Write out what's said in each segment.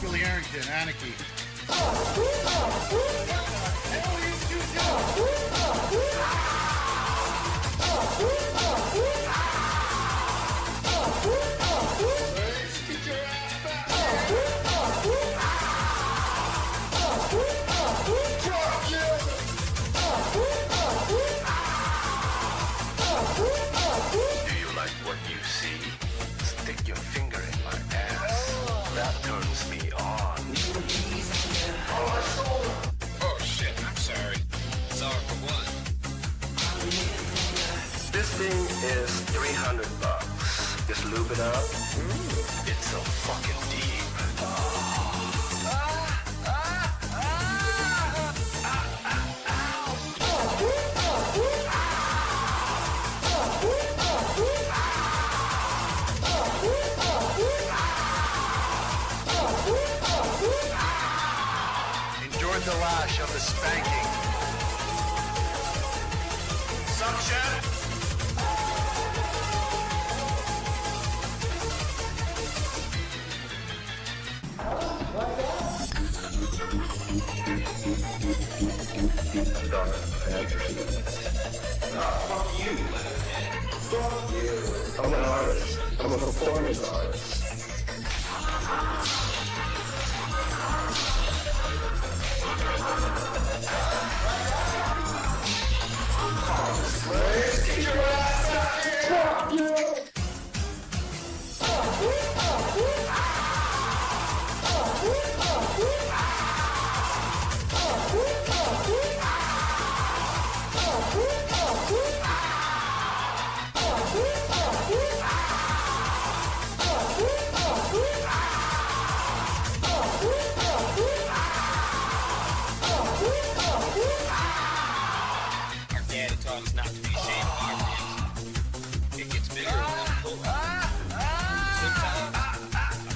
Billy Arrington, Anarchy. Do you like what you see? Stick your finger in my ass. That turns me on. Oh shit, I'm sorry. Sorry for what? This thing is $300. Just lube it up. It's so fucking deep. Enjoyed the lash of the spanking. Suction. Fuck you. Fuck you. I'm an artist. I'm a performance artist. Our daddy taught us not to be ashamed of our dicks. It gets bigger when I'm pulling. Sometimes I'm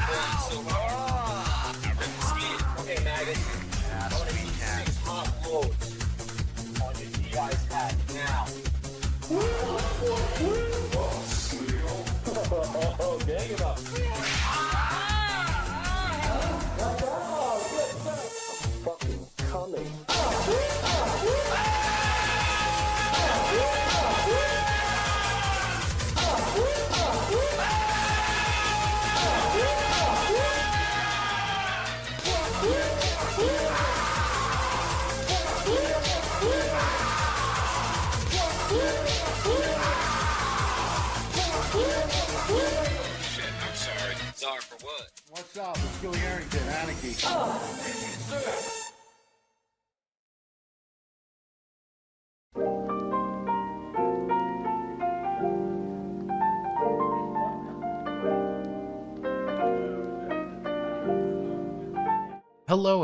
pulling so hard, I rip the skin. Okay, maggot. I want to see 6 hot loads on your DI's hat now. Oh, dang it up. I'm fucking coming. Shit, I'm sorry. Sorry for what? What's up? It's Billy Arrington, Anarchy.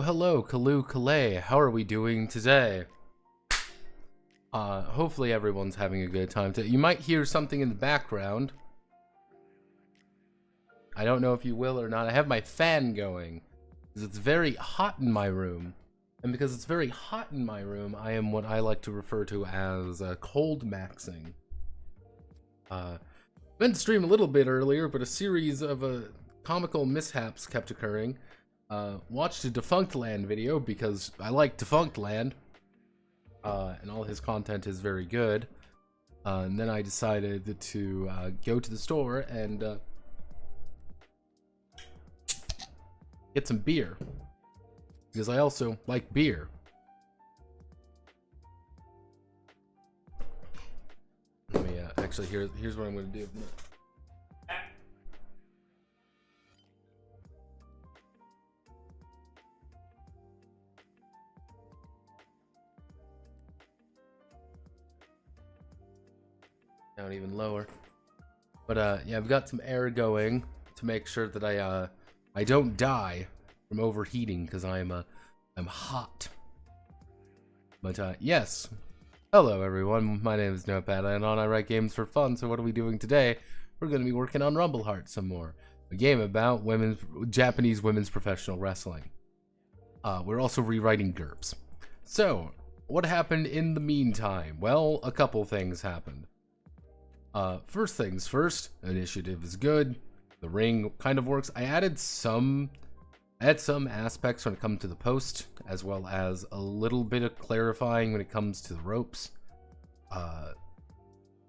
Hello, Kalu Kalay. How are we doing today? Hopefully everyone's having a good time today. You might hear something in the background. I don't know if you will or not. I have my fan going because it's very hot in my room. And because it's very hot in my room, I am what I like to refer to as cold maxing. Went to stream a little bit earlier, but a series of comical mishaps kept occurring. Watched a Defunct Land video because I like Defunct Land, and all his content is very good. And then I decided to go to the store and get some beer because I also like beer. Let me actually here's what I'm going to do. Down even lower. But yeah, I've got some air going to make sure that I don't die from overheating because I'm hot. But yes. Hello everyone, my name is Notepad and I write games for fun. So what are we doing today? We're going to be working on Rumble Heart some more. A game about Japanese women's professional wrestling. We're also rewriting GURPS. So, what happened in the meantime? Well, a couple things happened. First things first, initiative is good. The ring kind of works. I added some I had some aspects when it comes to the post, as well as a little bit of clarifying when it comes to the ropes.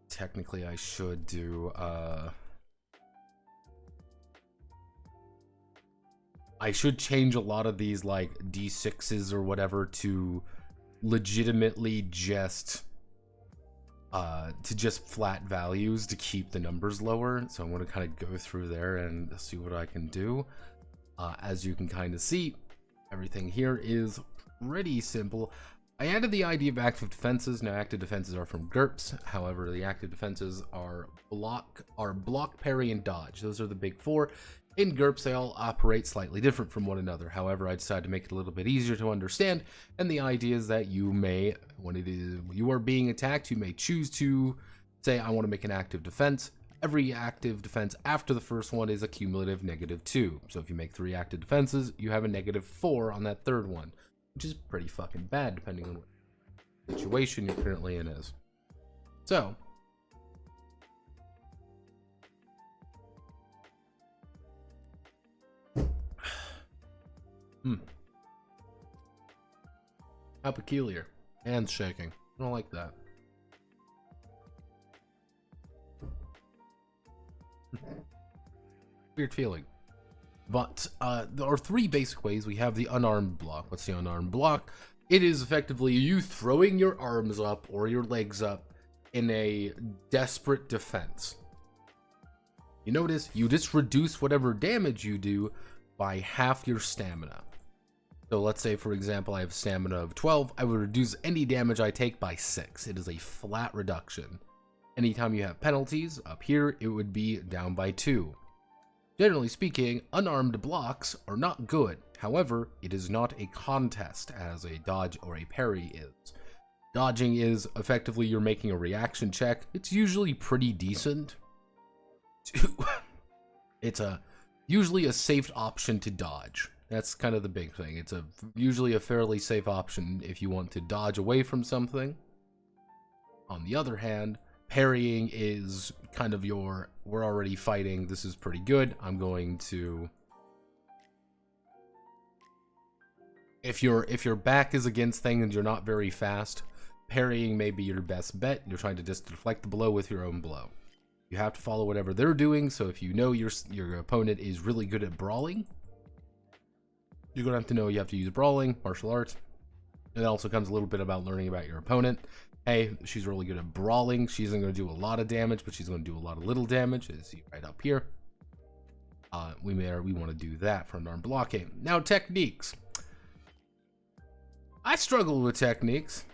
Technically I should do, I should change a lot of these like D6s or whatever to legitimately just flat values to keep the numbers lower. So I'm going to kind of go through there and see what I can do. As you can kind of see, everything here is pretty simple. I added the idea of active defenses. Now active defenses are from GURPS. However, the active defenses are block, parry, and dodge. Those are the big four. In GURPS, they all operate slightly different from one another. However, I decided to make it a little bit easier to understand. And the idea is that you may, when you are being attacked, you may choose to say, I want to make an active defense. Every active defense after the first one is a cumulative -2. So if you make 3 active defenses, you have a -4 on that third one, which is pretty fucking bad depending on what situation you're currently in is. So, how peculiar. Hands shaking. I don't like that. Weird feeling. But there are 3 basic ways. We have the unarmed block. What's the unarmed block? It is effectively you throwing your arms up or your legs up in a desperate defense. You notice you just reduce whatever damage you do by half your stamina. So let's say, for example, I have stamina of 12. I would reduce any damage I take by 6. It is a flat reduction. Anytime you have penalties, up here, it would be down by 2. Generally speaking, unarmed blocks are not good. However, it is not a contest as a dodge or a parry is. Dodging is effectively you're making a reaction check. It's usually pretty decent. It's usually a safe option to dodge. That's kind of the big thing. It's usually a fairly safe option if you want to dodge away from something. On the other hand, parrying is kind of your, we're already fighting, this is pretty good, I'm going to, if your back is against things and you're not very fast, parrying may be your best bet. You're trying to just deflect the blow with your own blow. You have to follow whatever they're doing, so if you know your opponent is really good at brawling, you're gonna have to know you have to use brawling, martial arts. It also comes a little bit about learning about your opponent. Hey, she's really good at brawling. She isn't going to do a lot of damage, but she's going to do a lot of little damage, as you see right up here. We want to do that for unarmed blocking. Now, techniques. I struggle with techniques.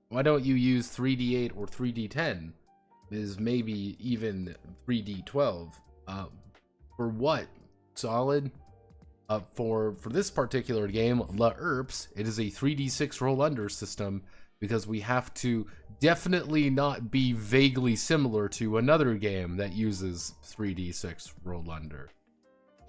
Why don't you use 3d8 or 3d10? Is maybe even 3d12. For what? Solid? For this particular game, La Erps, it is a 3d6 roll under system because we have to definitely not be vaguely similar to another game that uses 3d6 roll under.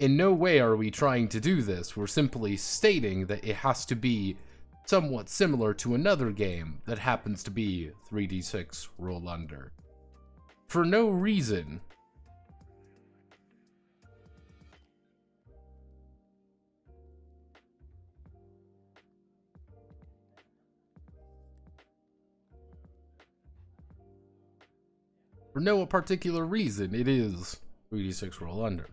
In no way are we trying to do this. We're simply stating that it has to be somewhat similar to another game that happens to be 3d6 roll under. For no reason. For no particular reason, it is 3d6 roll under.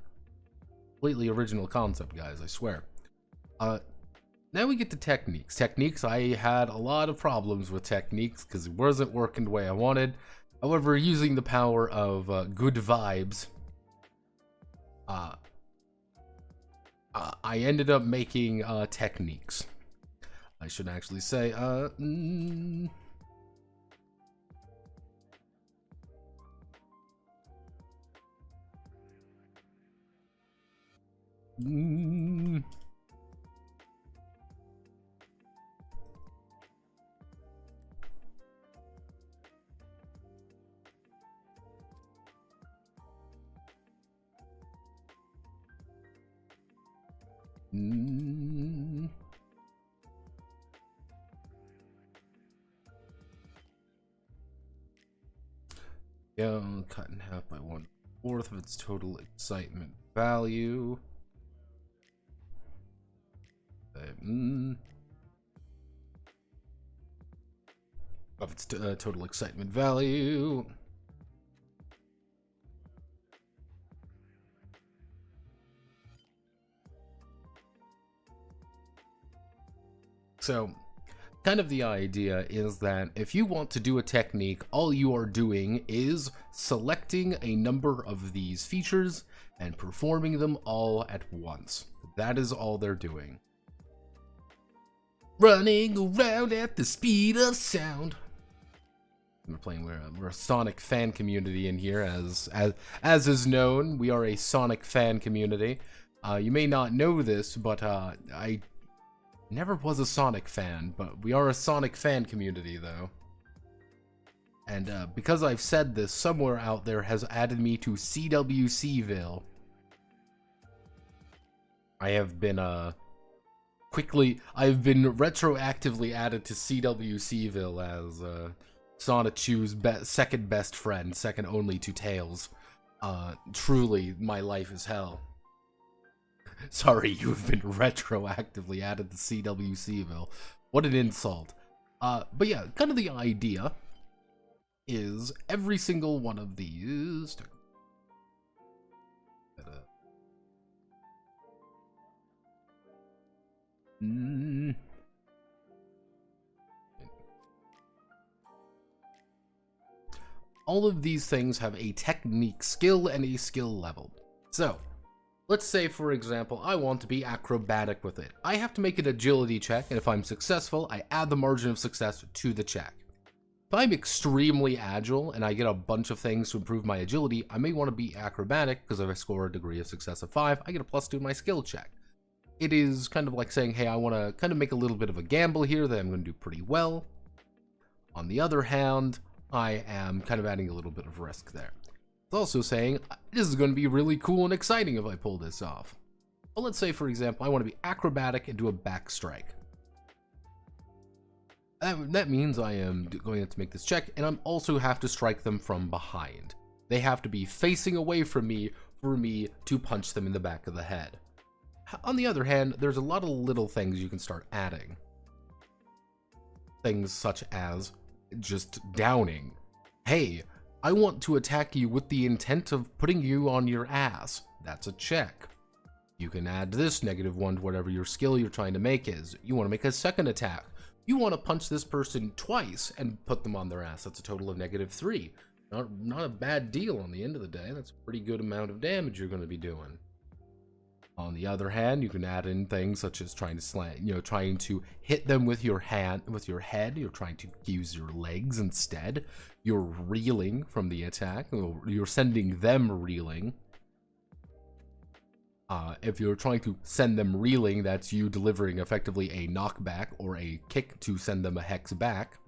Completely original concept, guys, I swear. Now we get to techniques. Techniques, I had a lot of problems with techniques because it wasn't working the way I wanted. However, using the power of good vibes, I ended up making techniques. I should actually say, yeah, cut in half by 1. 4th of its total excitement value. Of its total excitement value. So, kind of the idea is that if you want to do a technique, all you are doing is selecting a number of these features and performing them all at once. That is all they're doing. Running around at the speed of sound. We're a Sonic fan community in here, as is known. We are a Sonic fan community. You may not know this, but I never was a Sonic fan, but we are a Sonic fan community, though. And because I've said this, somewhere out there has added me to CWCville. I've been retroactively added to CWCville as Sonichu's second best friend, second only to Tails. Truly, my life is hell. Sorry, you have been retroactively added to CWCville. What an insult. But yeah, kind of the idea is every single one of these... All of these things have a technique skill and a skill level. So, let's say, for example, I want to be acrobatic with it. I have to make an agility check, and if I'm successful, I add the margin of success to the check. If I'm extremely agile, and I get a bunch of things to improve my agility, I may want to be acrobatic, because if I score a degree of success of 5, I get a +2 in my skill check. It is kind of like saying, hey, I want to kind of make a little bit of a gamble here that I'm going to do pretty well. On the other hand, I am kind of adding a little bit of risk there. It's also saying, this is going to be really cool and exciting if I pull this off. Well, let's say, for example, I want to be acrobatic and do a back strike. That means I am going to make this check, and I also have to strike them from behind. They have to be facing away from me for me to punch them in the back of the head. On the other hand, there's a lot of little things you can start adding. Things such as just downing. Hey, I want to attack you with the intent of putting you on your ass. That's a check. You can add this -1 to whatever your skill you're trying to make is. You want to make a second attack. You want to punch this person twice and put them on their ass. That's a total of -3. Not a bad deal on the end of the day. That's a pretty good amount of damage you're going to be doing. On the other hand, you can add in things such as trying to hit them with your head. You're trying to use your legs instead. You're reeling from the attack. You're sending them reeling. If you're trying to send them reeling, that's you delivering effectively a knockback or a kick to send them a hex back.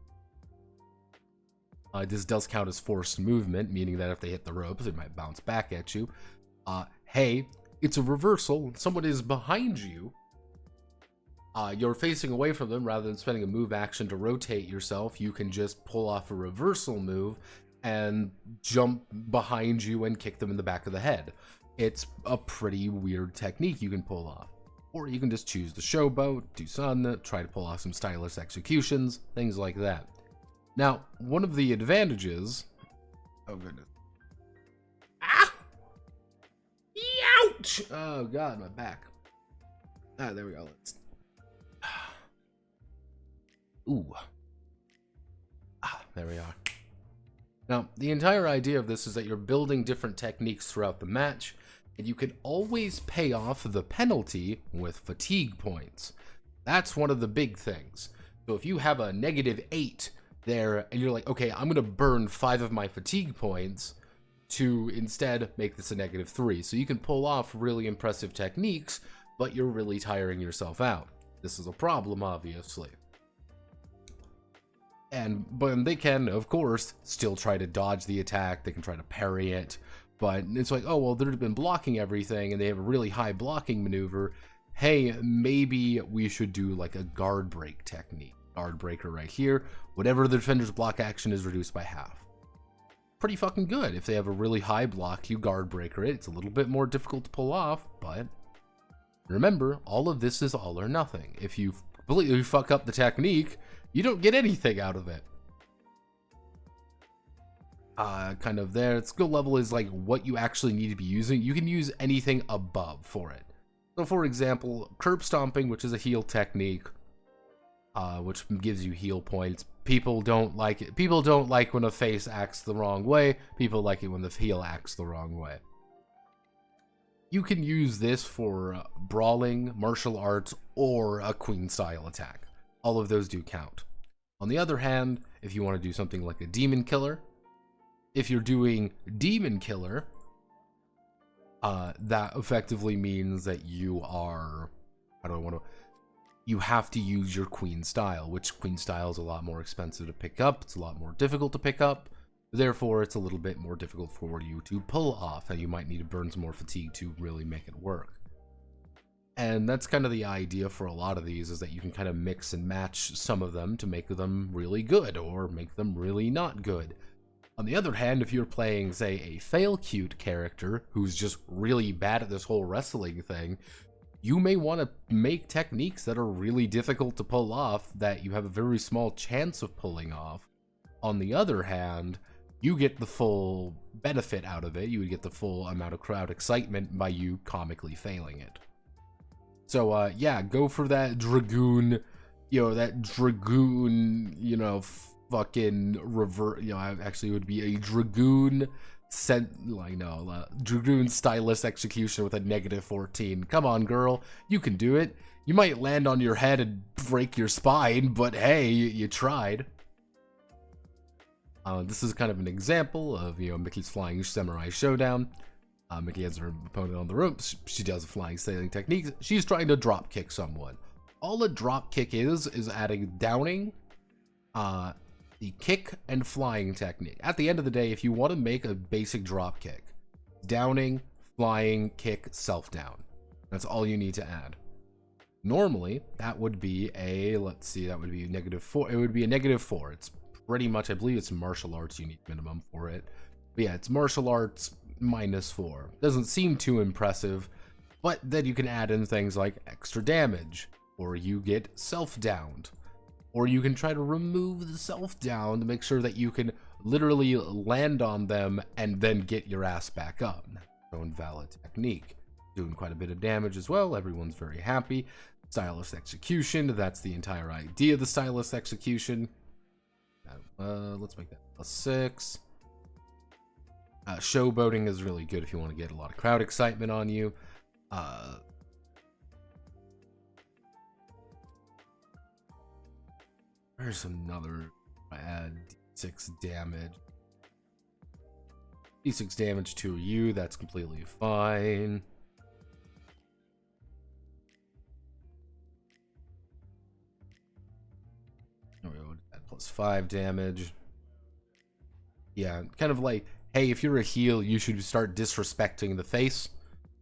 This does count as forced movement, meaning that if they hit the ropes, it might bounce back at you. Hey, it's a reversal. Someone is behind you. You're facing away from them. Rather than spending a move action to rotate yourself, you can just pull off a reversal move and jump behind you and kick them in the back of the head. It's a pretty weird technique you can pull off. Or you can just choose the showboat, do something, try to pull off some stylish executions, things like that. Now, one of the advantages... Oh, goodness. Ah! Ouch! Oh, God, my back. There we go. Let's... Ooh. There we are. Now, the entire idea of this is that you're building different techniques throughout the match, and you can always pay off the penalty with fatigue points. That's one of the big things. So if you have a -8 there, and you're like, okay, I'm going to burn 5 of my fatigue points to instead make this a -3. So you can pull off really impressive techniques, but you're really tiring yourself out. This is a problem, obviously. But they can, of course, still try to dodge the attack. They can try to parry it. But it's like, oh, well, they've been blocking everything, and they have a really high blocking maneuver. Hey, maybe we should do like a guard break technique. Guard breaker right here. Whatever the defender's block action is reduced by half. pretty fucking good. If they have a really high block, you guard breaker it. It's a little bit more difficult to pull off, but remember, all of this is all or nothing. If you completely fuck up the technique, you don't get anything out of it. Kind of there. Skill level is like what you actually need to be using. You can use anything above for it. So for example, curb stomping, which is a heal technique, which gives you heal points. People don't like it. People don't like when a face acts the wrong way. People like it when the heal acts the wrong way. You can use this for brawling, martial arts, or a queen style attack. All of those do count. On the other hand, if you want to do something like a demon killer, if you're doing demon killer, that effectively means that you are, you have to use your queen style, which queen style is a lot more expensive to pick up. It's a lot more difficult to pick up. Therefore, it's a little bit more difficult for you to pull off, and you might need to burn some more fatigue to really make it work. And that's kind of the idea for a lot of these, is that you can kind of mix and match some of them to make them really good, or make them really not good. On the other hand, if you're playing, say, a fail cute character who's just really bad at this whole wrestling thing, you may want to make techniques that are really difficult to pull off that you have a very small chance of pulling off. On the other hand, you get the full benefit out of it. You would get the full amount of crowd excitement by you comically failing it. So, yeah, go for that Dragoon, fucking revert, actually it would be a Dragoon Dragoon stylus execution with a -14. Come on, girl, you can do it. You might land on your head and break your spine, but hey, you tried. This is kind of an example of, Mickey's Flying Samurai Showdown. Mickey has her opponent on the ropes. She does a flying sailing technique. She's trying to drop kick someone. All a drop kick is adding downing, the kick and flying technique. At the end of the day, if you want to make a basic drop kick, downing, flying, kick, self-down. That's all you need to add. Normally, that would be a, that would be a -4. It would be a -4. It's pretty much, I believe it's martial arts you need minimum for it. But yeah, it's martial arts -4. Doesn't seem too impressive, but then you can add in things like extra damage, or you get self-downed. Or you can try to remove the self-down to make sure that you can literally land on them and then get your ass back up. So invalid technique. Doing quite a bit of damage as well. Everyone's very happy. Stylus execution. That's the entire idea of the stylus execution. Let's make that +6. Showboating is really good if you want to get a lot of crowd excitement on you. There's another, add D6 damage. D6 damage to you, that's completely fine. There we go, add +5 damage. Yeah, kind of like, hey, if you're a heel, you should start disrespecting the face,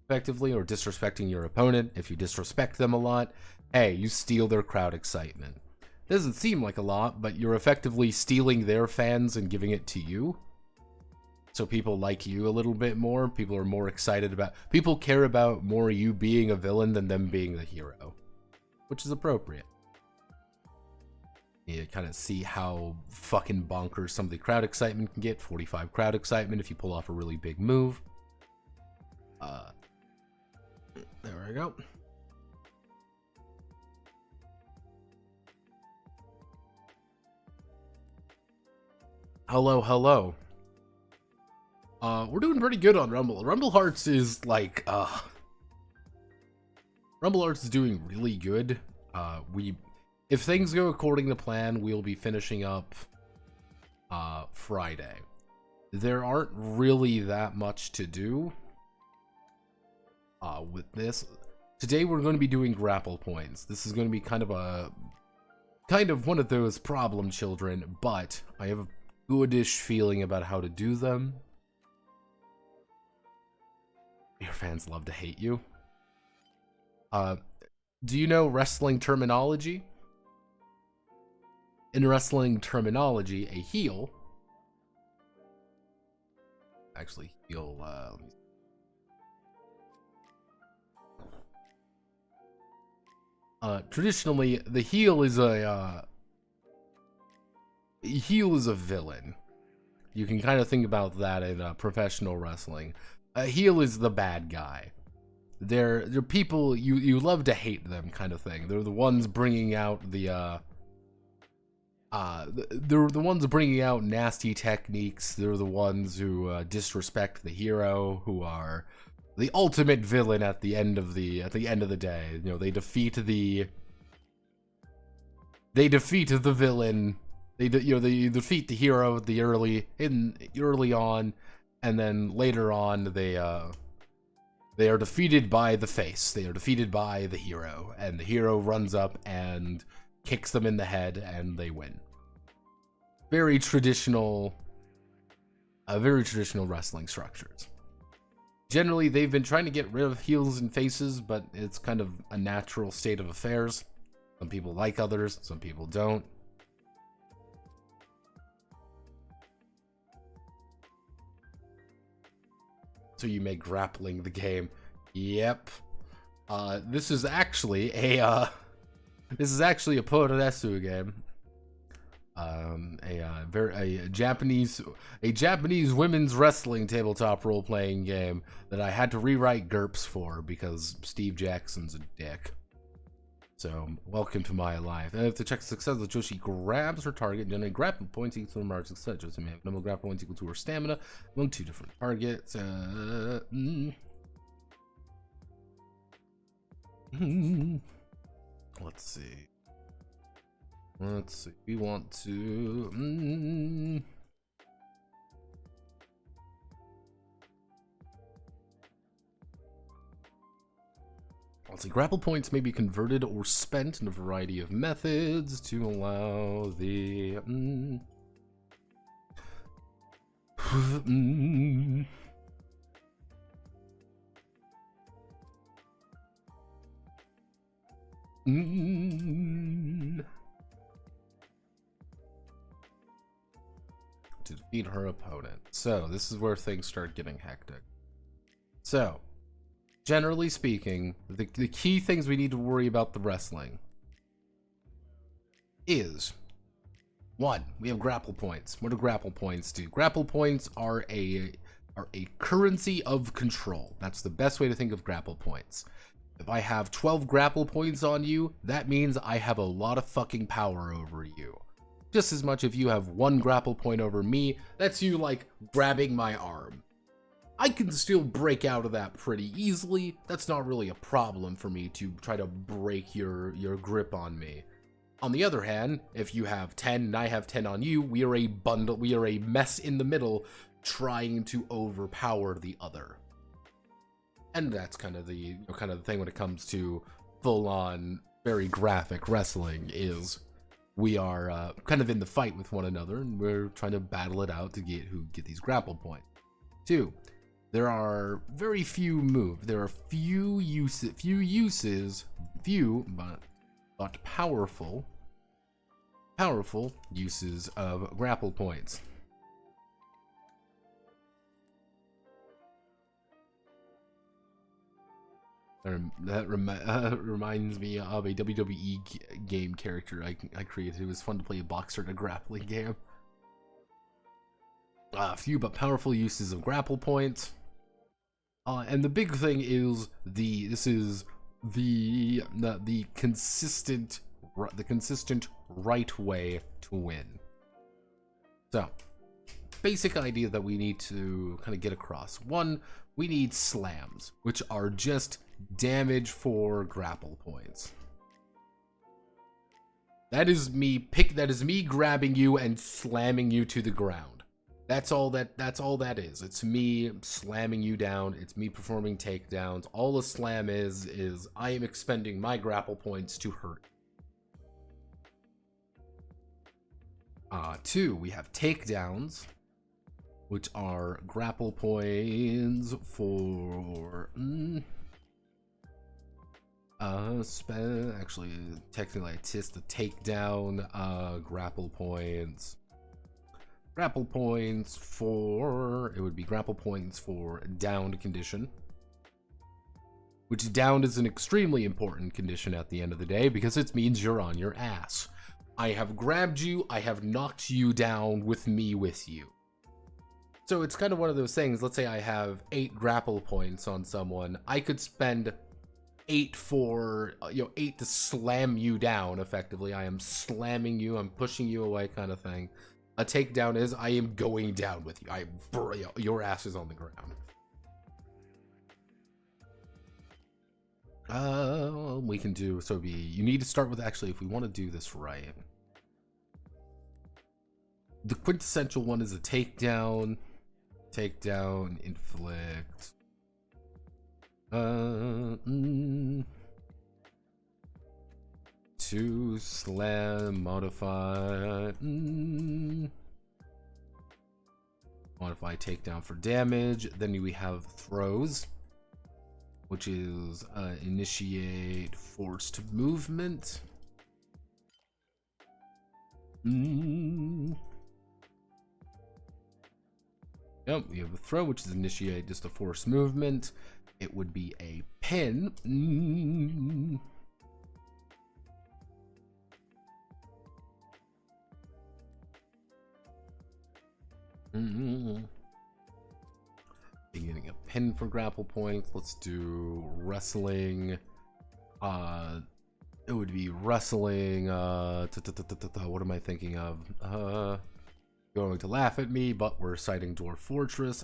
effectively, or disrespecting your opponent. If you disrespect them a lot, hey, you steal their crowd excitement. Doesn't seem like a lot, but you're effectively stealing their fans and giving it to you. So people like you a little bit more. People are more excited about... People care about more you being a villain than them being the hero. Which is appropriate. You kind of see how fucking bonkers some of the crowd excitement can get. 45 crowd excitement if you pull off a really big move. There we go. Hello. We're doing pretty good on Rumble. Rumble Hearts is like, Rumble Hearts is doing really good. If things go according to plan, we'll be finishing up, Friday. There aren't really that much to do, with this. Today we're going to be doing grapple points. This is going to be kind of one of those problem children, but I have a goodish feeling about how to do them. Your fans love to hate you. Do you know wrestling terminology? In wrestling terminology, a heel actually heal. Let me traditionally, the heel is a villain. You can kind of think about that in professional wrestling. A heel is the bad guy. They're people you love to hate them, kind of thing. They're the ones bringing out they're the ones bringing out nasty techniques. They're the ones who disrespect the hero, who are the ultimate villain at the end of the day. You know, they defeat the villain. They defeat the hero at the early on, and then later on they are defeated by the face. They are defeated by the hero, and the hero runs up and kicks them in the head, and they win. Very traditional wrestling structures. Generally, they've been trying to get rid of heels and faces, but it's kind of a natural state of affairs. Some people like others, some people don't. So you make grappling the game. Yep. This is actually a Poderesu game. A Japanese women's wrestling tabletop role playing game that I had to rewrite GURPS for because Steve Jackson's a dick. So welcome to my life. And to check success, the Joshi grabs her target, generate grapple points equal to the mark's success. Joshi may have normal grapple points equal to her stamina among two different targets. Let's see. We want to. Let's see. Grapple points may be converted or spent in a variety of methods to allow the. To defeat her opponent. So this is where things start getting hectic. So, generally speaking, the key things we need to worry about the wrestling is, one, we have grapple points. What do grapple points do? Grapple points are a currency of control. That's the best way to think of grapple points. If I have 12 grapple points on you, that means I have a lot of fucking power over you. Just as much if you have one grapple point over me, that's you, like, grabbing my arm. I can still break out of that pretty easily. That's not really a problem for me to try to break your grip on me. On the other hand, if you have 10 and I have 10 on you, we are a bundle, we are a mess in the middle trying to overpower the other. And that's kind of the thing when it comes to full-on, very graphic wrestling is we are kind of in the fight with one another, and we're trying to battle it out to get these grapple points. 2, there are very few moves. There are few but powerful uses of grapple points. That reminds me of a WWE game character I created. It was fun to play a boxer in a grappling game. Few but powerful uses of grapple points. And the big thing is the consistent right way to win. So, basic idea that we need to kind of get across. 1, we need slams, which are just damage for grapple points. That is me grabbing you and slamming you to the ground. That's all that is. It's me slamming you down. It's me performing takedowns. All a slam is I am expending my grapple points to hurt. 2, we have takedowns, which are grapple points for actually technically it's the takedown grapple points. grapple points for, it would be grapple points for downed condition. Which downed is an extremely important condition at the end of the day because it means you're on your ass. I have grabbed you, I have knocked you down with me with you. So it's kind of one of those things, let's say I have 8 grapple points on someone, I could spend 8 for, 8 to slam you down, effectively. I am slamming you, I'm pushing you away kind of thing. A takedown is, I am going down with you. Your ass is on the ground. We can do, so you need to start with, actually, if we want to do this right. The quintessential one is a takedown. Takedown, inflict. To slam, modify. Modify takedown for damage. Then we have throws, which is initiate forced movement. Yep, we have a throw, which is initiate just a forced movement. It would be a pin. Getting a pin for grapple points. Let's do wrestling. It would be wrestling. What am I thinking of? Going to laugh at me, but we're citing Dwarf Fortress.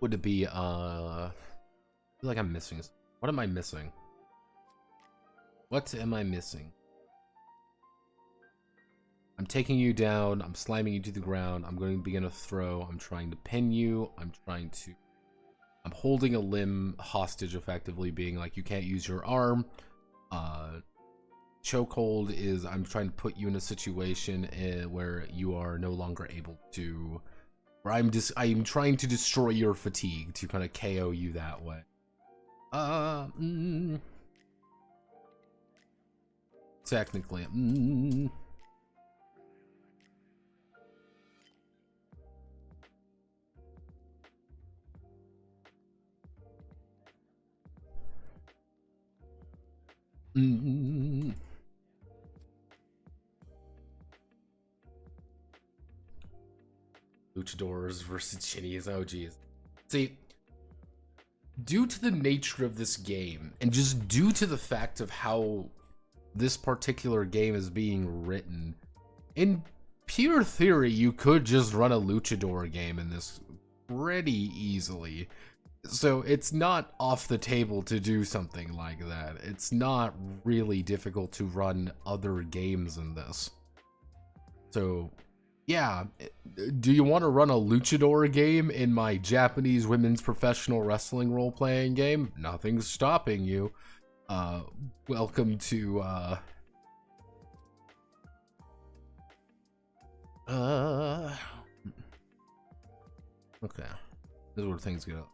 Would it be I feel like I'm missing. What am I missing? What am I missing? I'm taking you down, I'm slamming you to the ground, I'm going to begin a throw, I'm trying to pin you, I'm holding a limb hostage, effectively being like, you can't use your arm. Chokehold is, I'm trying to put you in a situation where you are no longer able to, or I'm trying to destroy your fatigue to kind of KO you that way. Technically, Luchadors versus Chinnies. Oh geez. See, due to the nature of this game, and just due to the fact of how this particular game is being written, in pure theory, you could just run a Luchador game in this pretty easily. So it's not off the table to do something like that. It's not really difficult to run other games in this. So yeah, do you want to run a Luchador game in my Japanese women's professional wrestling role-playing game? Nothing's stopping you. Welcome to, okay. This is where things go.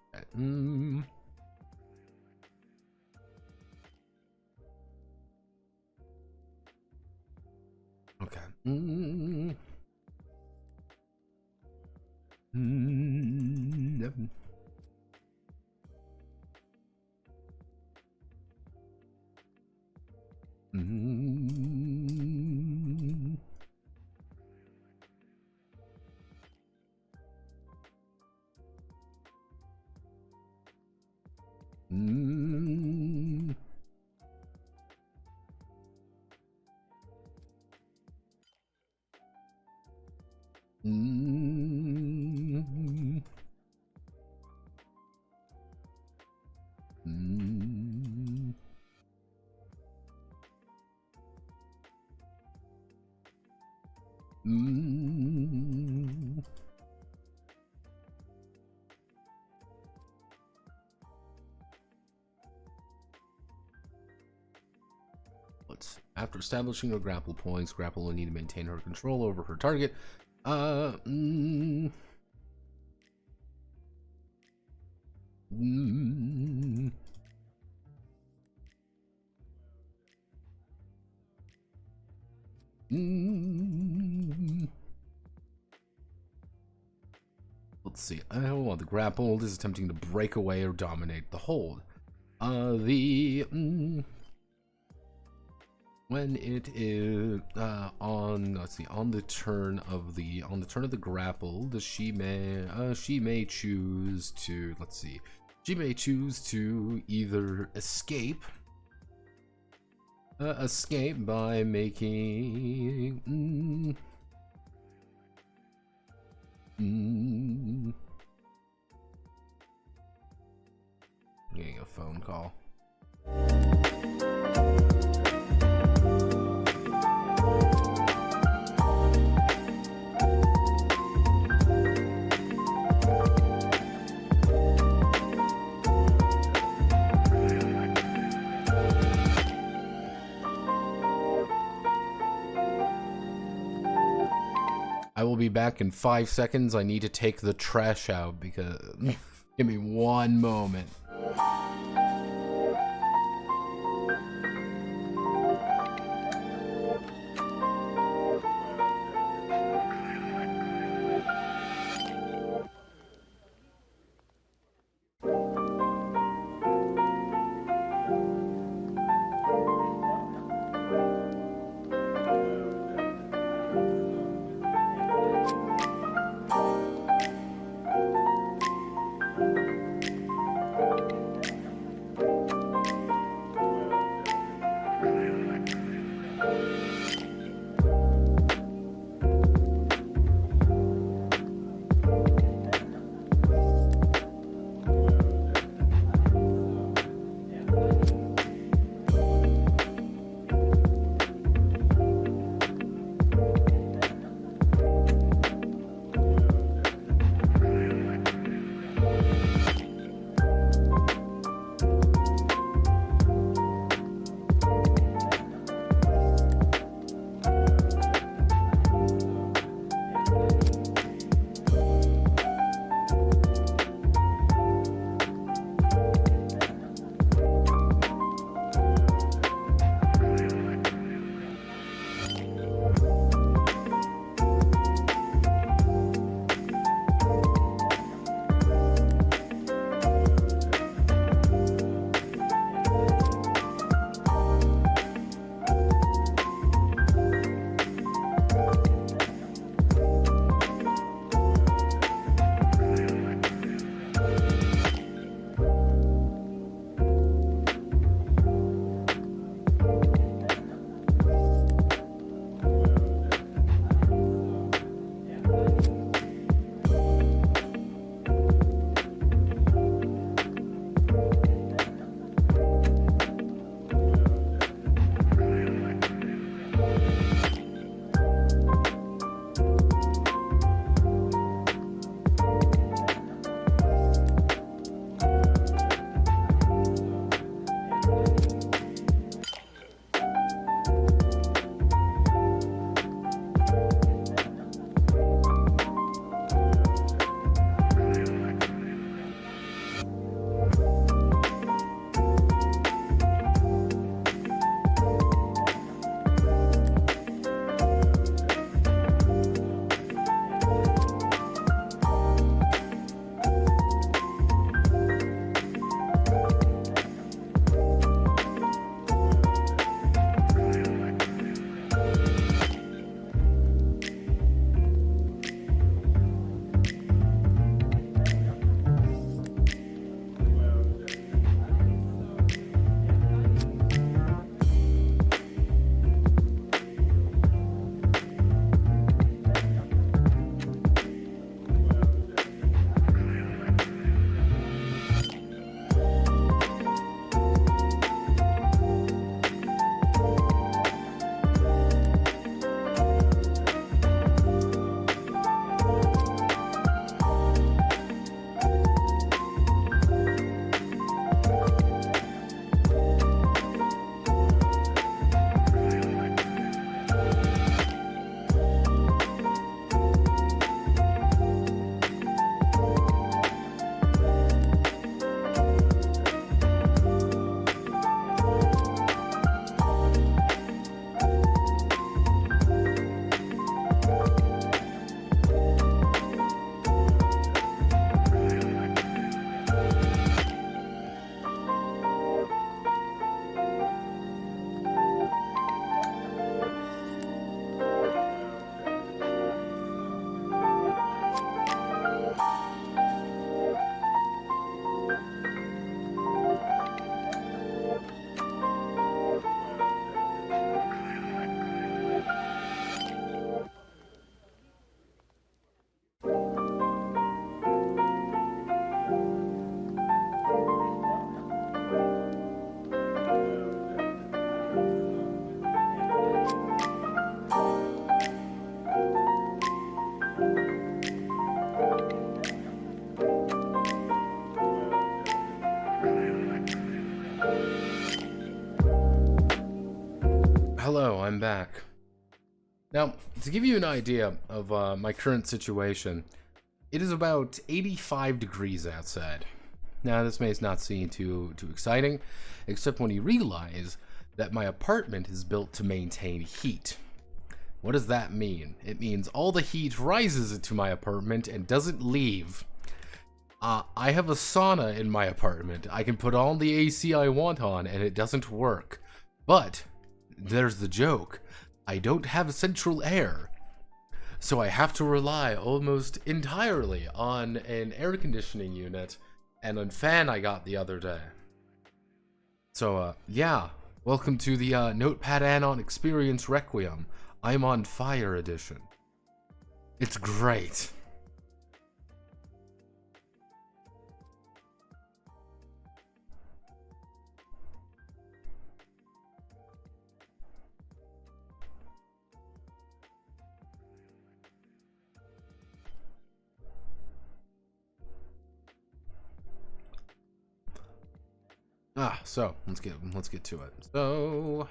Okay. Mm. Mm. Mm. Mm. Mm. After establishing her grapple points, Grapple will need to maintain her control over her target. Mm. Mm. Mm. Let's see. I don't want the grapple. This is attempting to break away or dominate the hold. When it is on, let's see, on the turn of the grapple, she may choose to, let's see, she may choose to either escape by making getting a phone call. I will be back in 5 seconds. I need to take the trash out because give me one moment. hello, I'm back. Now, to give you an idea of my current situation, it is about 85 degrees outside. Now, this may not seem too exciting, except when you realize that my apartment is built to maintain heat. What does that mean? It means all the heat rises into my apartment and doesn't leave. I have a sauna in my apartment. I can put all the AC I want on and it doesn't work. But there's the joke. I don't have central air. So I have to rely almost entirely on an air conditioning unit and a fan I got the other day. So, yeah. Welcome to the Notepad Anon Experience Requiem. I'm on Fire Edition. It's great. So let's get to it. So,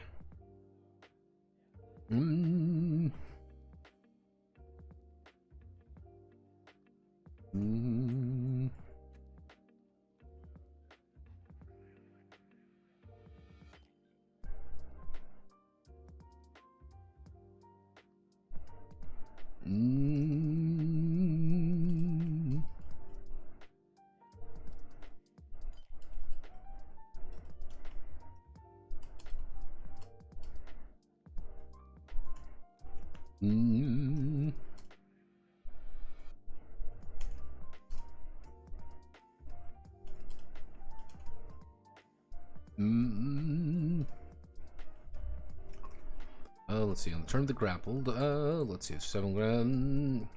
let's see. I'll turn the grappled. Let's see. 7 grand.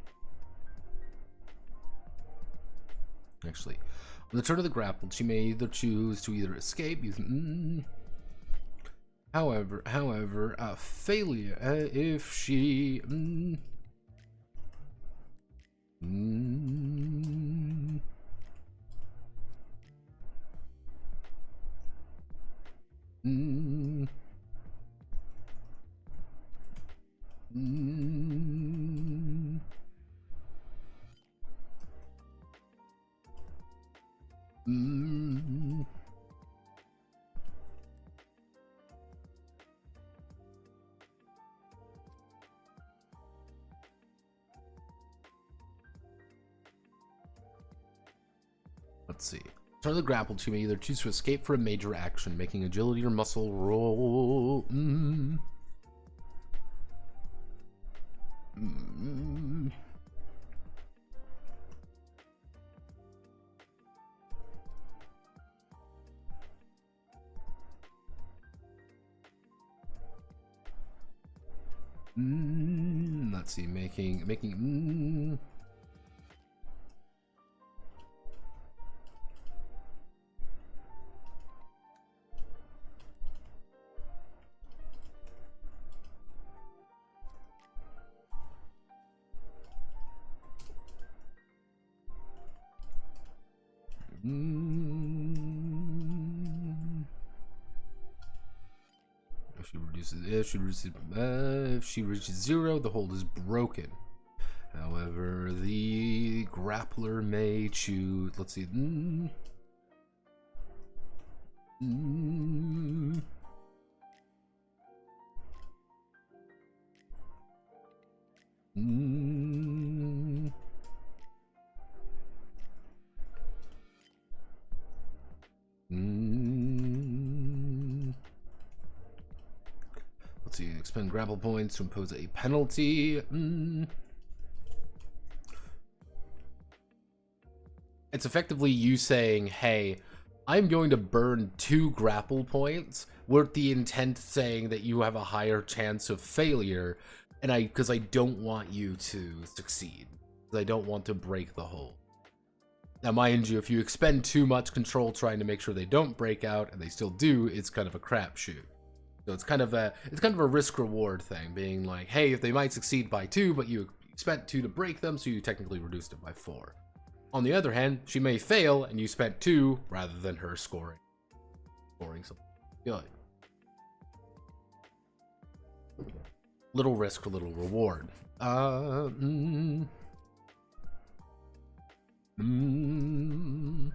Actually, on the turn of the grappled, she may either choose to escape using. However, failure if she. Let's see. Turn the grapple to me. Either choose to escape for a major action, making agility or muscle roll. Let's see. Making. If she reaches 0, the hold is broken. However, the grappler may choose. Let's see. Let's see, expend grapple points to impose a penalty. It's effectively you saying, hey, I'm going to burn 2 grapple points, with the intent saying that you have a higher chance of failure, and because I don't want you to succeed. Because I don't want to break the hold. Now, mind you, if you expend too much control trying to make sure they don't break out, and they still do, it's kind of a crapshoot. So it's kind of a risk-reward thing, being like, hey, if they might succeed by 2, but you spent 2 to break them, so you technically reduced it by 4. On the other hand, she may fail, and you spent 2 rather than her scoring something good. Little risk, little reward. Mm, mm, mm,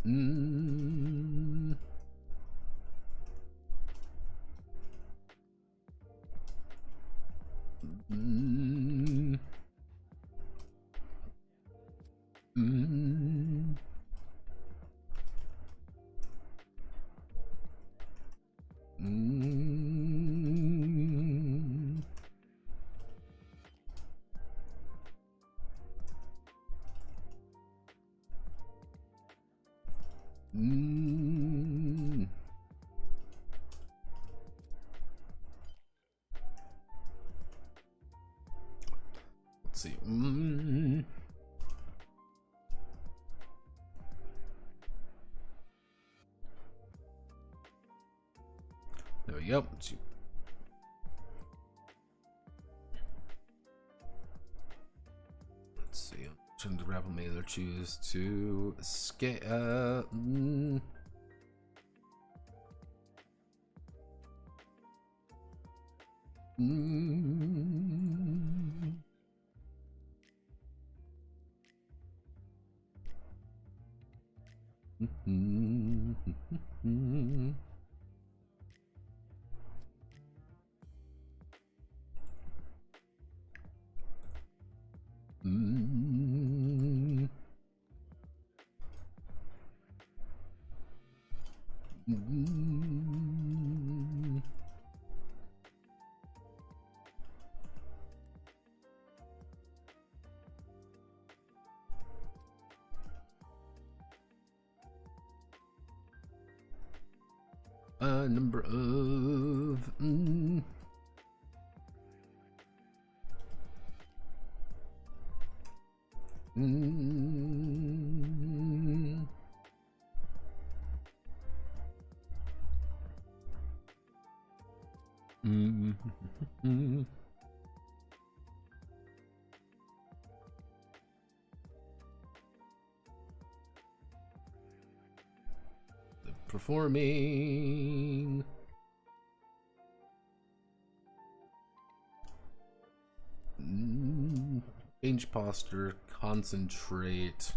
mm. Mm, mm, mm, mm. Let's see. There we go. Let's see. Turn to grapple may either choose to escape. Number of performing. Change posture, concentrate.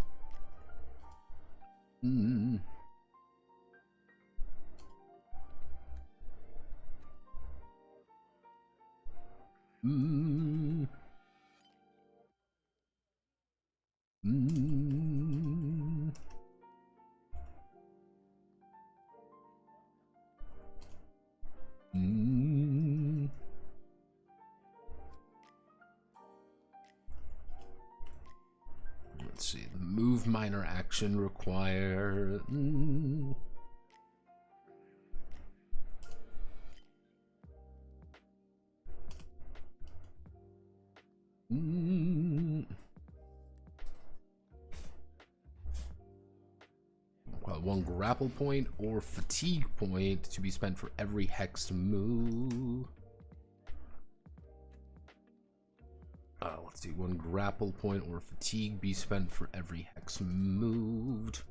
Let's see. The move minor action require. Well, 1 grapple point or fatigue point to be spent for every hex move. Let's see, 1 grapple point or fatigue be spent for every hex moved.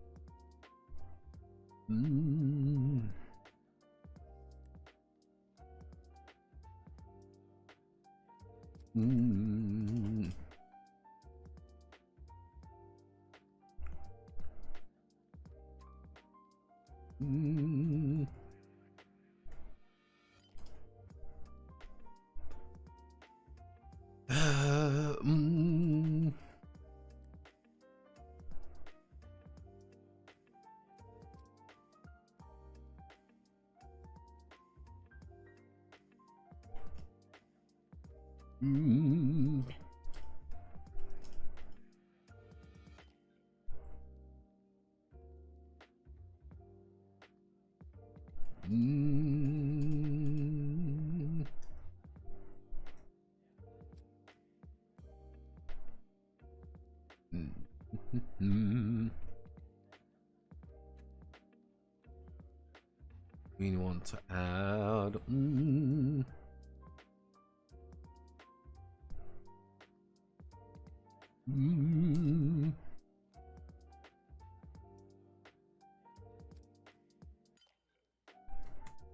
We want to add.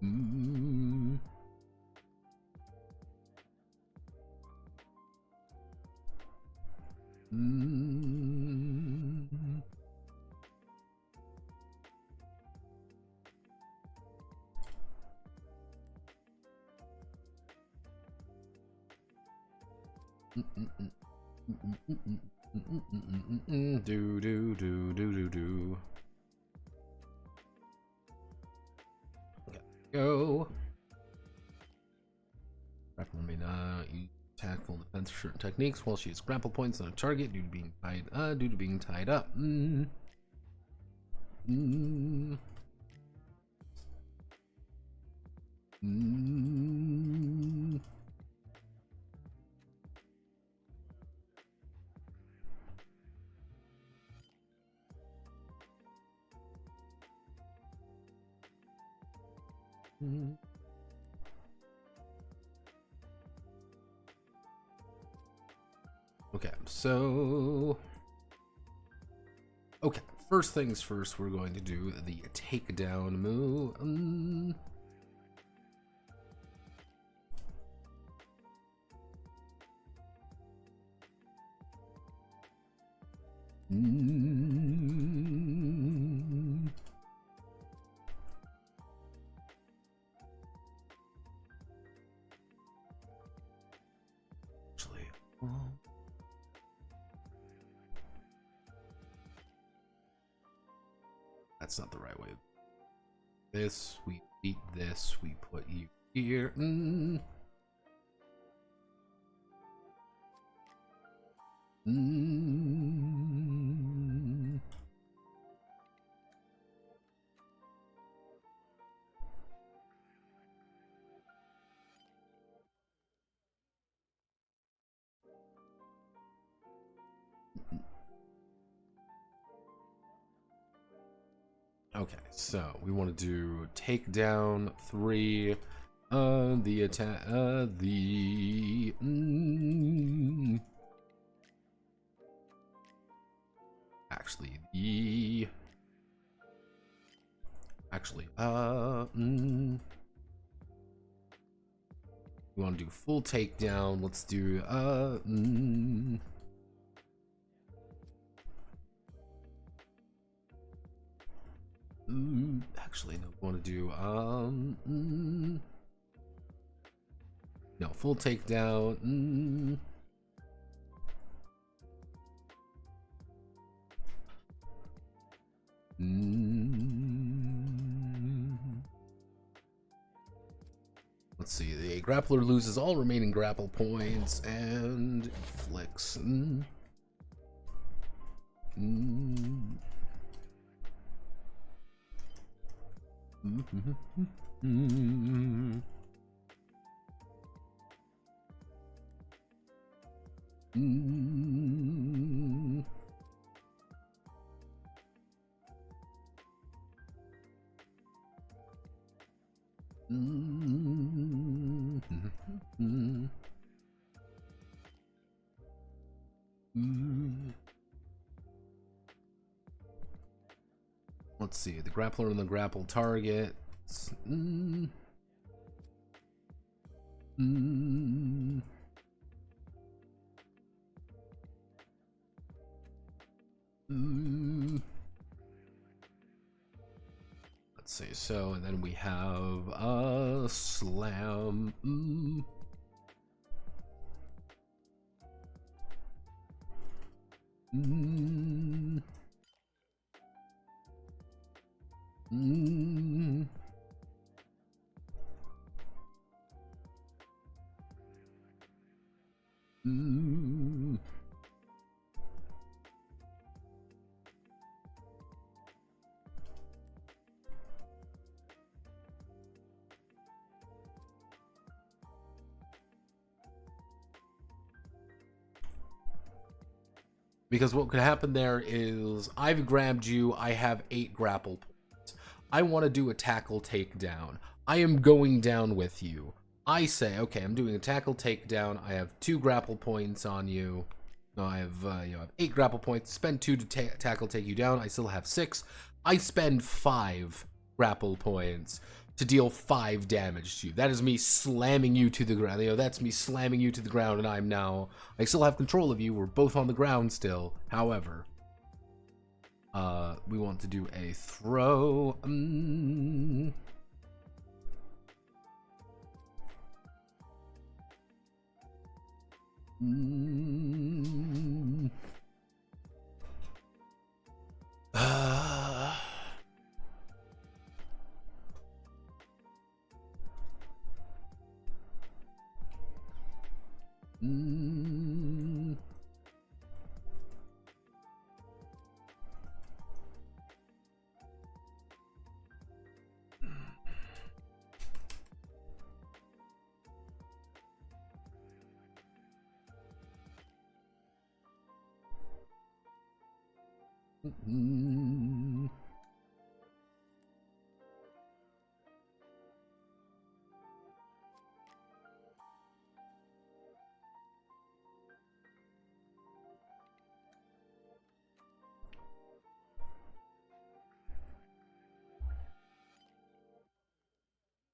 Mm. Mm. Do do do do do do. Go. Grapple may not use attack full defense for certain techniques while she has grapple points on a target due to being tied up. Mm. Mm. Mm. Mm. Okay, so first things first, we're going to do the takedown move. Actually, that's not the right way. This, we beat this, we put you here. Okay, so we want to do takedown 3. The attack. We want to do full takedown. Let's do actually, no, we want to do no, full takedown. Let's see. The grappler loses all remaining grapple points and inflicts. Let's see, the grappler and the grapple target. Let's see, so, and then we have a slam. Because what could happen there is I've grabbed you, I have 8 grapple points. I want to do a tackle takedown. I am going down with you. I say, okay, I'm doing a tackle takedown. I have 2 grapple points on you. No, I have, I have 8 grapple points. Spend 2 to tackle take you down. I still have 6. I spend 5 grapple points to deal 5 damage to you. That is me slamming you to the ground. You know, that's me slamming you to the ground, and I still have control of you. We're both on the ground still. However, we want to do a throw.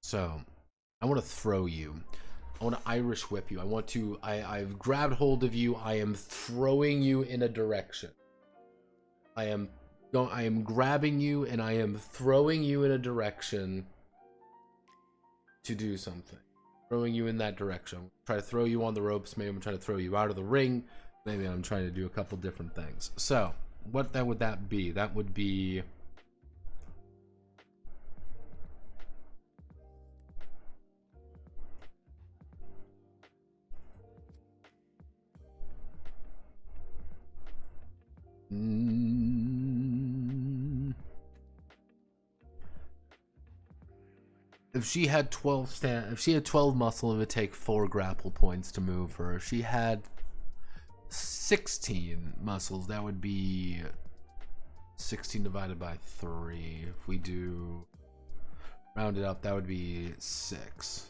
So, I want to throw you. I want to Irish whip you. I've grabbed hold of you. I am throwing you in a direction. I am grabbing you and I am throwing you in a direction to do something. Throwing you in that direction. Try to throw you on the ropes. Maybe I'm trying to throw you out of the ring. Maybe I'm trying to do a couple different things. So, what would that be? That would be... If she had 12 muscle, it would take 4 grapple points to move her. If she had 16 muscles, that would be 16 divided by 3. If we do round it up, that would be 6.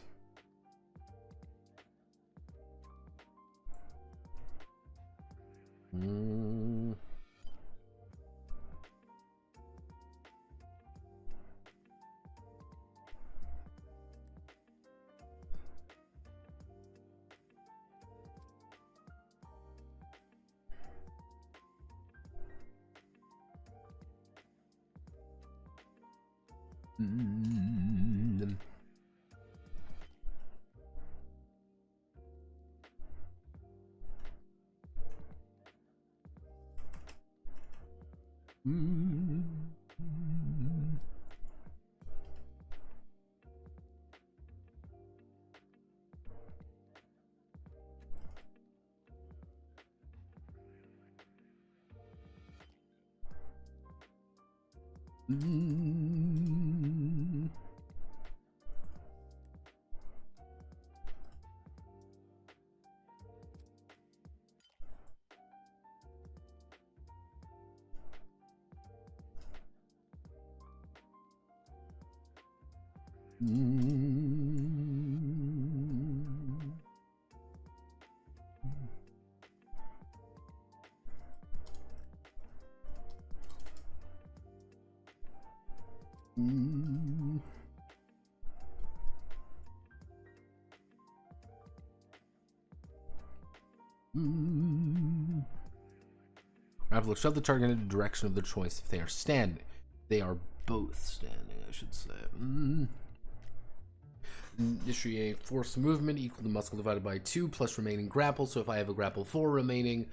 Grapple, shove the target in the direction of their choice if they are standing. They are both standing, I should say. Initiate force movement equal to muscle divided by 2 plus remaining grapple. So if I have a grapple 4 remaining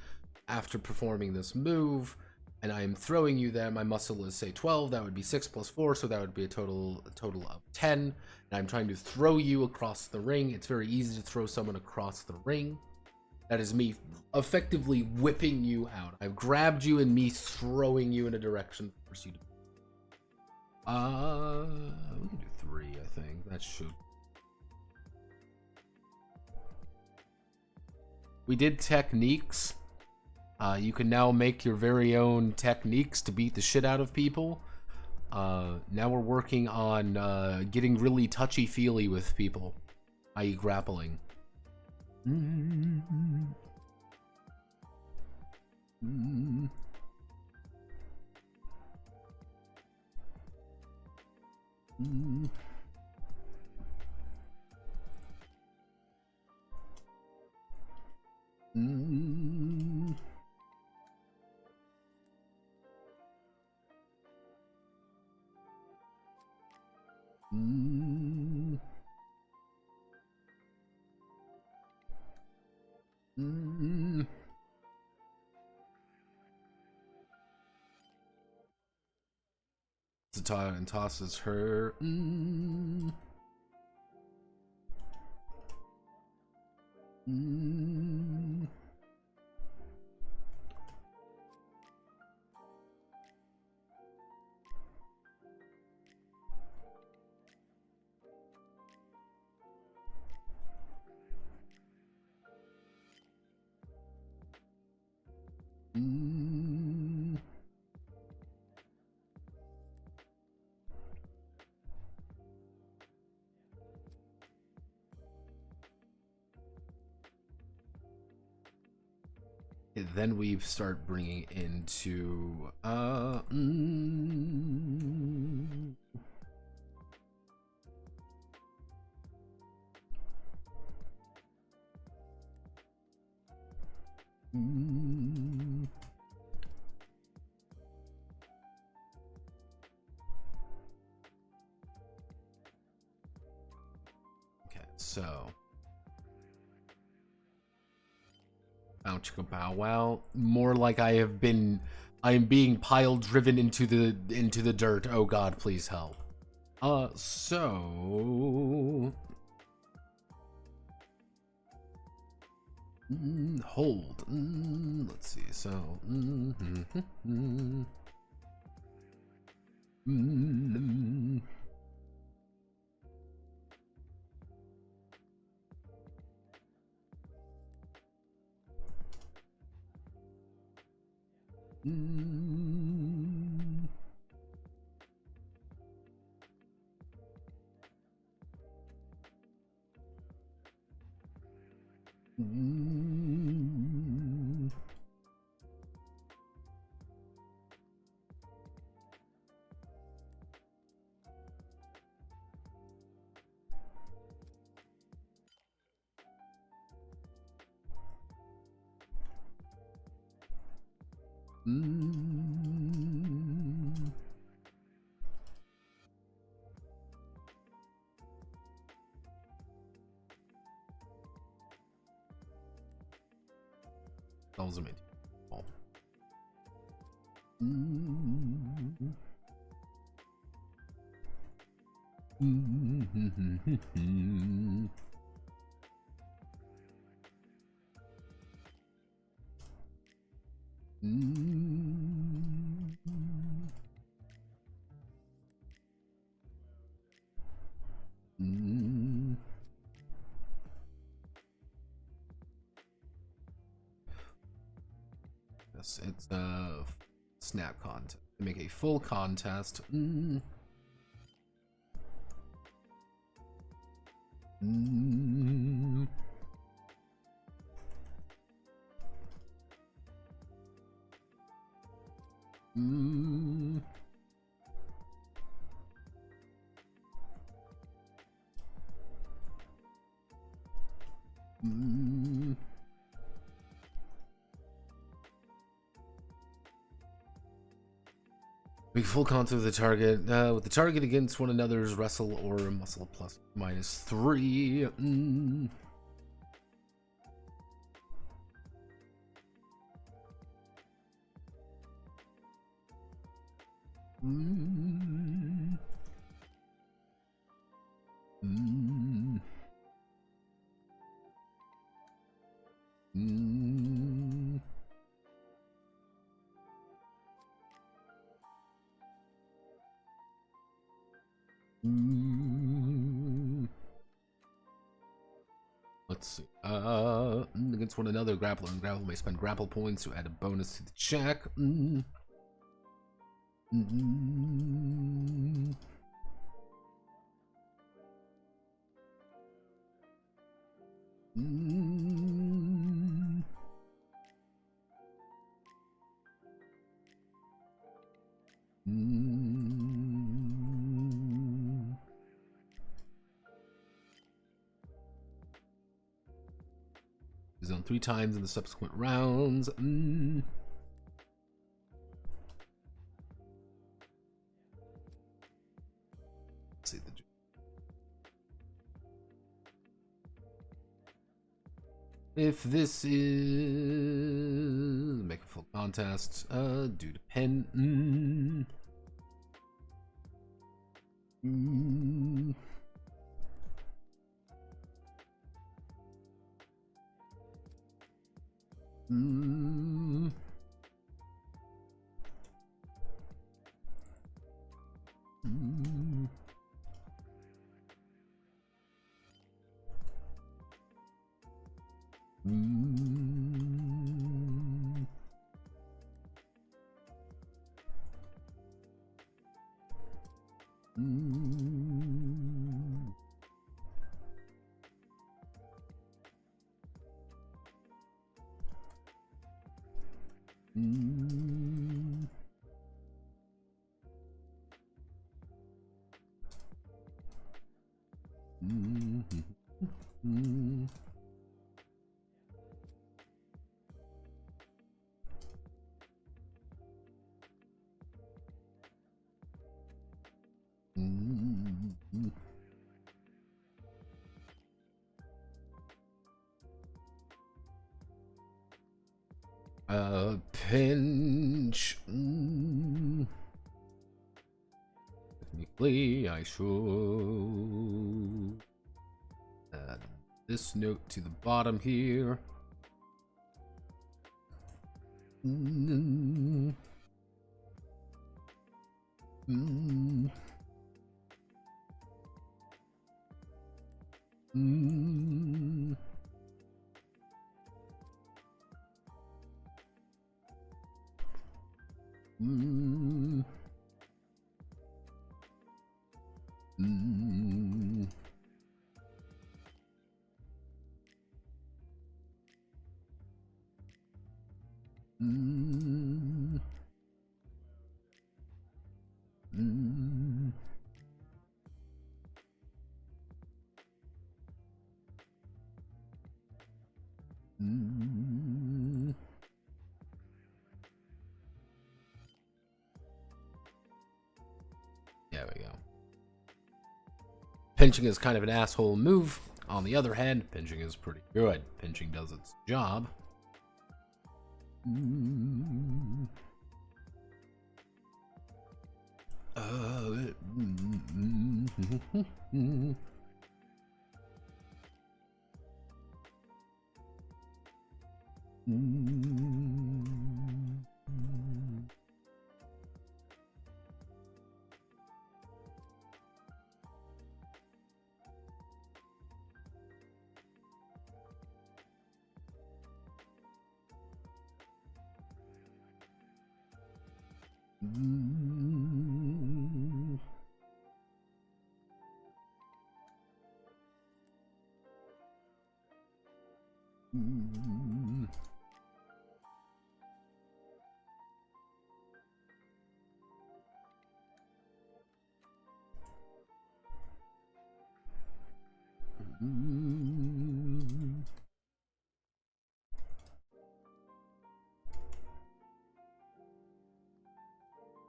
after performing this move, and I am throwing you there, my muscle is say 12, that would be 6 plus 4, so that would be a total of 10. And I'm trying to throw you across the ring. It's very easy to throw someone across the ring. That is me effectively whipping you out. I've grabbed you and me throwing you in a direction for you to... we can do 3, I think. That should... We did techniques. You can now make your very own techniques to beat the shit out of people. Now we're working on getting really touchy-feely with people, i.e. grappling. Mm. Mm. Zatara and tosses her. Mm. Mm. Mm. Then we start bringing into mm. Okay, so bow chicka bow wow. More like I am being pile driven into the dirt. Oh God, please help. So hold. Let's see. So ultimate. Yes, it's a snap contest. Make a full contest. Make full contact with the target. With the target against one another's wrestle or muscle plus -3. Let's see. Against one another, grappler and grapple may spend grapple points to add a bonus to the check. Zone 3 times in the subsequent rounds. Let's see the If this is make a full contest, due to pen. Mm. Mm. Mm. Mm. Mm. Mm. Mm. Mm. Mm. Pinch. Technically, I should add this note to the bottom here. Mm. Mm. Mm. Mm. Mm. Mm. Mm. Mm. There we go. Pinching is kind of an asshole move. On the other hand, pinching is pretty good. Pinching does its job. Mm. Mm. Mm. Mm. Mm.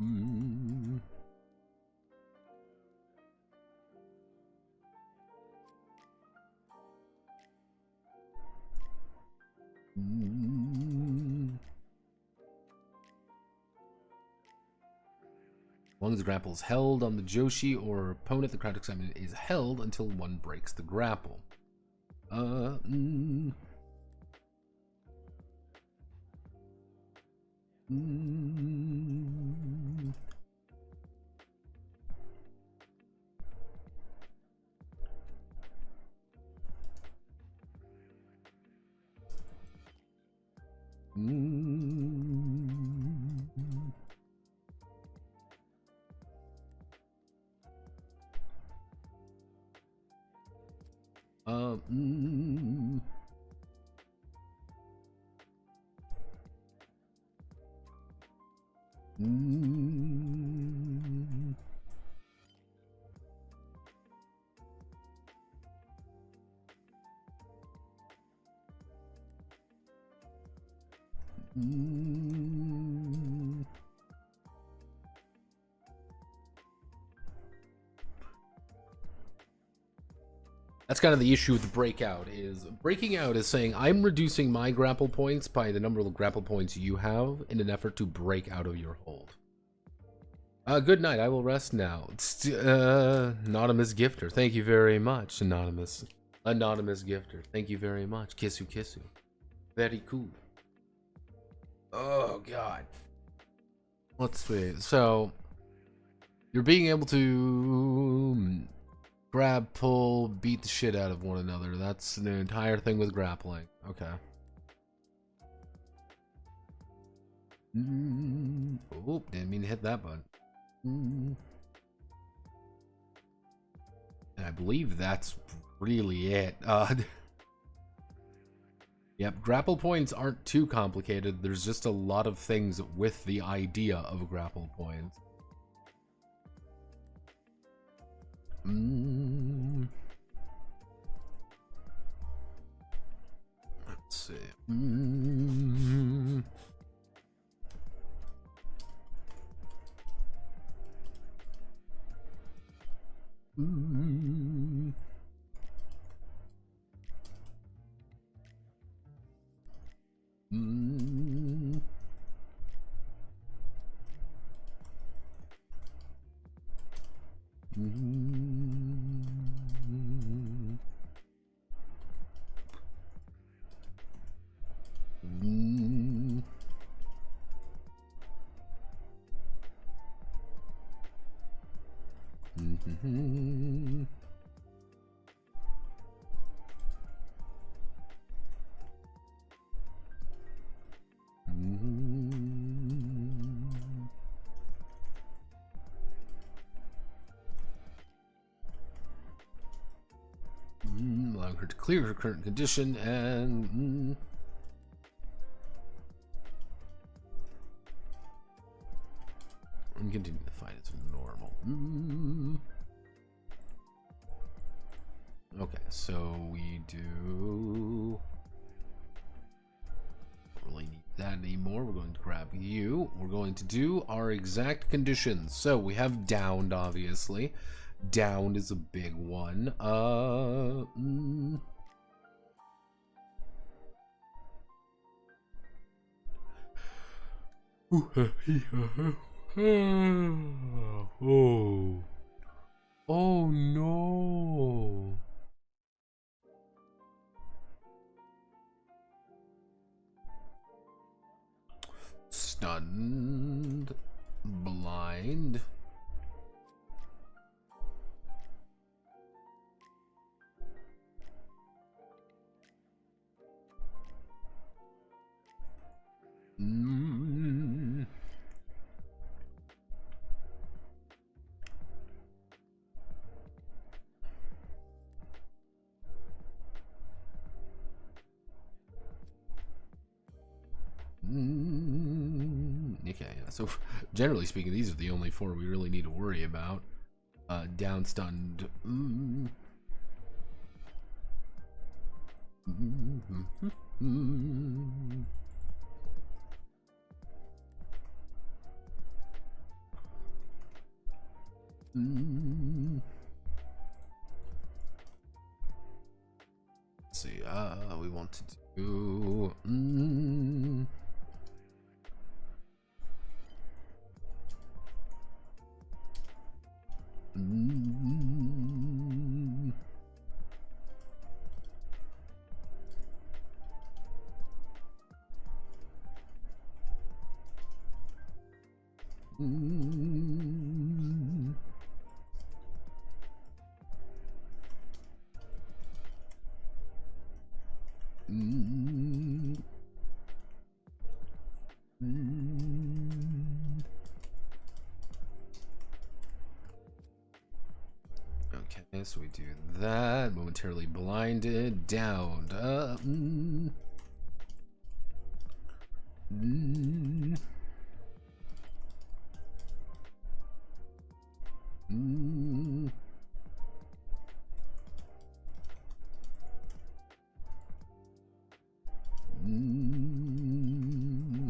Mm. Mm. As long as the grapple is held on the Joshi or opponent, the crowd excitement is held until one breaks the grapple. Mm. Mm. Mm. Mm. Mm. Mm. That's kind of the issue with the breakout. Is breaking out is saying I'm reducing my grapple points by the number of grapple points you have in an effort to break out of your hold. Good night. I will rest now. Anonymous gifter. Thank you very much, anonymous gifter. Thank you very much. Kissu kissu. Very cool. Oh god. Let's see. So you're being able to grab, pull, beat the shit out of one another. That's the entire thing with grappling. Okay. Oh, didn't mean to hit that button. And I believe that's really it. Yep, grapple points aren't too complicated. There's just a lot of things with the idea of grapple points. Let's see. Allowing her to clear her current condition and continue to fight as normal. Okay, so we do don't really need that anymore. We're going to grab you. We're going to do our exact conditions. So we have downed, obviously. Downed is a big one. Oh no. Stunned, blind. Okay, yeah. So generally speaking, these are the only four we really need to worry about. Down, stunned. Let's see. We want to do. Okay, so we do that. Momentarily blinded, downed.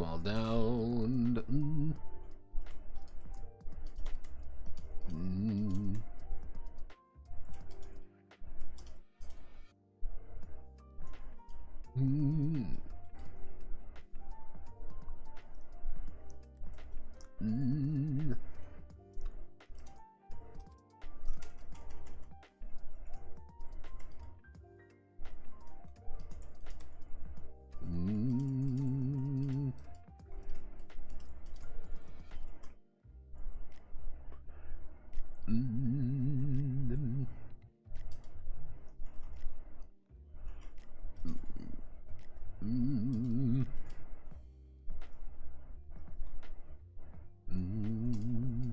All downed. Mm. Mm. Mm.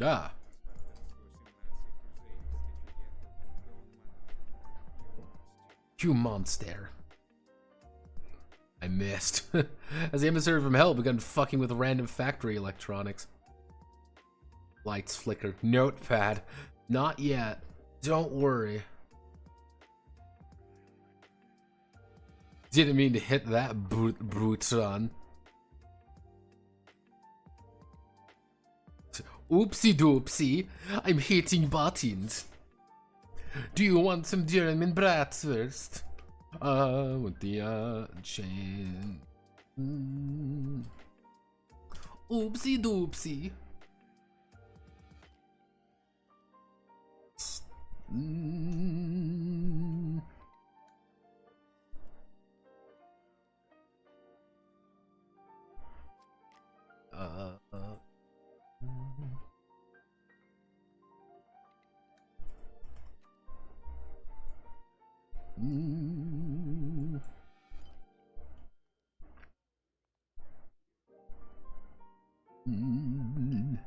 Ah. You monster. I missed. As the emissary from hell begun fucking with random factory electronics. Lights flicker. Notepad. Not yet. Don't worry. Didn't mean to hit that brute, Oopsie doopsie. I'm hitting buttons. Do you want some German bratwurst? With the chain. Oopsie doopsie. Mm. Mm. Mm.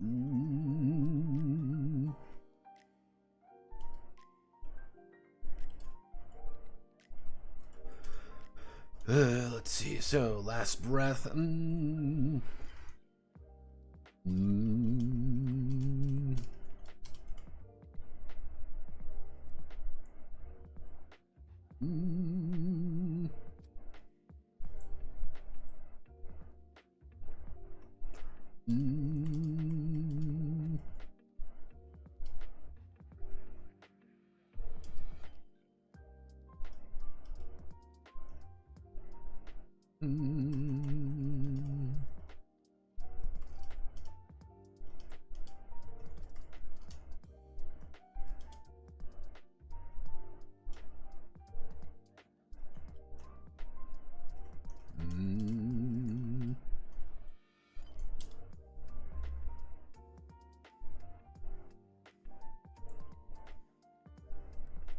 Mm. Let's see. So, last breath. Mm. Mm. Mm. Mm. Mm. Mm.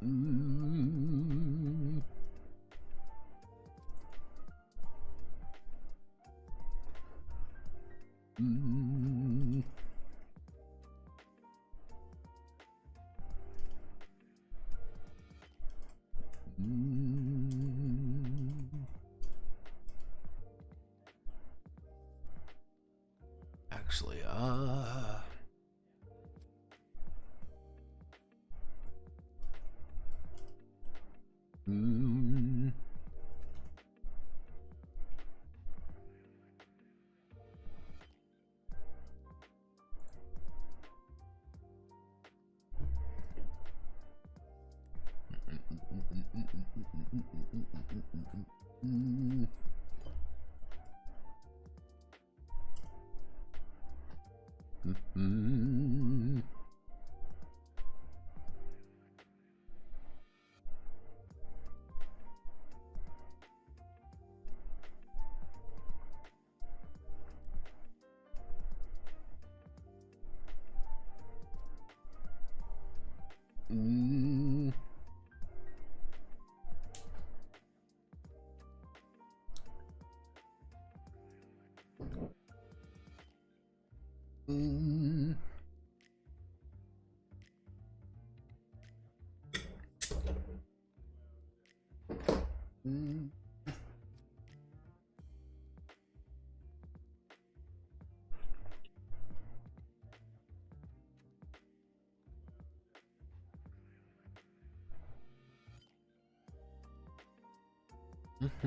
Mm. Mm. Mm. Actually, mm. Mm. Mm. Mm. Mm. Mm.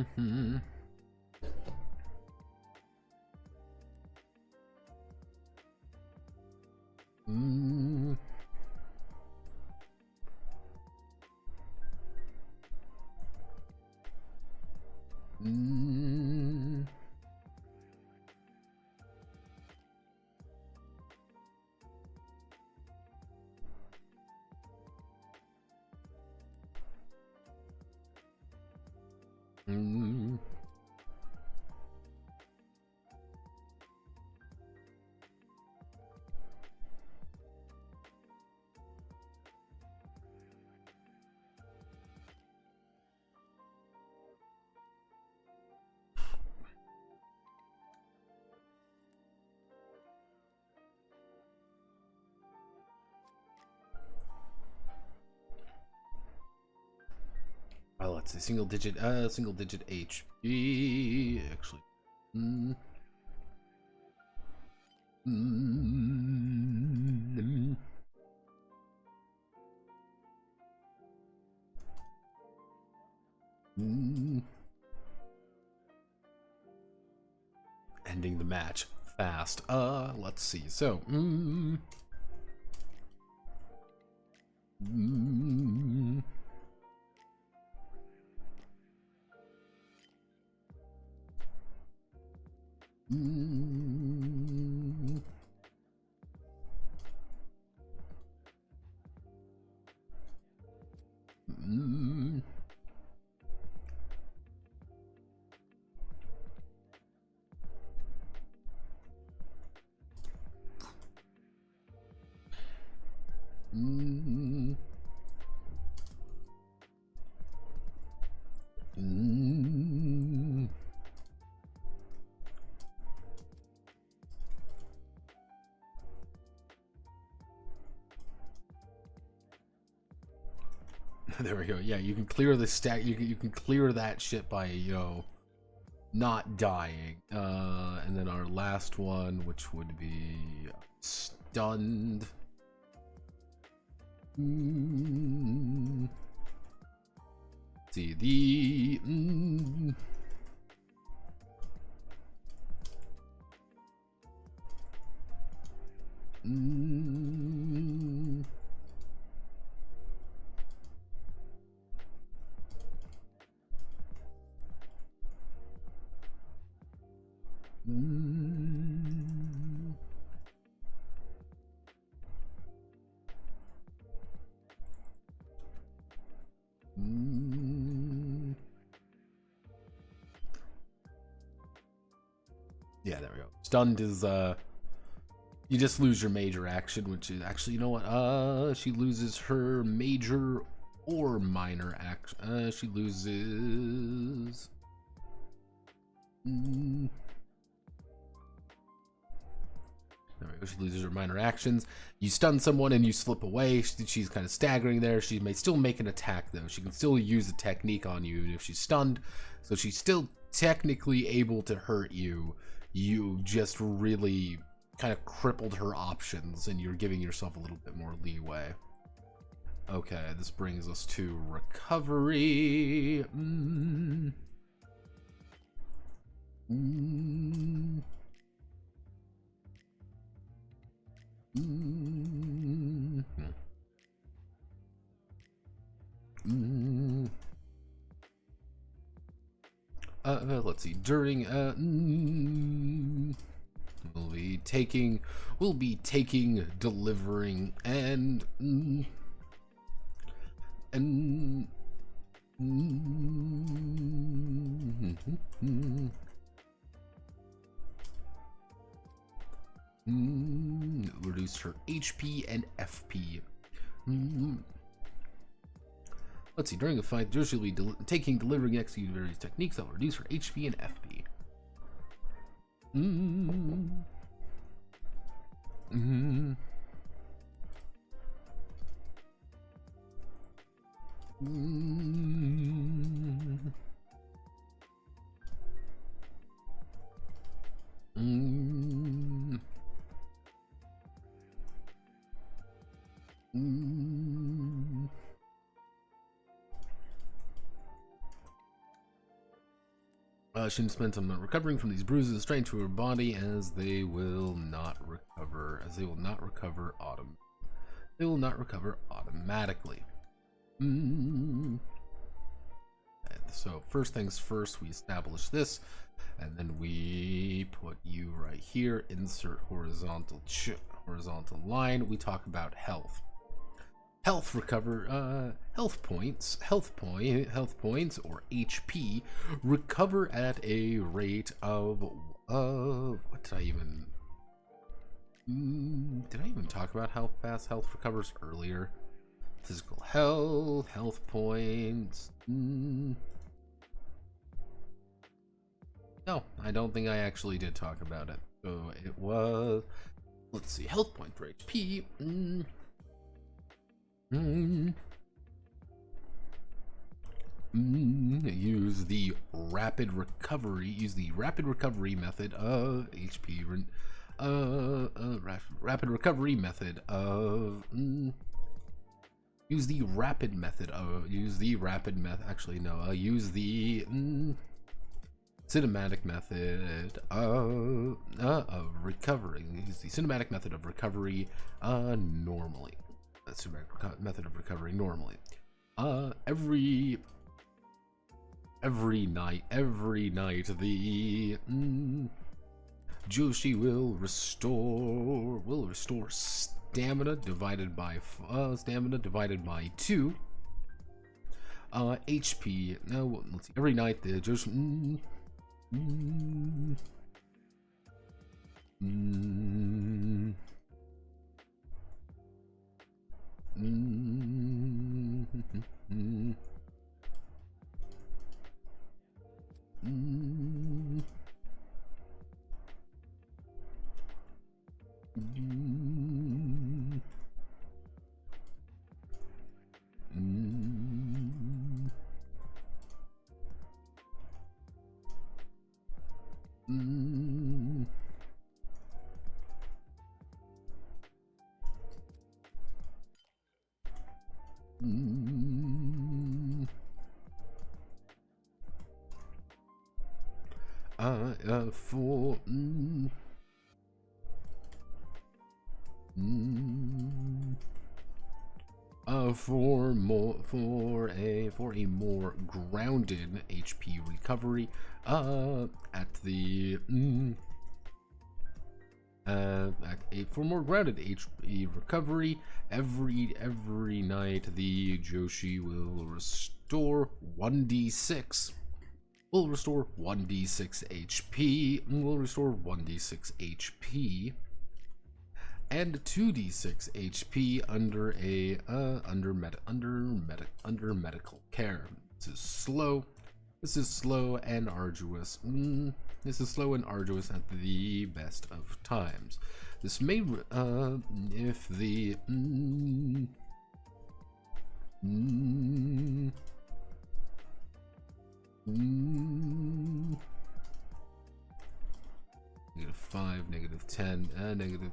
Mm. Mm. Mm. Oh, let's see, single digit HP. Actually, ending the match fast. Let's see. So, there we go. Yeah, you can clear the stack. You can clear that shit by, you know, not dying. And then our last one, which would be stunned. See the yeah, there we go. Stunned is you just lose your major action, which is actually, you know what? She loses her major or minor action. She loses. There we go. She loses her minor actions. You stun someone and you slip away. She's kind of staggering there. She may still make an attack though. She can still use a technique on you if she's stunned. So she's still technically able to hurt you. You just really kind of crippled her options and you're giving yourself a little bit more leeway. Okay, this brings us to recovery. Let's see. During we'll be taking, delivering, and reduce her HP and FP. Let's see, during a fight, she'll be taking, delivering, executing various techniques that will reduce her HP and FP. She spent some recovering from these bruises, strength to her body, as they will not recover. They will not recover automatically. And so first things first, we establish this, and then we put you right here. Insert horizontal line. We talk about health. health points, or HP recover at a rate of what did I even talk about how fast health recovers earlier? Physical health points. No, I don't think I actually did talk about it. So it was, let's see, health point for HP. Use the rapid recovery method of HP. Rapid recovery method of. Use the rapid method of. Use the cinematic method of recovering. Use the cinematic method of recovery normally. Cinematic method of recovery normally. Every night the Joshi will restore stamina divided by 2 HP. Now let's see. Every night the Joshi for a more grounded HP recovery for more grounded HP recovery every night the Joshi will restore 1d6 HP and 2d6 HP under medical care. This is slow and arduous. This is slow and arduous at the best of times. This may if the -5, -10, negative.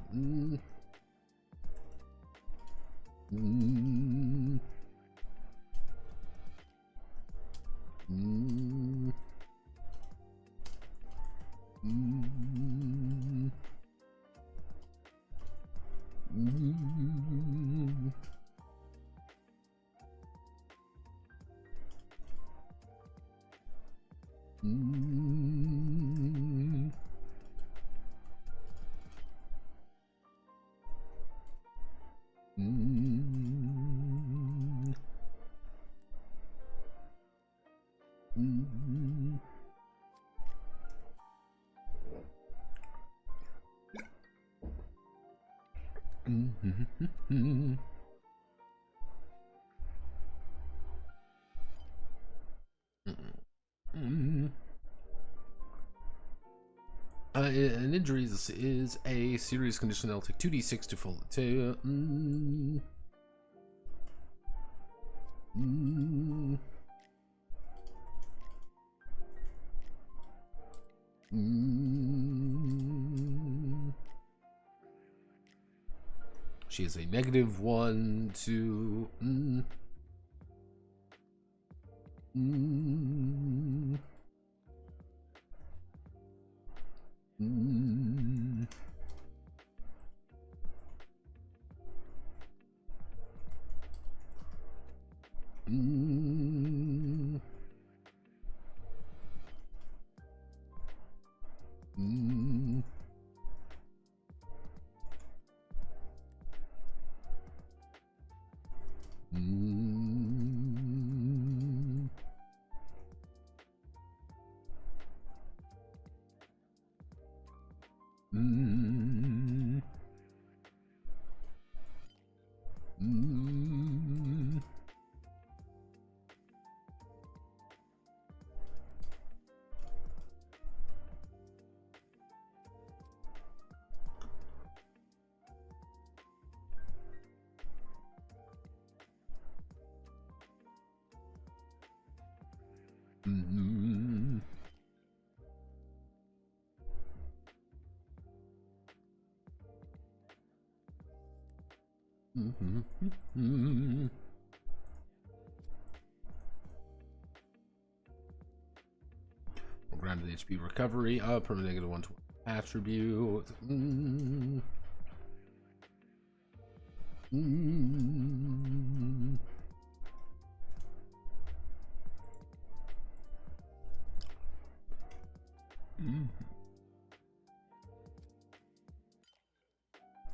An injury is a serious condition that'll take 2d6 to full. She is a -1 to. Grounded HP recovery up from -1 to attribute.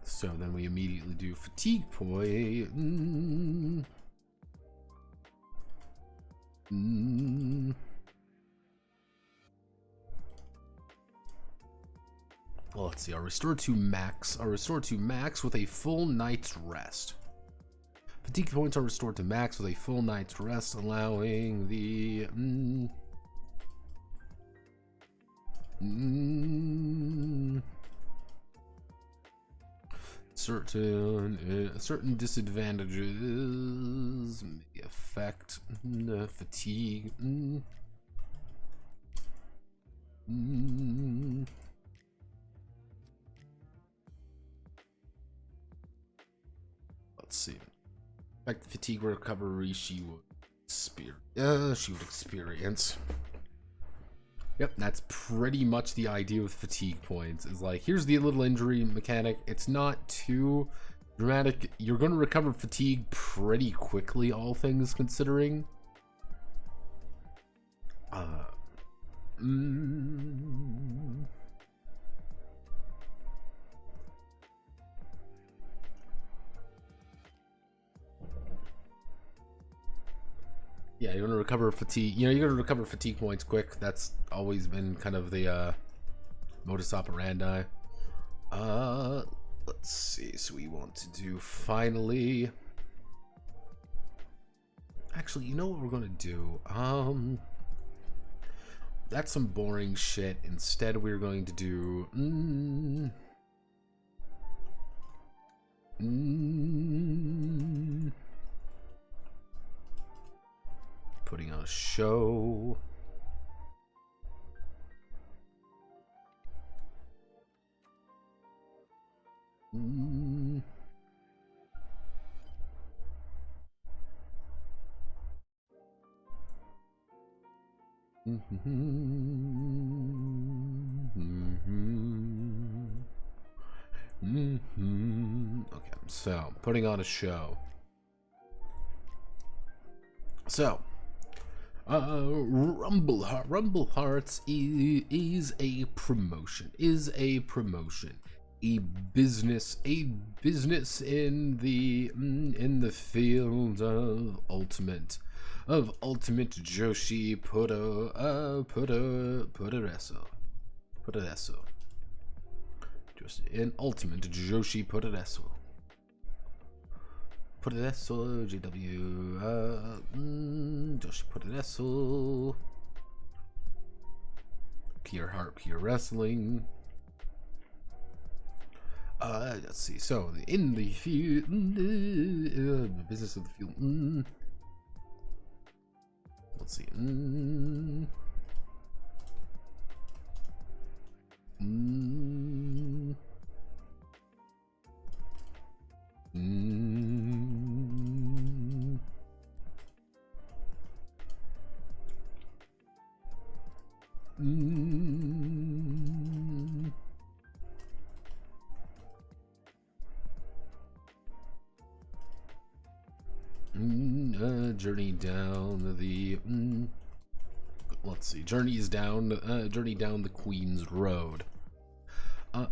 So then we immediately do fatigue point. Well, let's see. I'll restore to max. I'll restore to max with a full night's rest. Fatigue points are restored to max with a full night's rest, allowing the certain disadvantages may affect fatigue. Let's see. Affect fatigue recovery she would experience. Yep, that's pretty much the idea with fatigue points. Is like, here's the little injury mechanic. It's not too dramatic. You're going to recover fatigue pretty quickly, all things considering. Yeah, you're gonna recover fatigue. You know, you're gonna recover fatigue points quick. That's always been kind of the modus operandi. Let's see. So we want to do finally. Actually, you know what we're gonna do? That's some boring shit. Instead, we're going to do. Putting on a show. Okay, so putting on a show. So. Rumble Hearts is a promotion. A business in the field of ultimate Joshi Purereso. Just in ultimate Joshi Purereso. Purereso, GW, Joshi Purereso, Pure Heart, Pure Wrestling. Let's see. So in the field, business of the field. Let's see. Journey down the let's see, journey down the Queen's Road.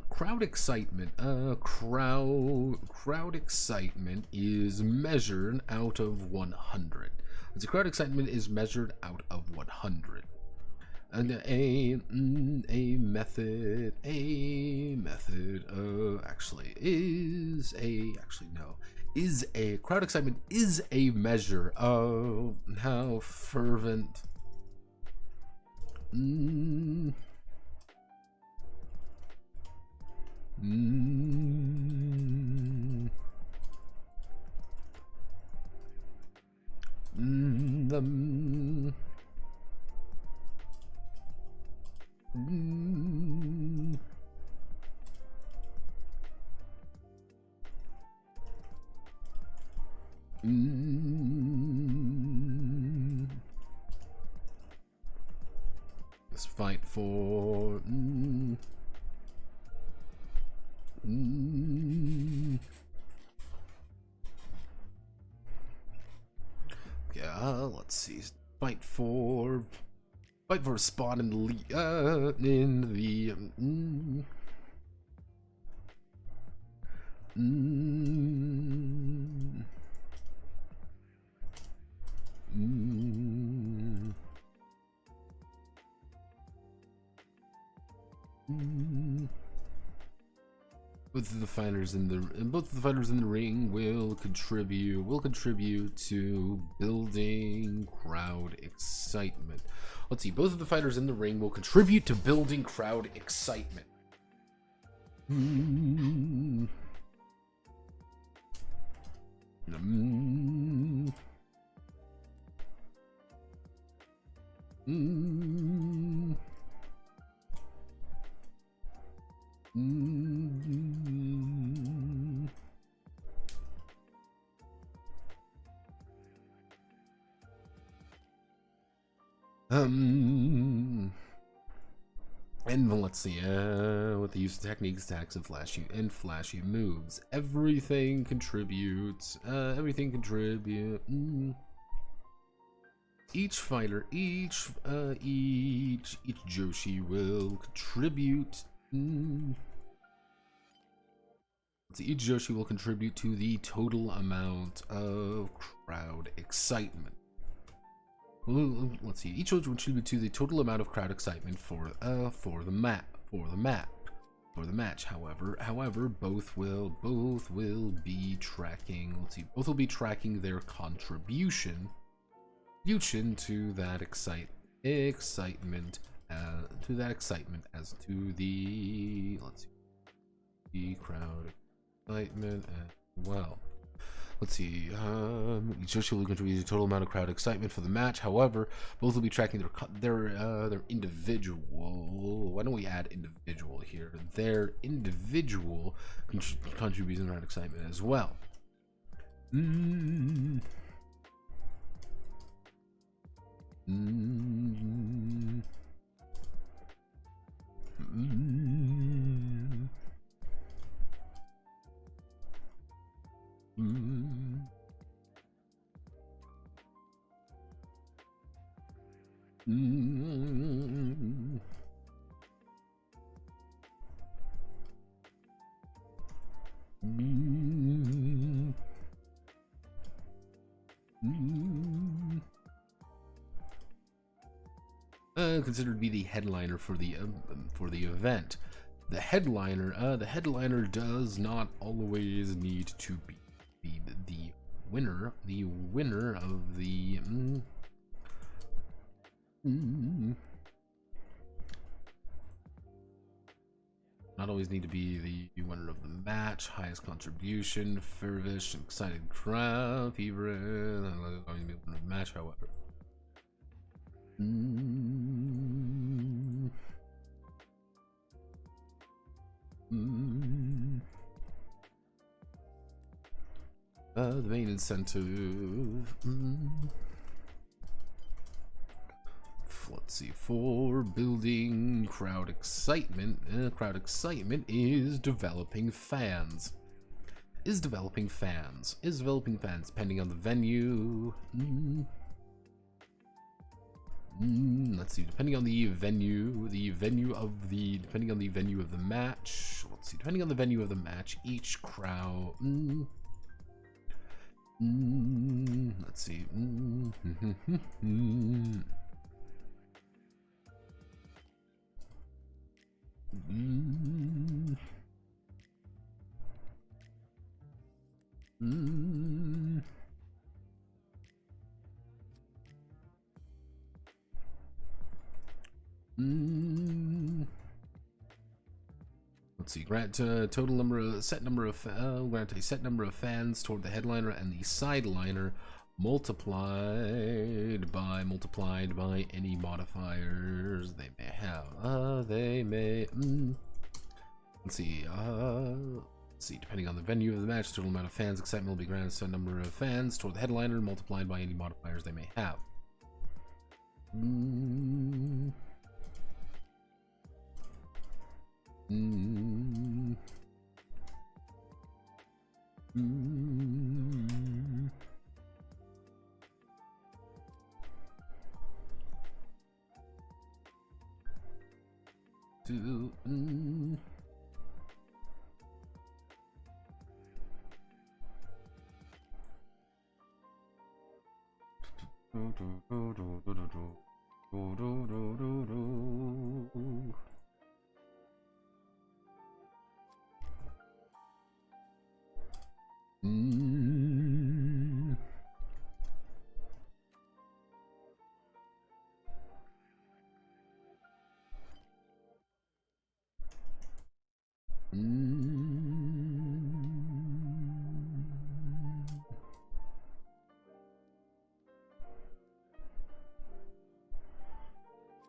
Crowd excitement. Crowd excitement is measured out of 100. The crowd excitement is measured out of 100. And a method crowd excitement is a measure of how fervent Let's fight for. Yeah, let's see. Fight for a spot in the league. In the. Both of the fighters in the ring will contribute to building crowd excitement. Let's see. Both of the fighters in the ring will contribute to building crowd excitement. And let's see, with the use of techniques, attacks, and flashy moves, everything contributes. Each fighter, each Joshi will contribute. Each Joshi will contribute to the total amount of crowd excitement. Let's see. Each will contribute to the total amount of crowd excitement for the match. However, both will be tracking. Let's see. Both will be tracking their contribution to that excitement as to the the crowd excitement as well. Let's see. Each Joshi will contribute to the total amount of crowd excitement for the match. However, both will be tracking their individual. Why don't we add individual here? Their individual contribution to crowd excitement as well. Considered to be the headliner for the event. The headliner does not always need to be the winner. The winner of the not always need to be the winner of the match. Highest contribution, fervous, excited crowd, fever. Not always be the winner of the match, however. The main incentive. Let's see. For building crowd excitement. Crowd excitement is developing fans. Depending on the venue. Let's see. Depending on the venue of the match. Let's see. Depending on the venue of the match, each crowd. Let's see. Let's see. Grant a set number of fans toward the headliner and the sideliner, multiplied by any modifiers they may have. Let's see. Depending on the venue of the match, the total amount of fans excitement will be granted a certain number of fans toward the headliner, multiplied by any modifiers they may have.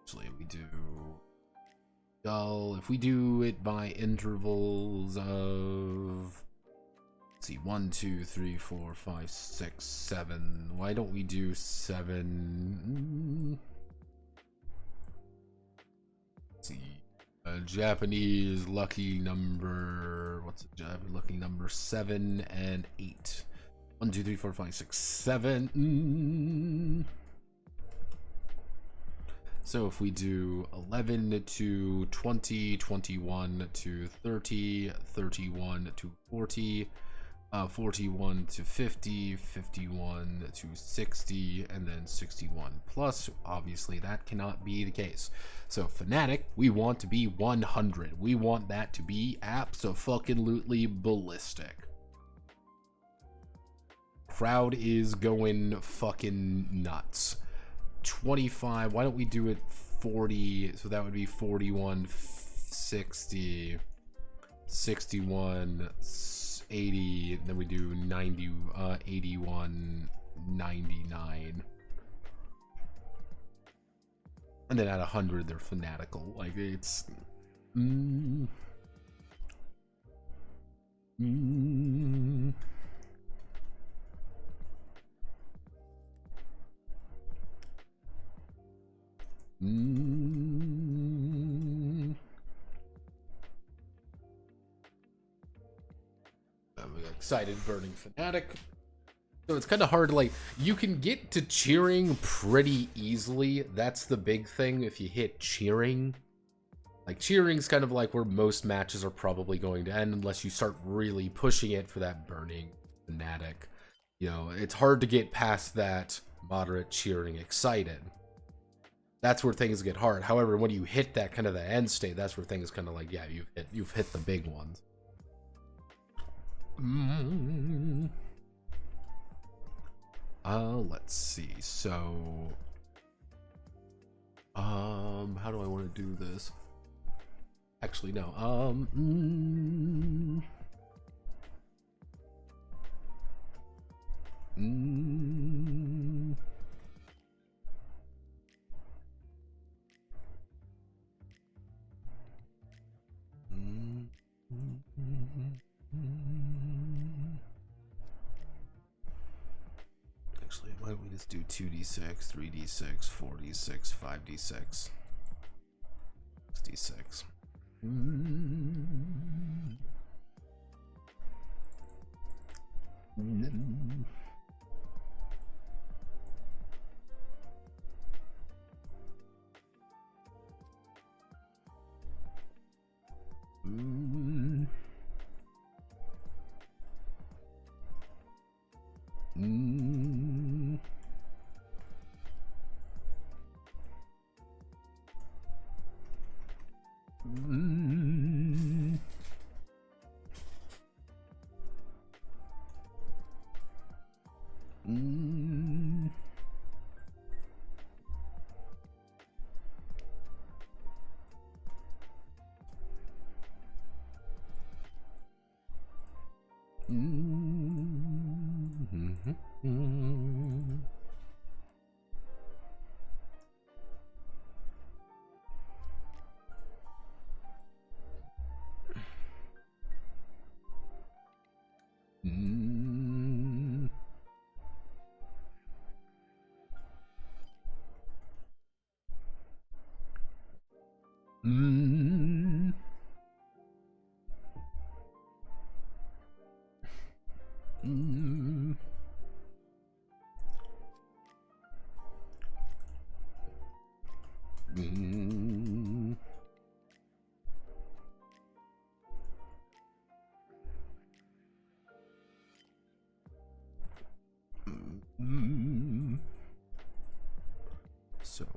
Actually, we do dull. If we do it by intervals of, let's see, 1, 2, 3, 4, 5, 6, 7. Why don't we do 7? Let's see. A Japanese lucky number. What's a Japanese lucky number? 7 and 8. 1, 2, 3, 4, 5, 6, 7. So if we do 11 to 20, 21 to 30, 31 to 40, 41 to 50, 51 to 60, and then 61 plus. Obviously, that cannot be the case. So Fnatic, we want to be 100. We want that to be abso-fucking-lutely ballistic. Crowd is going fucking nuts. 25, why don't we do it 40? So that would be 41, 60, 61, 80, then we do 90, 81, 99. And then at 100, they're fanatical. Like, it's... I'm excited burning Fnatic. So it's kind of hard to, like, you can get to cheering pretty easily. That's the big thing if you hit cheering. Like, cheering's kind of like where most matches are probably going to end unless you start really pushing it for that burning Fnatic. You know, it's hard to get past that moderate cheering excited. That's where things get hard. However, when you hit that kind of the end state, that's where things kind of like, yeah, you've hit the big ones. Let's see. So, how do I want to do this? Actually, no. Actually, why don't we just do 2d6, 3d6, 4d6, 5d6, 6d6.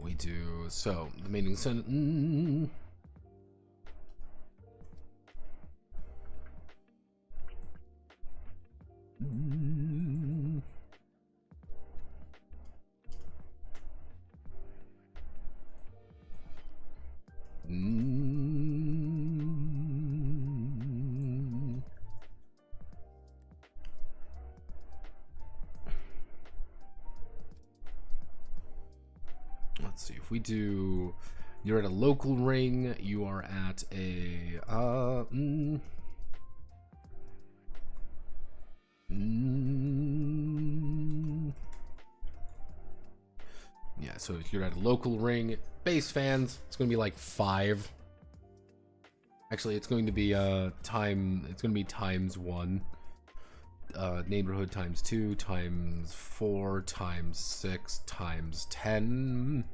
We do so the meaning sentence. Let's see if we do. You're at a local ring. You are at a yeah. So if you're at a local ring, base fans, it's gonna be like 5. Actually, it's going to be time. It's going to be times 1. Neighborhood times 2 times 4 times 6 times 10.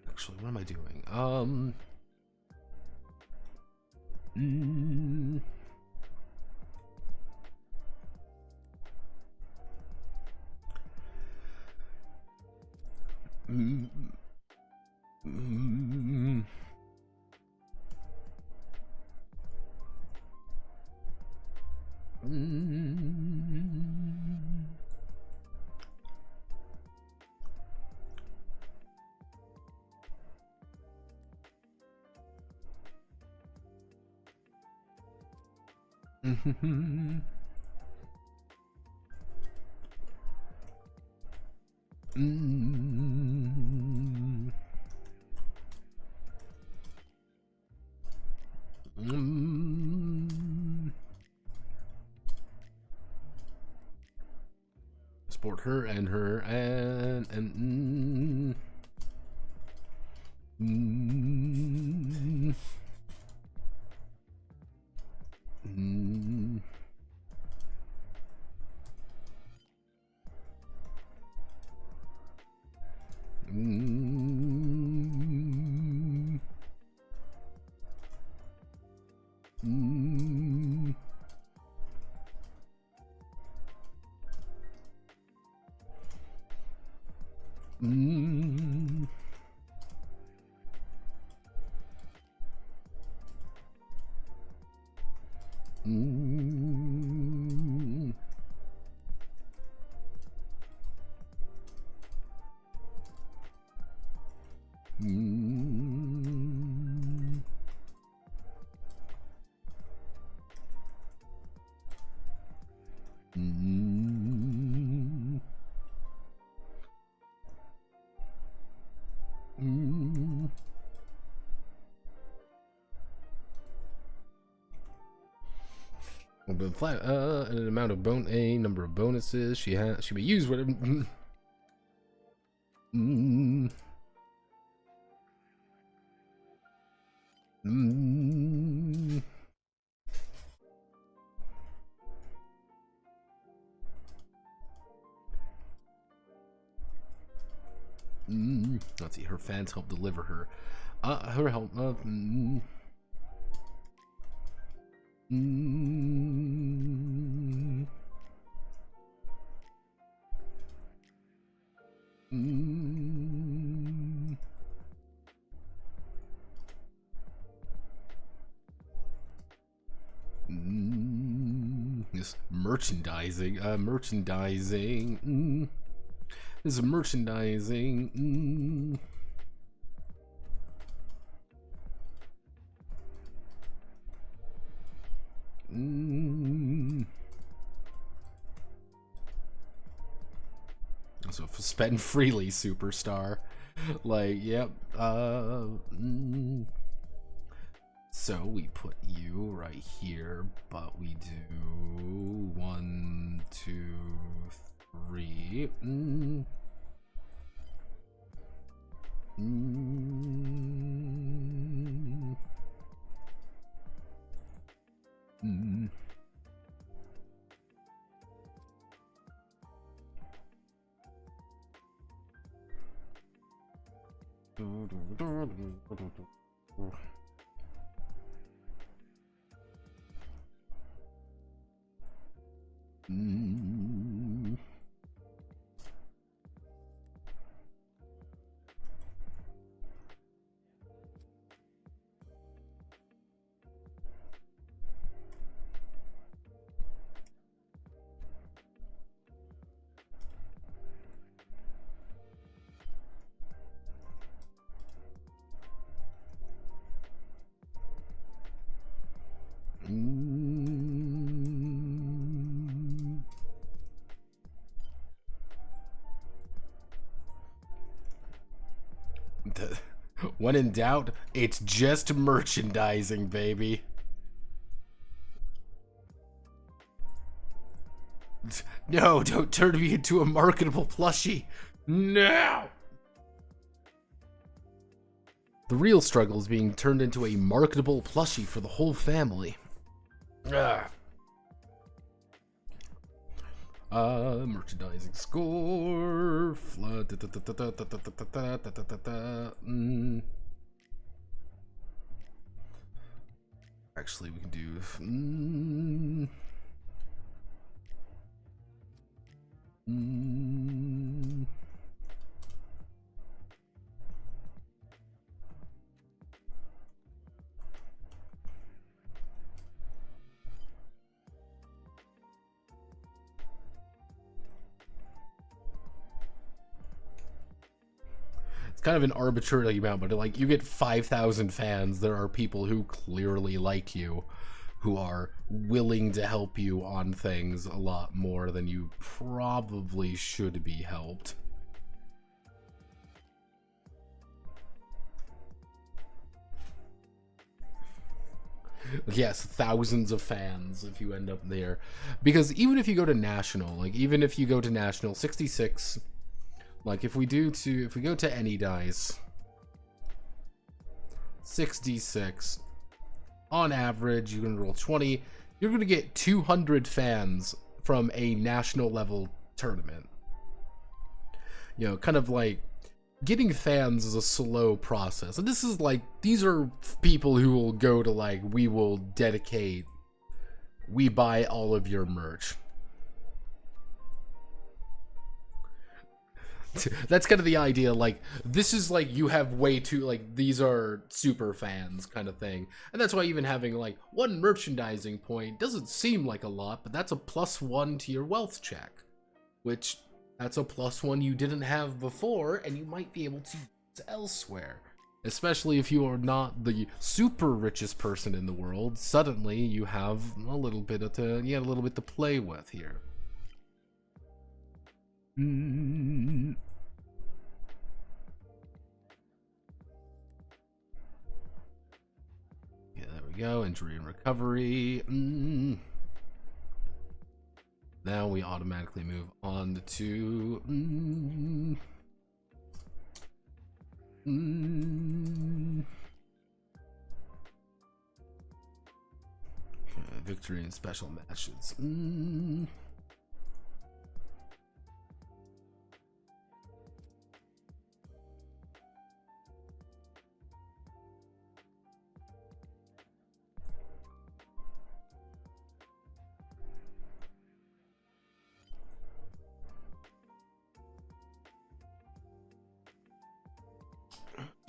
Actually, what am I doing? Support her and her and an amount of number of bonuses she has. She may use whatever. Let's see. Her fans help deliver her. Her help. This merchandising. This is merchandising. So spend freely, superstar. Like, yep. So we put you right here, but we do 1, 2, 3. Mm. Mm. When in doubt, it's just merchandising, baby. No, don't turn me into a marketable plushie. No! The real struggle is being turned into a marketable plushie for the whole family. Ah. Merchandising score. Actually, we can do. It's kind of an arbitrary amount, but like you get 5,000 fans. There are people who clearly like you, who are willing to help you on things a lot more than you probably should be helped. Yes, thousands of fans if you end up there. Because even if you go to national, like even if you go to national 66, like if we go to any dice 66, on average you can roll 20, you're gonna get 200 fans from a national level tournament. You know, kind of like getting fans is a slow process, and this is like, these are people who will go to like, we buy all of your merch. That's kind of the idea, like, this is like, you have way too, like, these are super fans kind of thing, and that's why even having like one merchandising point doesn't seem like a lot, but that's a +1 to your wealth check, which that's a +1 you didn't have before, and you might be able to use elsewhere. Especially if you are not the super richest person in the world, suddenly you have a little bit to play with here. Yeah, there we go. Injury and recovery. Now we automatically move on to victory in special matches.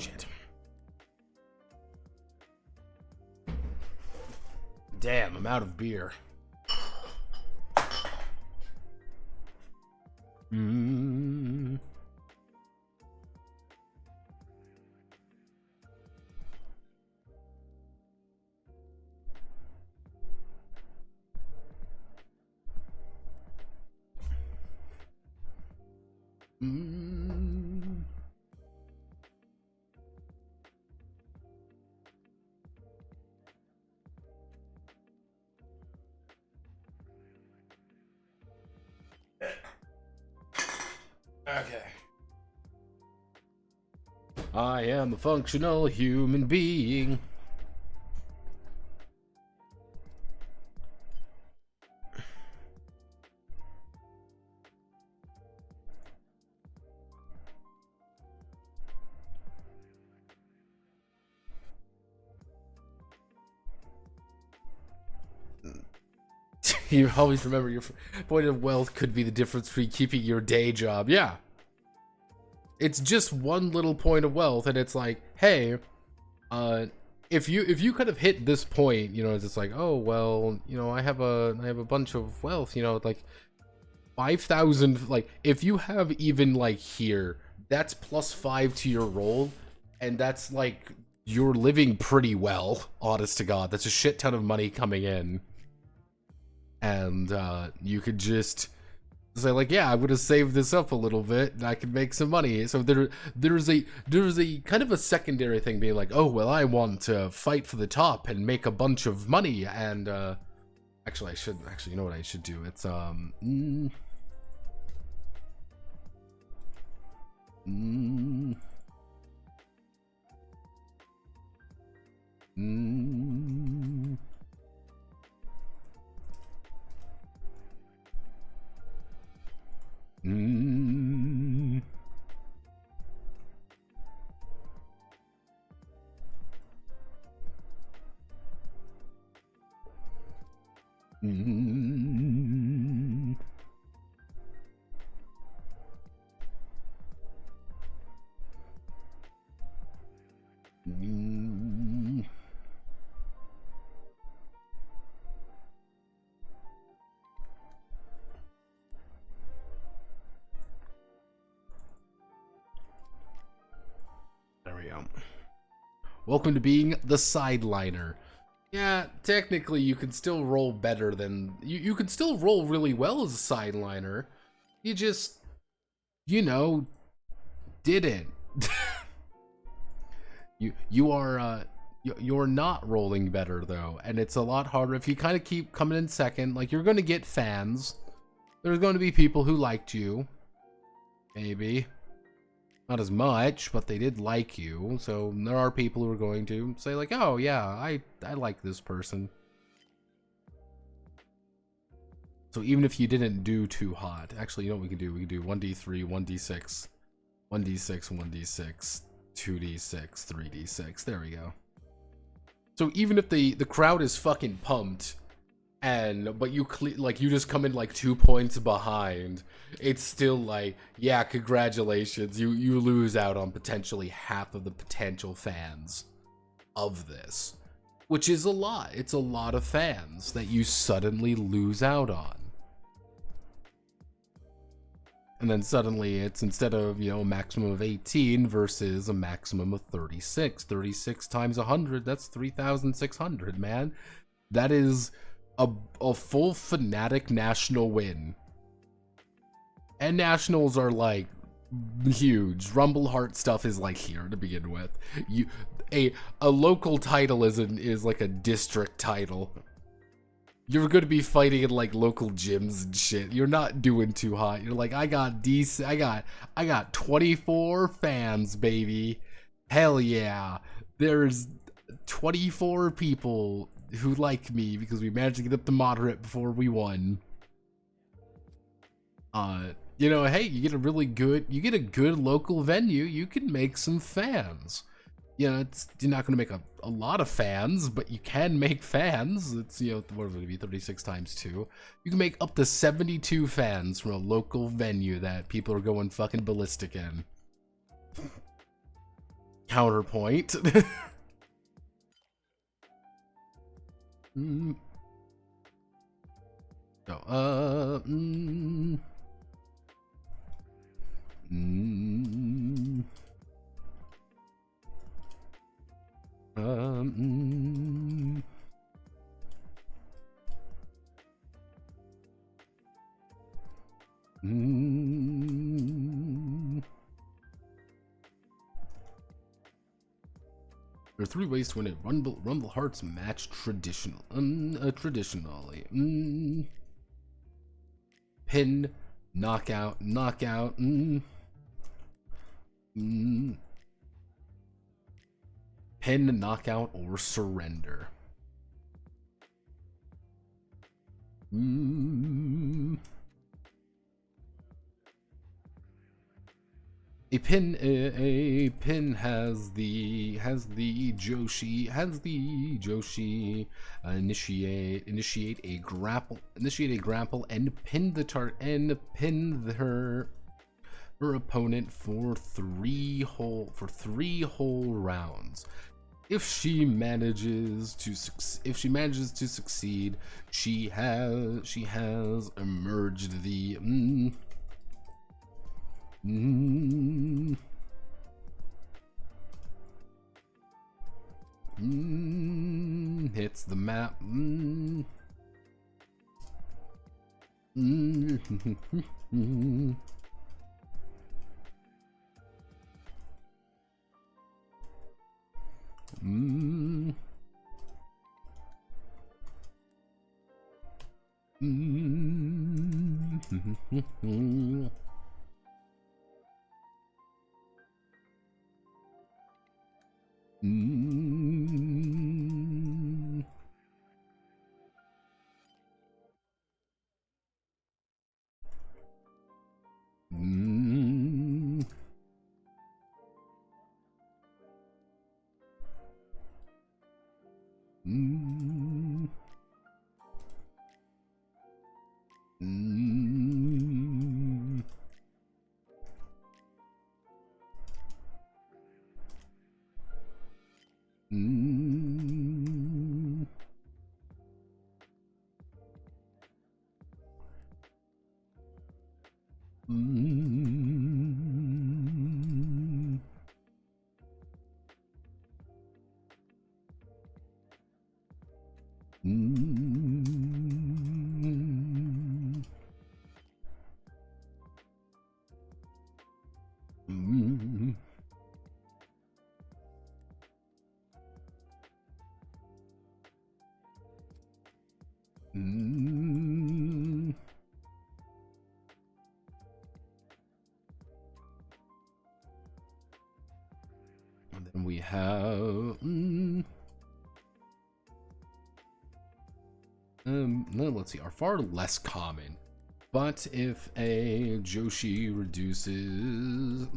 Shit. Damn, I'm out of beer. Okay. I am a functional human being. You always remember your point of wealth could be the difference between keeping your day job. Yeah. It's just one little point of wealth, and it's like, hey, if you kind of hit this point, you know, it's just like, oh well, you know, I have a bunch of wealth, you know, like 5,000. Like if you have even like here, that's +5 to your roll, and that's like you're living pretty well. Honest to God, that's a shit ton of money coming in, and you could just say like, yeah, I'm gonna save this up a little bit and I can make some money. So there's a kind of a secondary thing being like, oh well, I want to fight for the top and make a bunch of money. And actually you know what I should do? It's there we go. Welcome to being the sideliner. Yeah, technically you can still roll better than you can still roll really well as a sideliner. You just, you know, didn't. You're not rolling better though, and it's a lot harder if you kind of keep coming in second. Like you're going to get fans. There's going to be people who liked you. Maybe. Not as much, but they did like you. So there are people who are going to say like, oh yeah, I like this person. So even if you didn't do too hot, actually, you know what we can do? We can do 1d3, 1d6, 1d6, 1d6, 2d6, 3d6. There we go. So even if the crowd is fucking pumped, but you you just come in like 2 points behind, it's still like, yeah, congratulations, you lose out on potentially half of the potential fans of this, which is a lot. It's a lot of fans that you suddenly lose out on. And then suddenly it's, instead of, you know, a maximum of 18 versus a maximum of 36. 36 times 100, that's 3,600, man. That is a full Fnatic national win. And nationals are like huge. Rumble Heart stuff is like here to begin with. A local title is like a district title. You're going to be fighting in like local gyms and shit. You're not doing too hot. You're like, I got 24 fans, baby. Hell yeah. There's 24 people who like me because we managed to get up to moderate before we won. You know, hey, you get a good local venue, you can make some fans. You know, you're not going to make a lot of fans, but you can make fans. It's, you know, what would it be, 36 times 2? You can make up to 72 fans from a local venue that people are going fucking ballistic in. Counterpoint. There are 3 ways to win a Rumble Hearts match traditionally. Pin, knockout, pin, knockout, or surrender. A pin has the Joshi initiate a grapple and pin her opponent for three whole rounds. If she manages to succeed, she has emerged the hits the map. And then we have let's see, are far less common. But if a Joshi reduces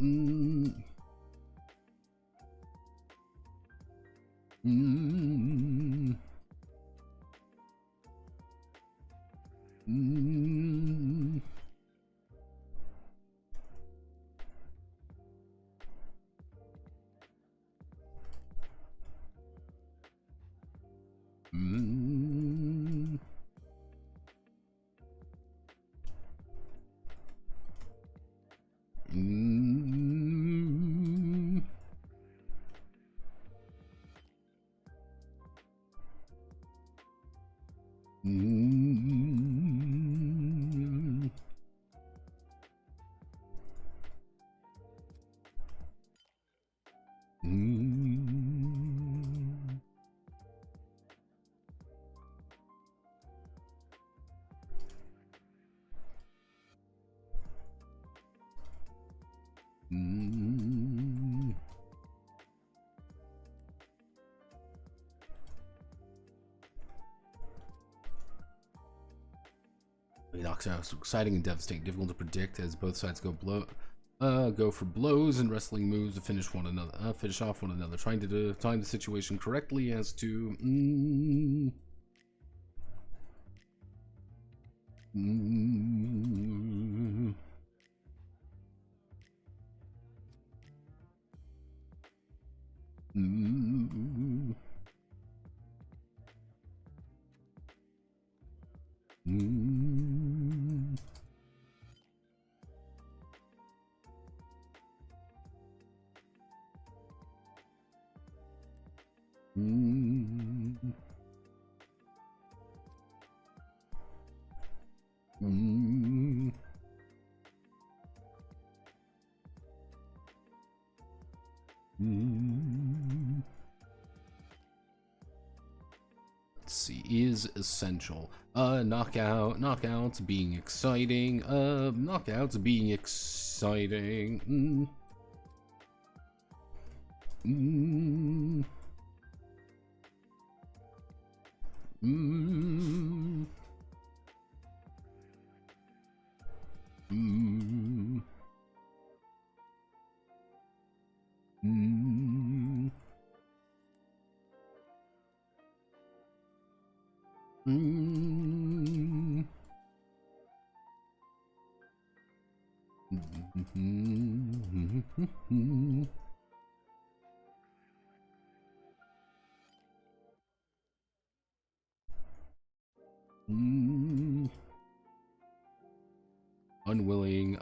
knocks out, so exciting and devastating, difficult to predict as both sides go for blows and wrestling moves to finish off one another, trying to time the situation correctly as to let's see, is essential. Knockouts being exciting. Knockouts being exciting. Unwilling.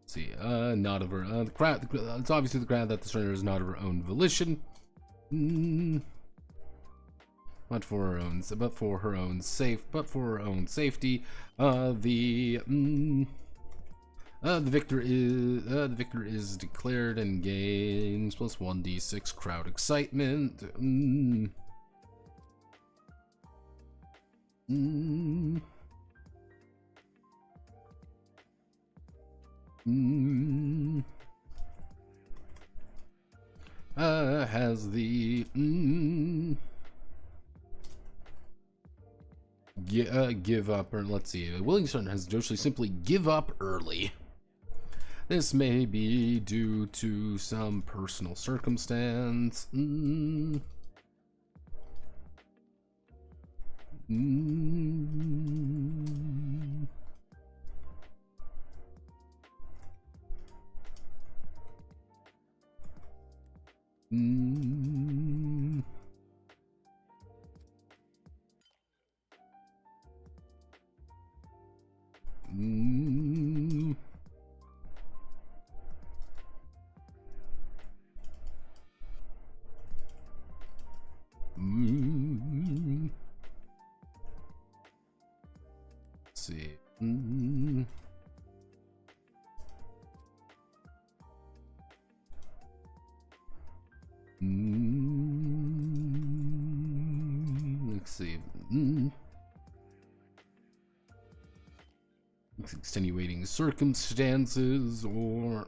See, not of her. The crowd. It's obviously the ground that the surrender is not of her own volition. But for her own safety. The victor is declared and gains plus 1d6 crowd excitement. Has the give up, or let's see, willing certain has Joshua simply give up early. This may be due to some personal circumstance. Let's see. Let's see. Extenuating circumstances or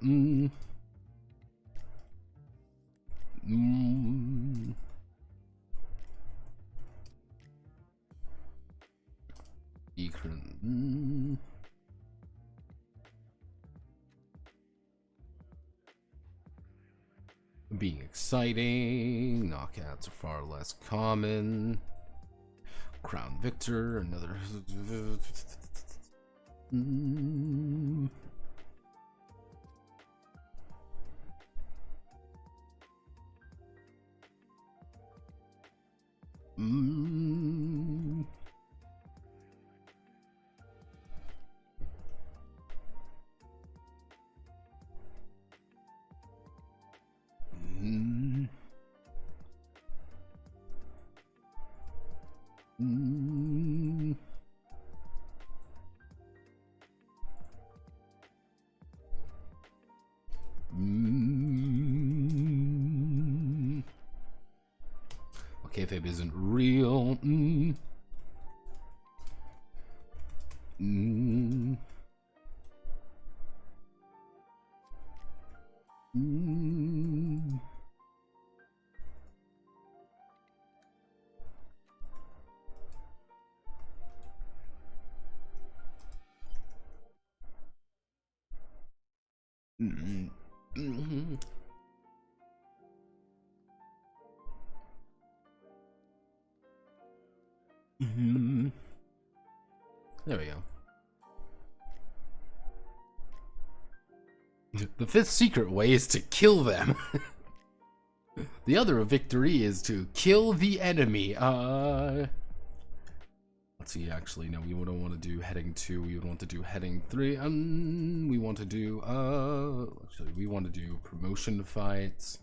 being exciting. Knockouts are far less common. Crown victor, another. Okay, if it isn't real. There we go. The fifth secret way is to kill them. The other victory is to kill the enemy. Let's see, actually, no, we don't want to do heading 2, we would want to do heading 3. We want to do, actually, we want to do promotion fights.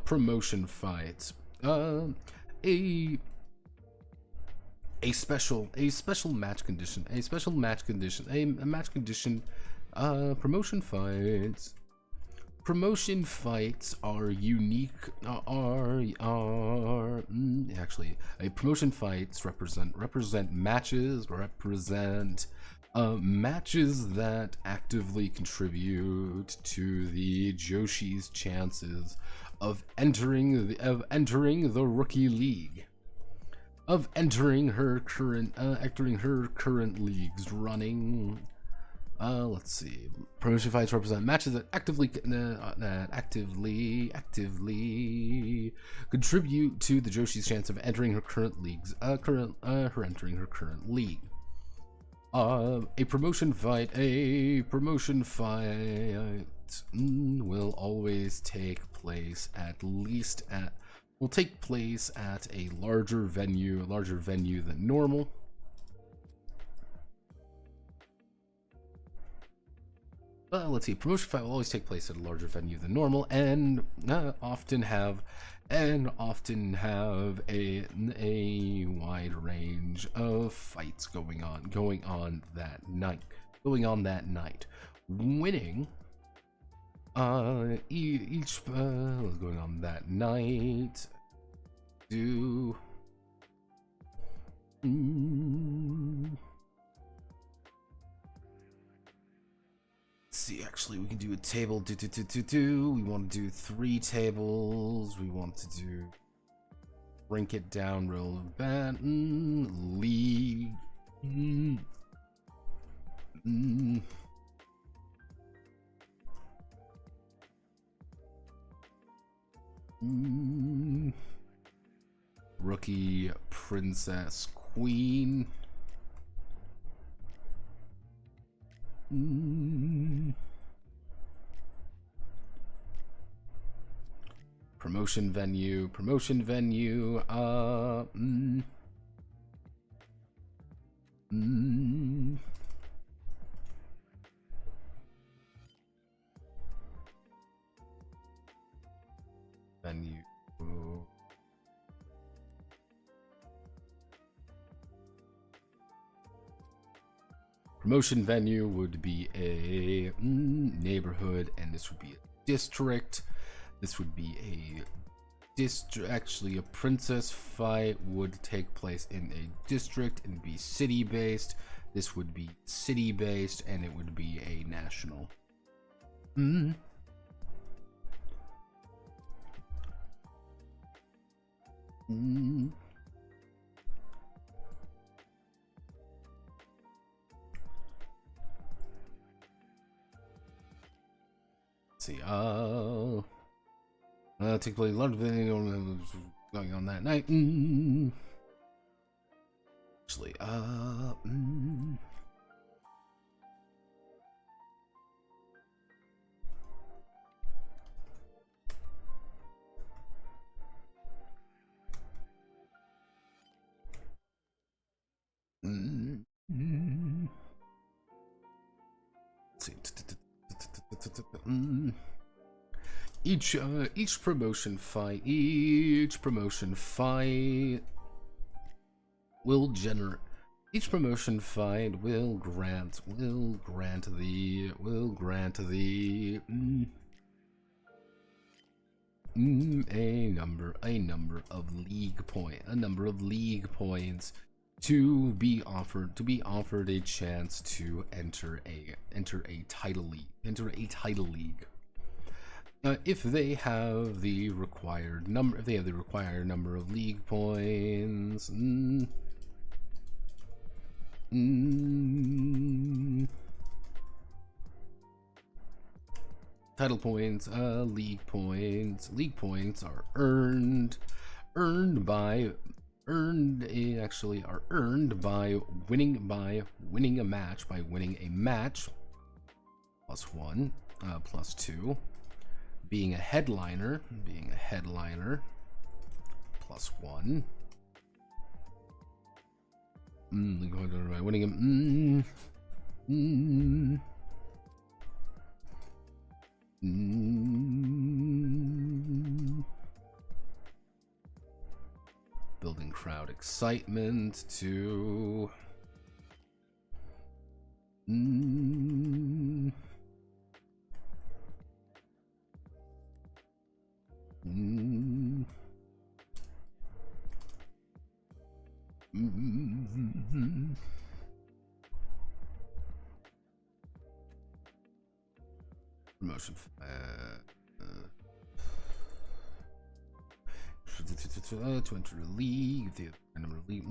Promotion fights. a special match condition, a match condition. Promotion fights. Promotion fights are unique. Actually, promotion fights represent matches matches that actively contribute to the Joshi's chances of entering the rookie league, of entering her current leagues running. Let's see. Promotion fights represent matches that actively contribute to the Joshi's chance of entering her current leagues. Entering her current league. A promotion fight will always take place at a larger venue than normal. Let's see. Promotion fight will always take place at a larger venue than normal, and often have a wide range of fights going on that night. Winning each going on that night. See, actually, we can do a table. We want to do 3 tables. We want to shrink it down real bad. League. Rookie, princess, queen. Promotion venue. Venue. Promotion venue would be a neighborhood, and this would be a district. This would be a district. Actually, a princess fight would take place in a district and be city-based. This would be city-based, and it would be a national. Let's see. Take place a lot of things going on that night. Actually, let's see. Each promotion fight will generate. Each promotion fight will grant the a number of league points to be offered a chance to enter a title league. If they have the required number of league points. Title points, league points are earned by winning a match, +1, +2, being a headliner, +1. Winning building crowd excitement to promotion to enter the league, the number of league.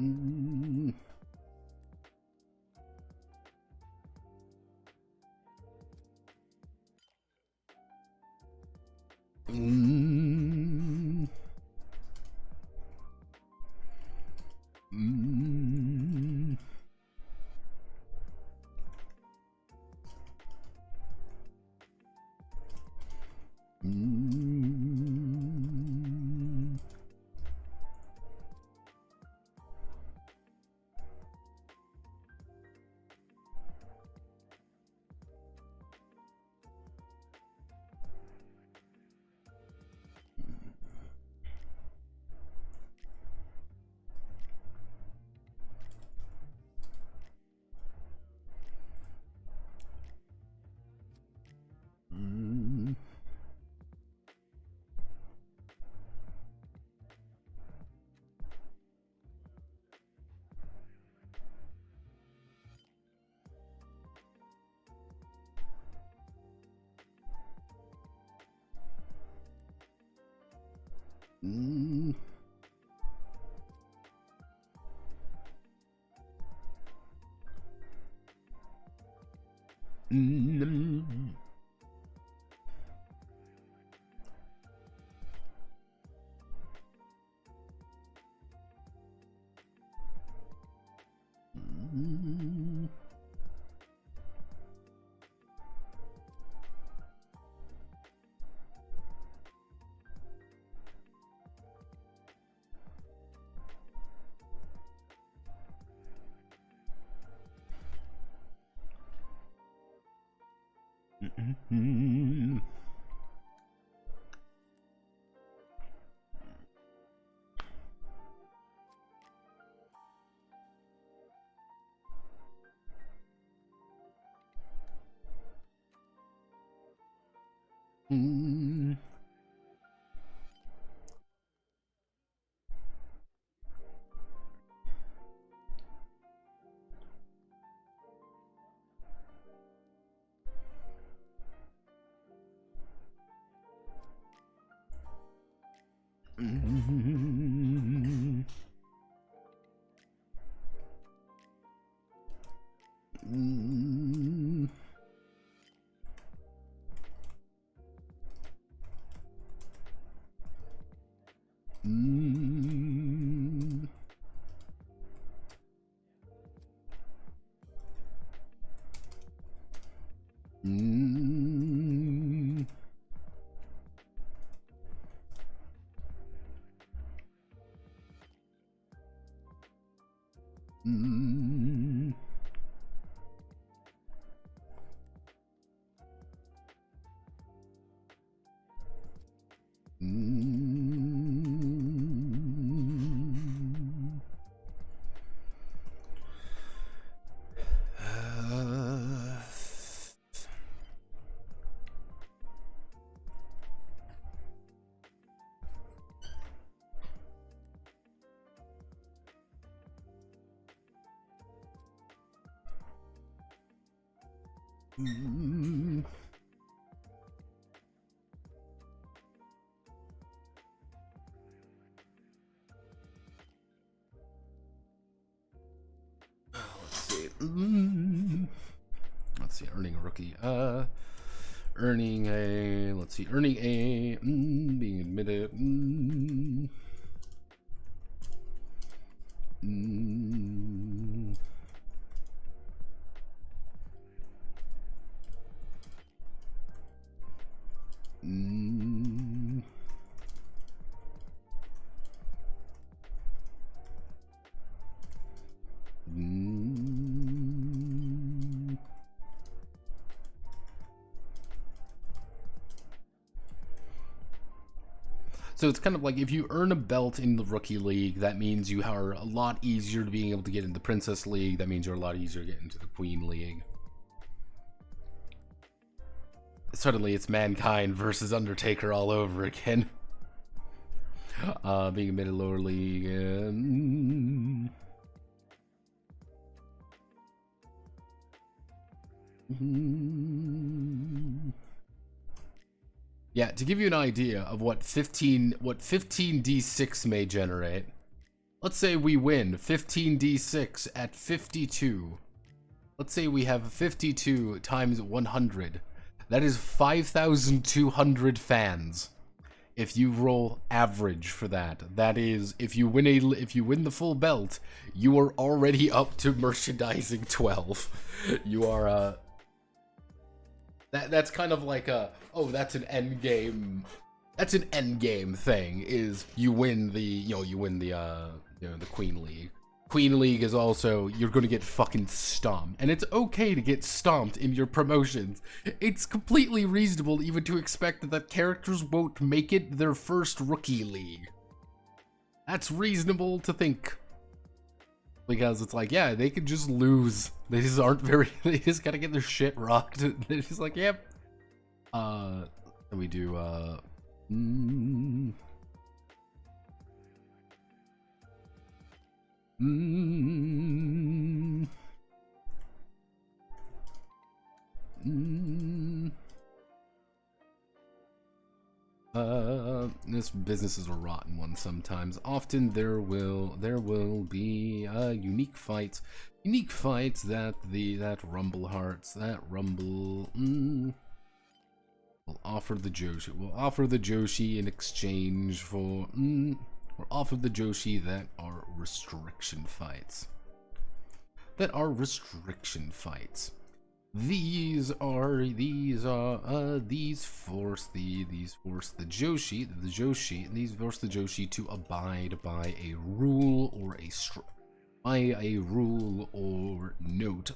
Let's see, earning a rookie. Earning a, let's see, earning a, being admitted. So it's kind of like if you earn a belt in the Rookie League, that means you are a lot easier to being able to get into the Princess League. That means you're a lot easier to get into the Queen League. Suddenly it's Mankind versus Undertaker all over again. Being a mid and lower league. Yeah, to give you an idea of what 15d6 may generate, let's say we win 15d6 at 52. Let's say we have 52 times 100. That is 5,200 fans. If you roll average for that, that is, if you win the full belt, you are already up to merchandising 12. You are that's kind of like a, oh, that's an end game. That's an end game thing. Is you win the the Queen League. Queen League is also, you're gonna get fucking stomped, and it's okay to get stomped in your promotions. It's completely reasonable even to expect that characters won't make it their first Rookie League. That's reasonable to think. Because it's like, yeah, they could just lose. They just aren't very, they just gotta get their shit rocked. They're just like, yep. We do, this business is a rotten one sometimes. Often there will be unique fights that rumble hearts, will offer the Joshi in exchange for or offer the Joshi that are restriction fights. These force the Joshi to abide by a rule or note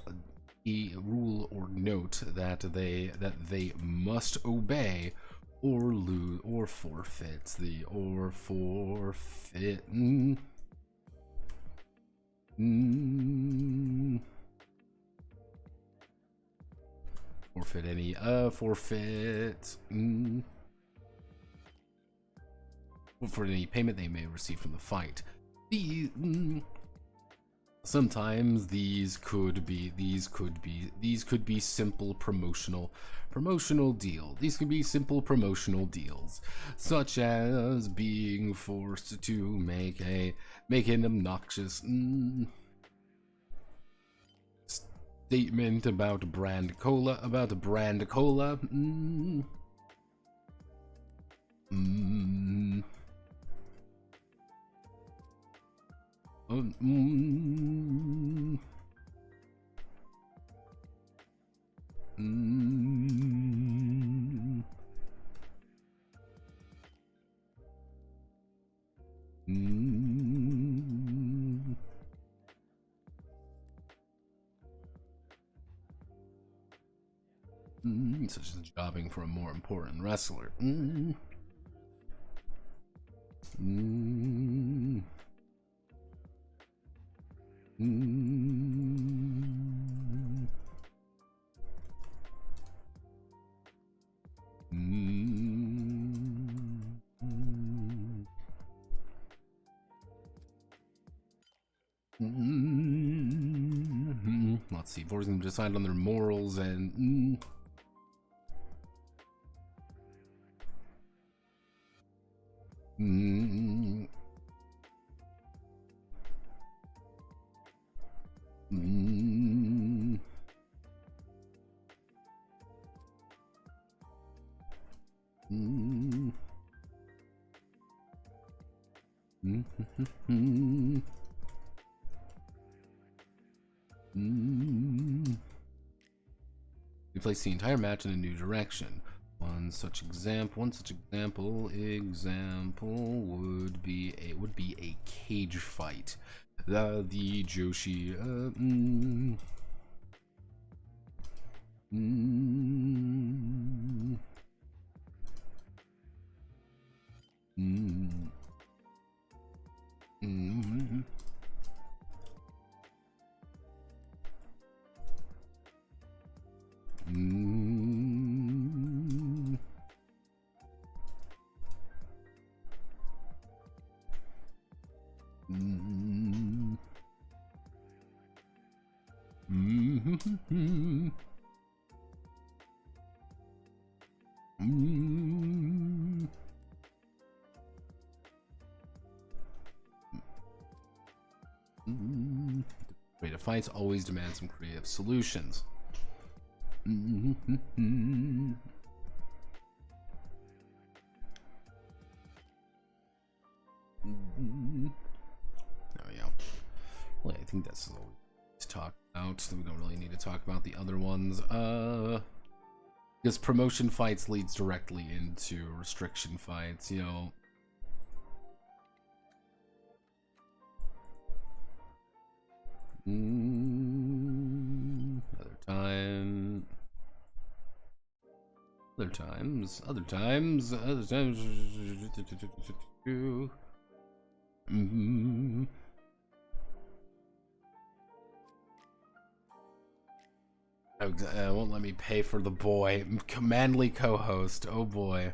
that they must obey or lose or forfeit for any payment they may receive from the fight. Sometimes these could be simple promotional deals. These could be simple promotional deals, such as being forced to make an obnoxious statement about brand cola. Such as jobbing for a more important wrestler. Let's see, forcing them to decide on their morals and we place the entire match in a new direction. One such example would be a cage fight. The Joshi Mm. Mm. Mm. Mm. Mm. Mm. Mm. Creative fights always demand some creative solutions. Mm. Oh yeah. Well, I think that's all to talk about. So we don't really need to talk about the other ones. Because promotion fights leads directly into restriction fights, you know. Other time. Other times. Other times. Other times. Won't let me pay for the boy. Manly co-host. Oh boy.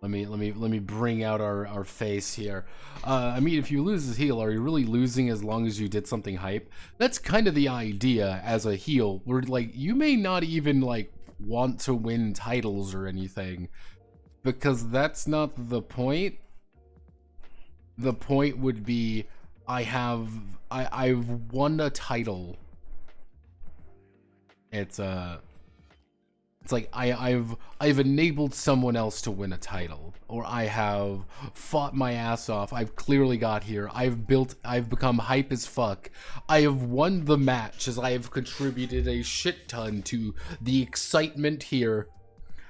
Let me bring out our face here. I mean, if you lose his heel, are you really losing as long as you did something hype? That's kind of the idea as a heel, where like you may not even like want to win titles or anything, because that's not the point. The point would be I've won a title. It's like I've enabled someone else to win a title, or I have fought my ass off. I've clearly got here. I've become hype as fuck. I have won the match as I have contributed a shit ton to the excitement here.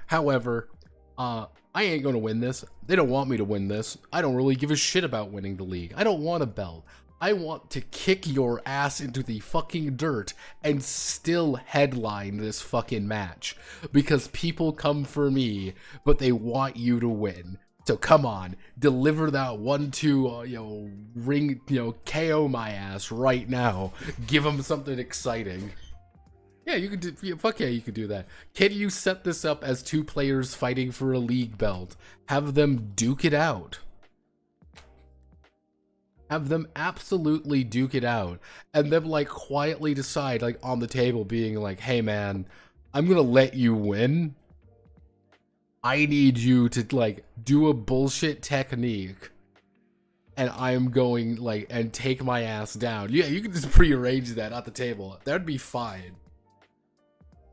However, I ain't gonna win this. They don't want me to win this. I don't really give a shit about winning the league. I don't want a belt. I want to kick your ass into the fucking dirt and still headline this fucking match, because people come for me, but they want you to win. So come on, deliver that 1-2, ring, KO my ass right now. Give them something exciting. Yeah, you could do. Fuck yeah, you could do that. Can you set this up as two players fighting for a league belt? Have them duke it out. Have them absolutely duke it out, and then like quietly decide, like on the table, being like, "Hey man, I'm gonna let you win. I need you to like do a bullshit technique, and I'm going like and take my ass down." Yeah, you can just prearrange that at the table. That'd be fine.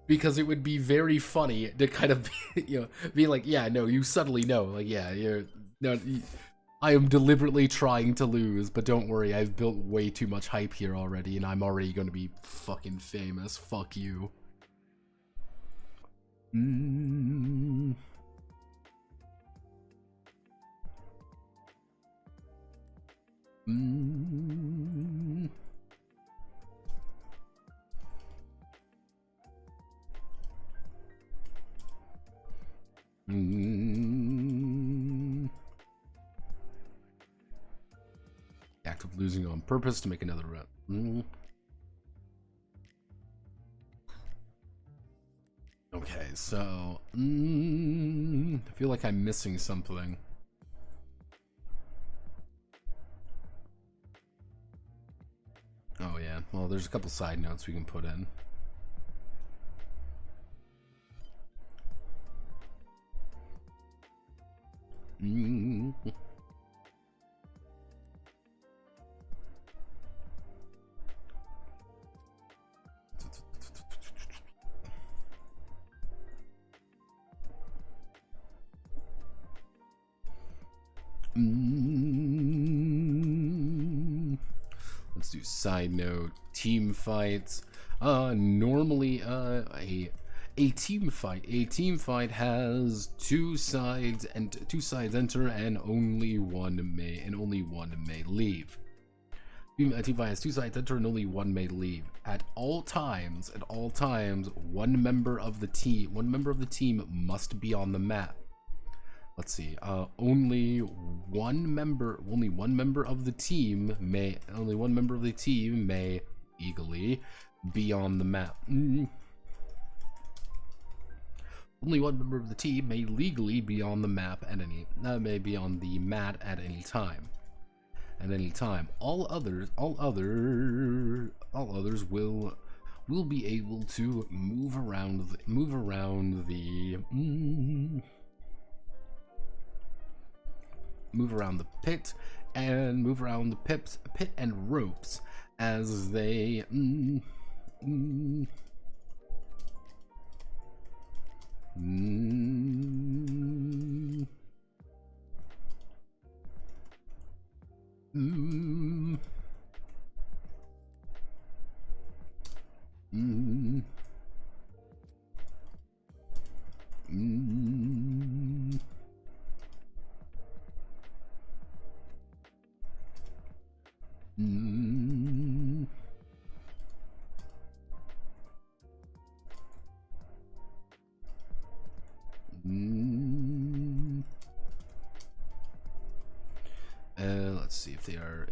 Because it would be very funny to kind of be like, yeah, no, you suddenly know, like, yeah, I am deliberately trying to lose, but don't worry, I've built way too much hype here already, and I'm already going to be fucking famous. Fuck you. Mm. Mm. Mm. Act of losing on purpose to make another rep. Mm. Okay, so I feel like I'm missing something. Oh yeah, well there's a couple side notes we can put in. Mm. Let's do side note team fights. Normally a team fight has two sides, and two sides enter, and only one may leave. A team fight has two sides enter, and only one may leave. At all times, one member of the team must be on the map. let's see. Only one member of the team may legally be on the map. Only one member of the team may legally be on the map at any may be on the mat at any time. All others will be able to move around the pit and ropes as they let's see if they are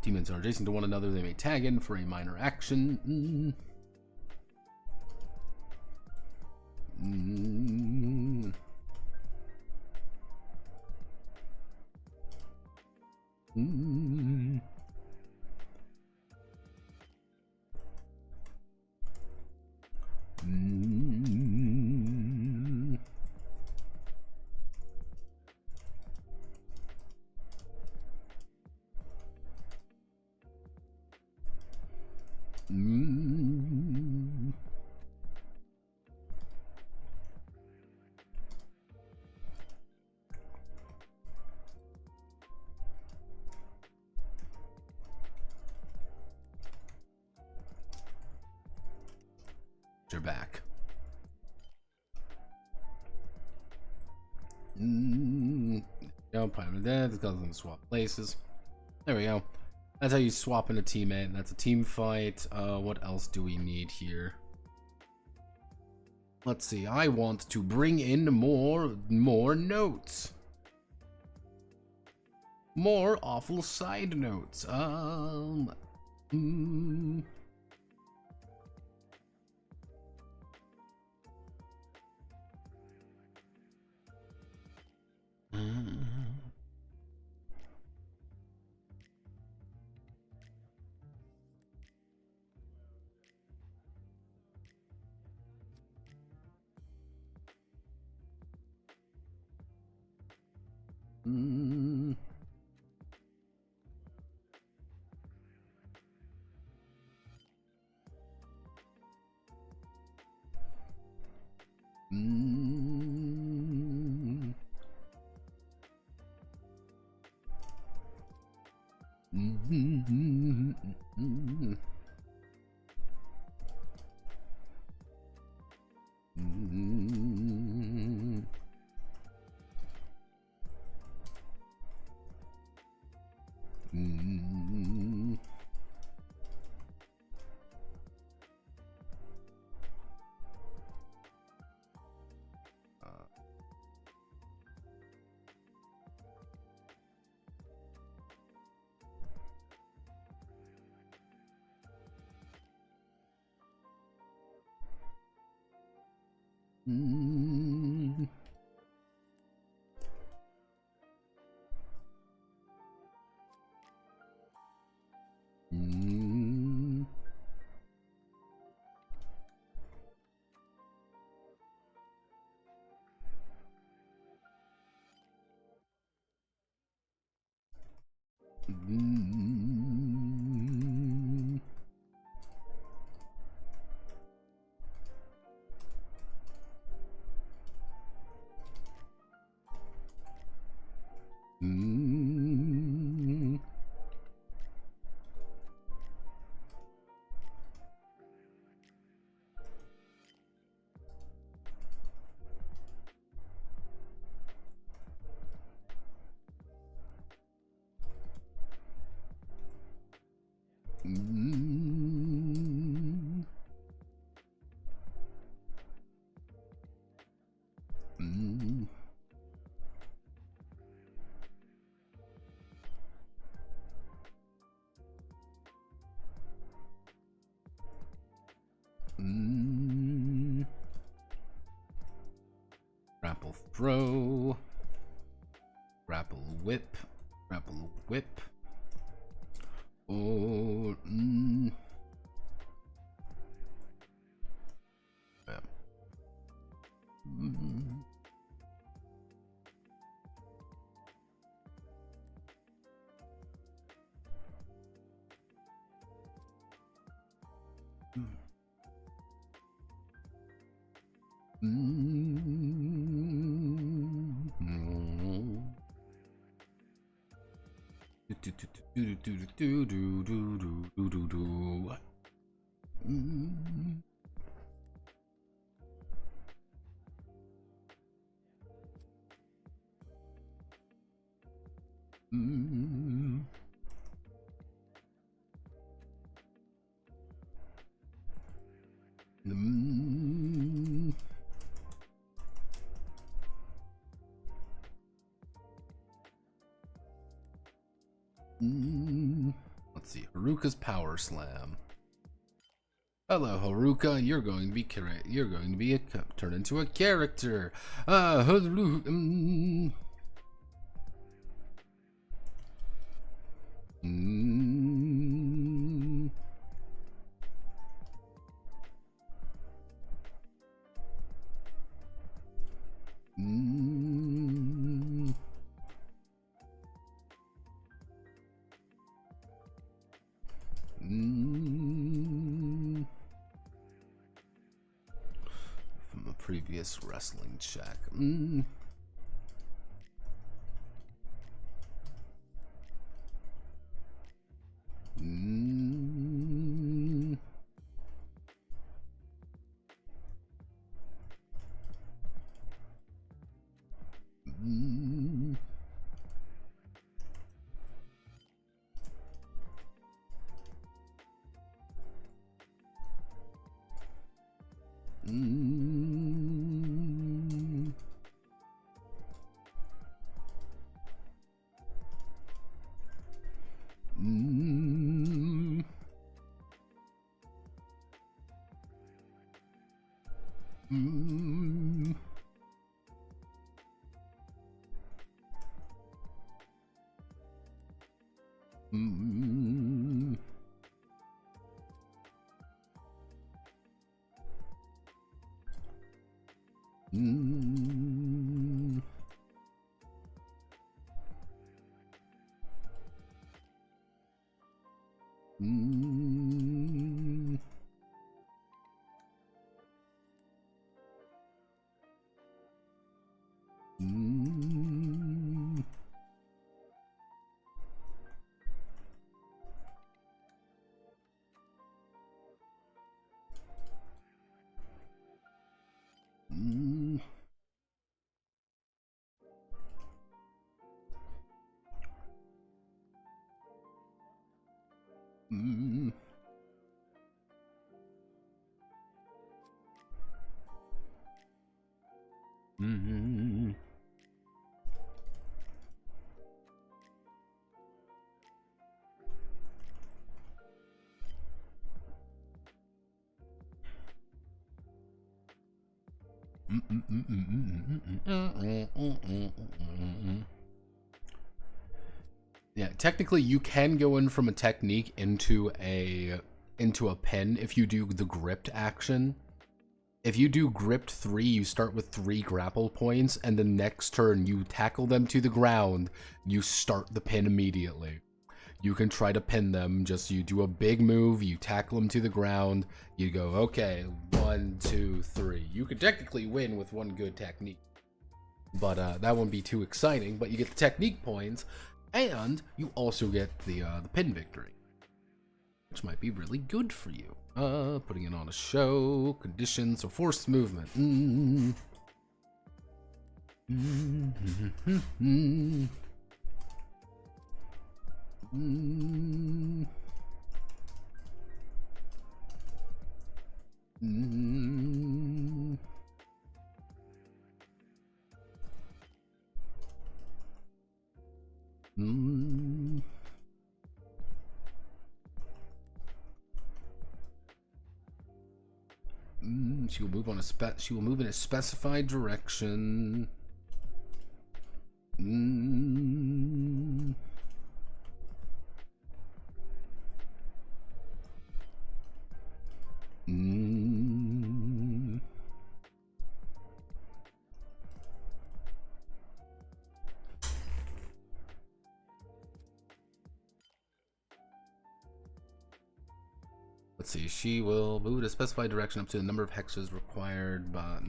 teammates are adjacent to one another, they may tag in for a minor action. You're back. Go, Pirate Dead, because them swap places. There we go. That's how you swap in a teammate. That's a team fight. What else do we need here? Let's see. I want to bring in more notes. More awful side notes. Mm. Mm. Mm. Grapple throw. Grapple whip. Grapple whip. Oh. Mm. Yeah. Mm. Let's see, Haruka's Power Slam. Hello, Haruka. You're going to be turned into a character. Haruka. From a previous wrestling check. Yeah, technically you can go in from a technique into a pin if you do the gripped action. If you do gripped 3, you start with 3 grapple points, and the next turn you tackle them to the ground, you start the pin immediately. You can try to pin them, just you do a big move, you tackle them to the ground, you go, okay, 1, 2, 3. You could technically win with one good technique, but that wouldn't be too exciting, but you get the technique points, and you also get the pin victory, which might be really good for you. Putting it on a show, conditions, or forced movement. She will move on a she will move in a specified direction. Mm. Mm. Let's see. She will move in a specified direction up to the number of hexes required by.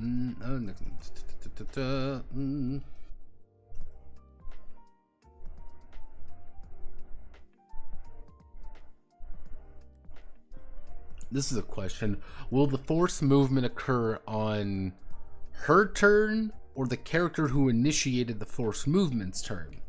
This is a question. Will the force movement occur on her turn or the character who initiated the force movement's turn?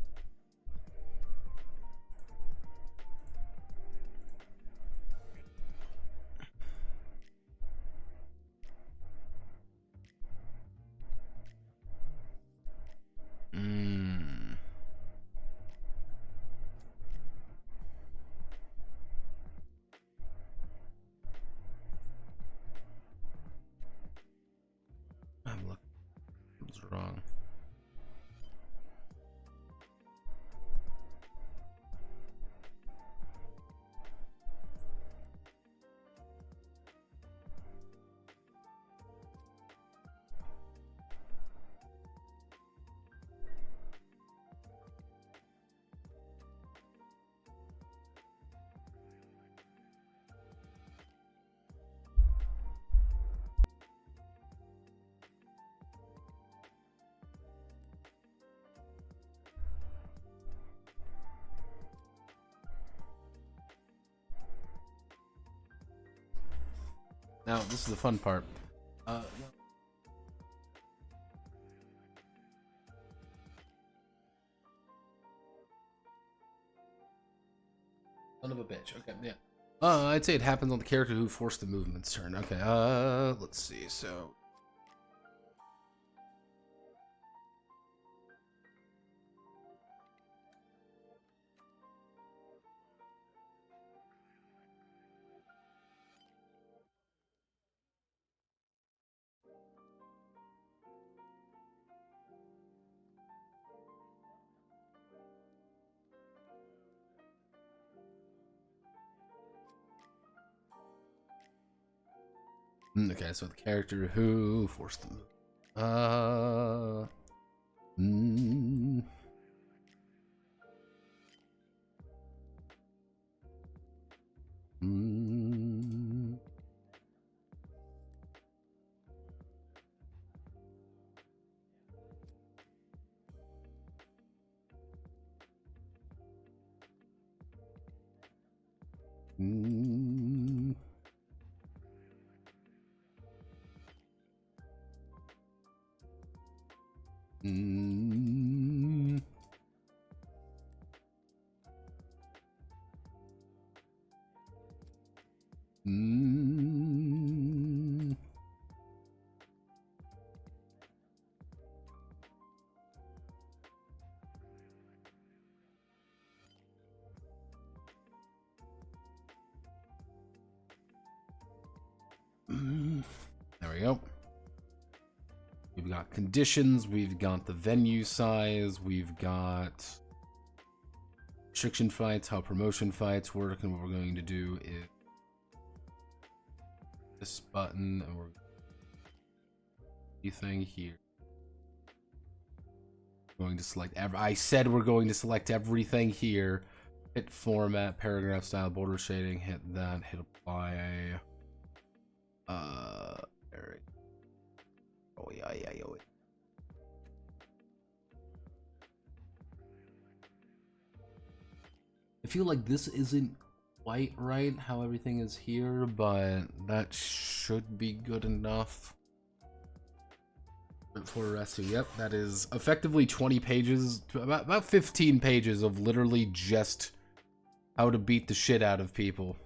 Mm. I'm looking. What's wrong? Now, this is the fun part. Son of a bitch. Okay, yeah. I'd say it happens on the character who forced the movement's turn. Okay, let's see. So. Okay, so the character who forced the move. Mm, mm, mm, mm, mm. There we go. We've got conditions, we've got the venue size, we've got restriction fights, how promotion fights work, and what we're going to do is this button, and we're anything here. Going to select I said we're going to select everything here. Hit format, paragraph style, border shading, hit that, hit apply. There. Oh yeah. I feel like this isn't quite right how everything is here, but that should be good enough. For Restu, yep, that is effectively 20 pages, about 15 pages of literally just how to beat the shit out of people.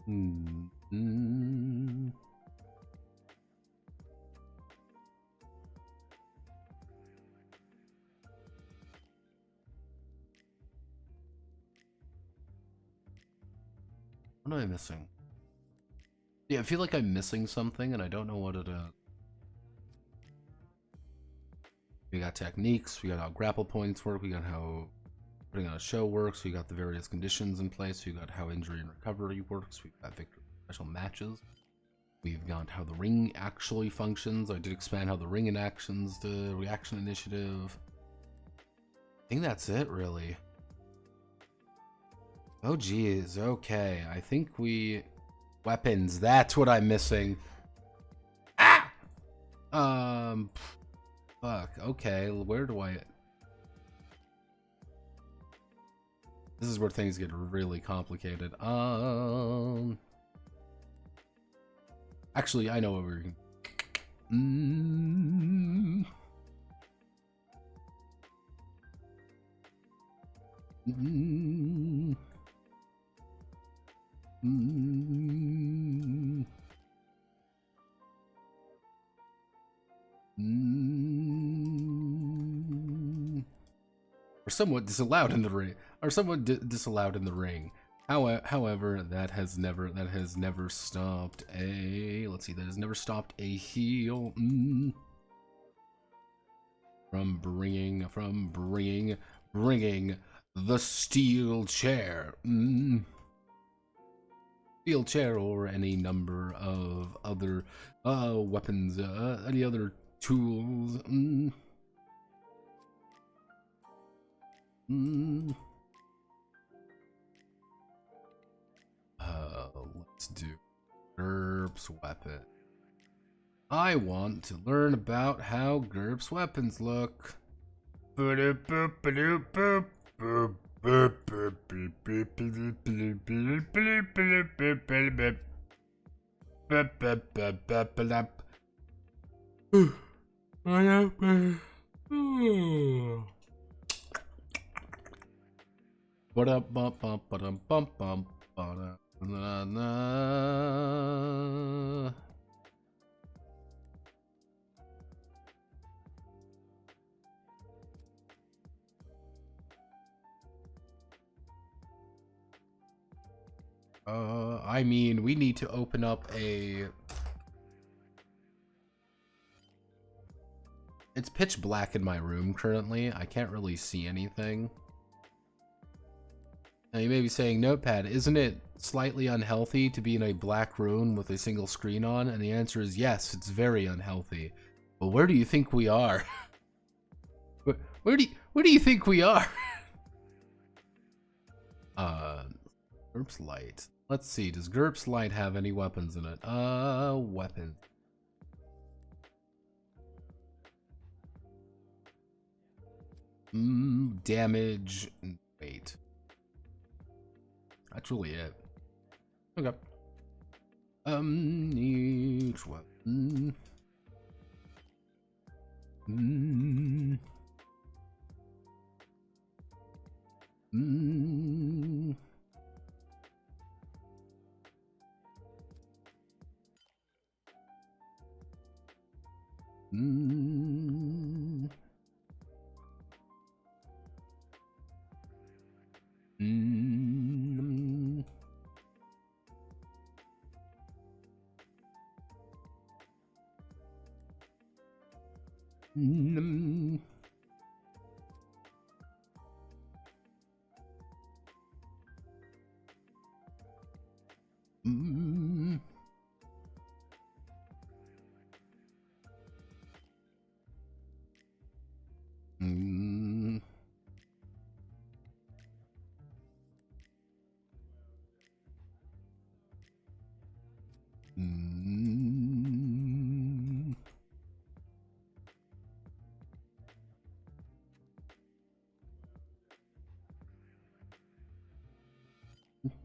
Hmm. Mm. What am I missing? Yeah, I feel like I'm missing something and I don't know what it is. We got techniques, we got how grapple points work, we got how putting on a show works, we got the various conditions in place, we got how injury and recovery works, we've got victory special matches, we've got how the ring actually functions. I did expand how the ring in actions, the reaction initiative. I think that's it, really. Oh geez, okay. I think we... Weapons, that's what I'm missing. Ah! Fuck, okay, where do I... This is where things get really complicated. Actually, I know what we're... Mm. Mm. Mm. Mm. Or somewhat disallowed in the ring. Or somewhat disallowed in the ring. However, that has never stopped a... Let's see, that has never stopped a heel. From bringing the steel chair. Steel chair or any number of other weapons, any other tools. Let's do GURPS weapon. I want to learn about how GURPS weapons look. I mean, we need to open up a... It's pitch black in my room currently. I can't really see anything. Now you may be saying, Notepad, isn't it slightly unhealthy to be in a black room with a single screen on? And the answer is yes, it's very unhealthy. But where do you think we are? where do you think we are? GURPS Light. Let's see, does GURPS Light have any weapons in it? Weapons. Damage. Wait. That's really it. Okay. Each weapon.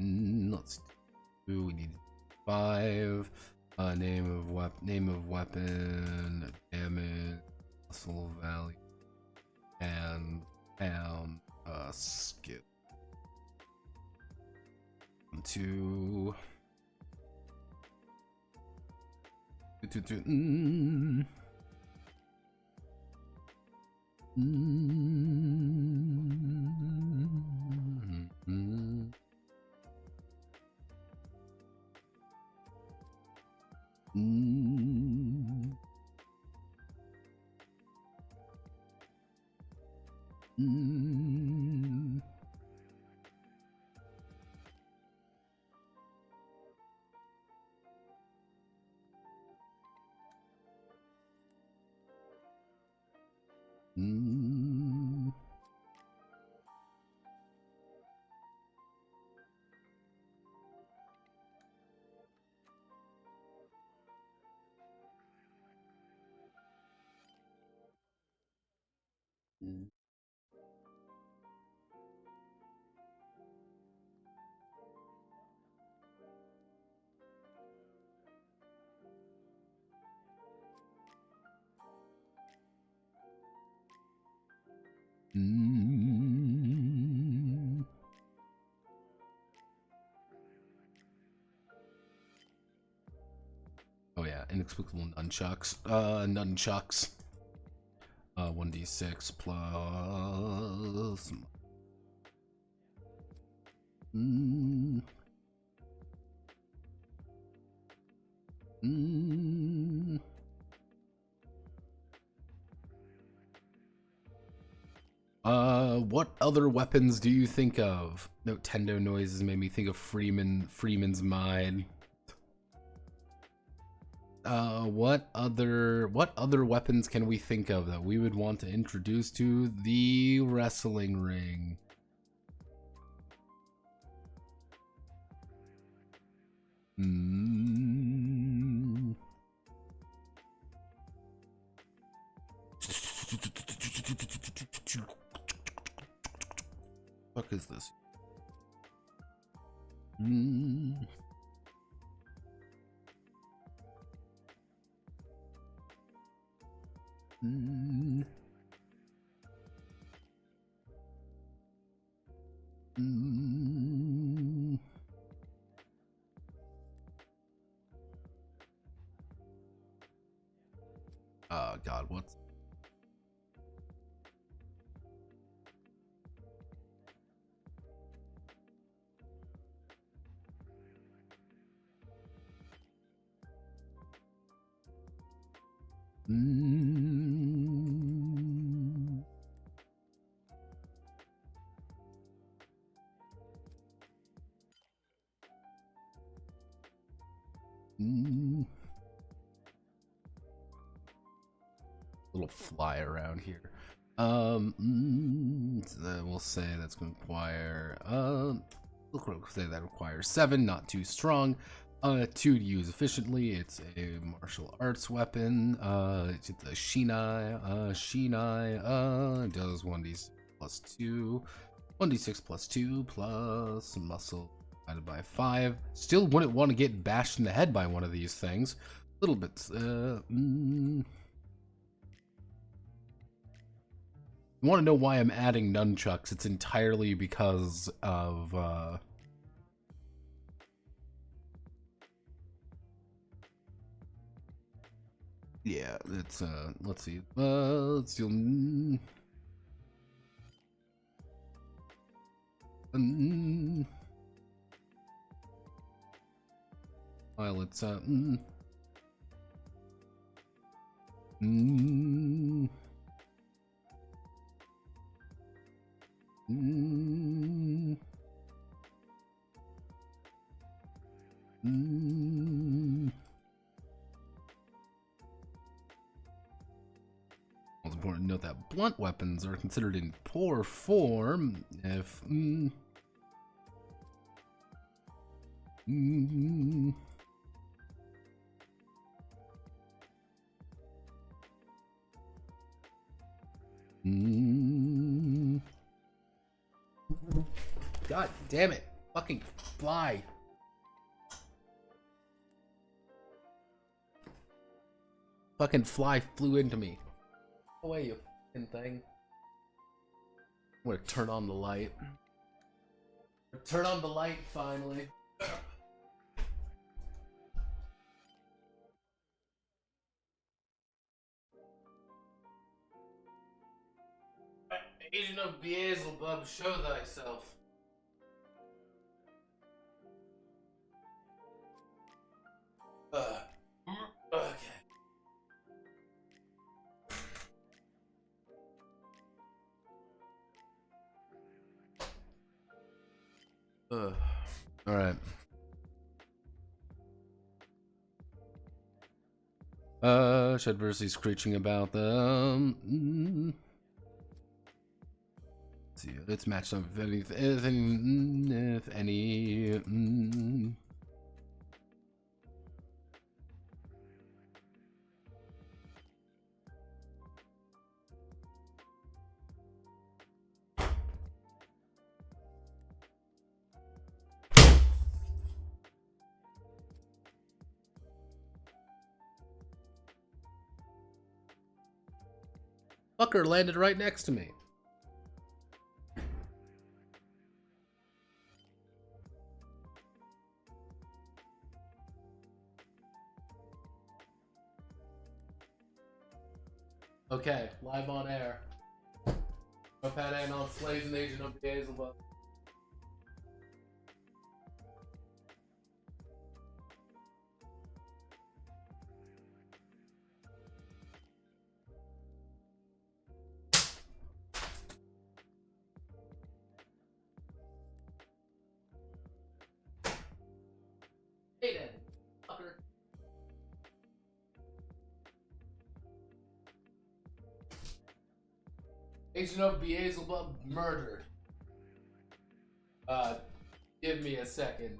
Let's do. We need 5. Name of weapon, damage, muscle value, and pound. Skill. 1, 2. Oh yeah, inexplicable nunchucks. Nunchucks. 1d6 plus. What other weapons do you think of? Nintendo noises made me think of Freeman's Mind. What other weapons can we think of that we would want to introduce to the wrestling ring? Fuck is this? Oh God, what's little fly around here. So we'll say that's going to require we'll say that requires 7, not too strong. 2 to use efficiently. It's a martial arts weapon. It's a Shinai. Shinai does 1d6 plus 2, 1d6 plus 2 plus muscle divided by 5. Still wouldn't want to get bashed in the head by one of these things. A little bit. You want to know why I'm adding nunchucks? It's entirely because of yeah, it's let's see. Let's do let's It's important to note that blunt weapons are considered in poor form if God damn it. Fucking fly. Fucking fly flew into me. Go away, you fucking thing. I'm gonna turn on the light. Turn on the light finally. Agent of Beelzebub, show thyself. Okay. All right. Shedversity screeching about them. Let's see, let's match up if any. Fucker landed right next to me. Okay, live on air. Notepad and on slaves and agent of Beelzebub. Hey then, fucker. Agent of Beelzebub murdered. Give me a second.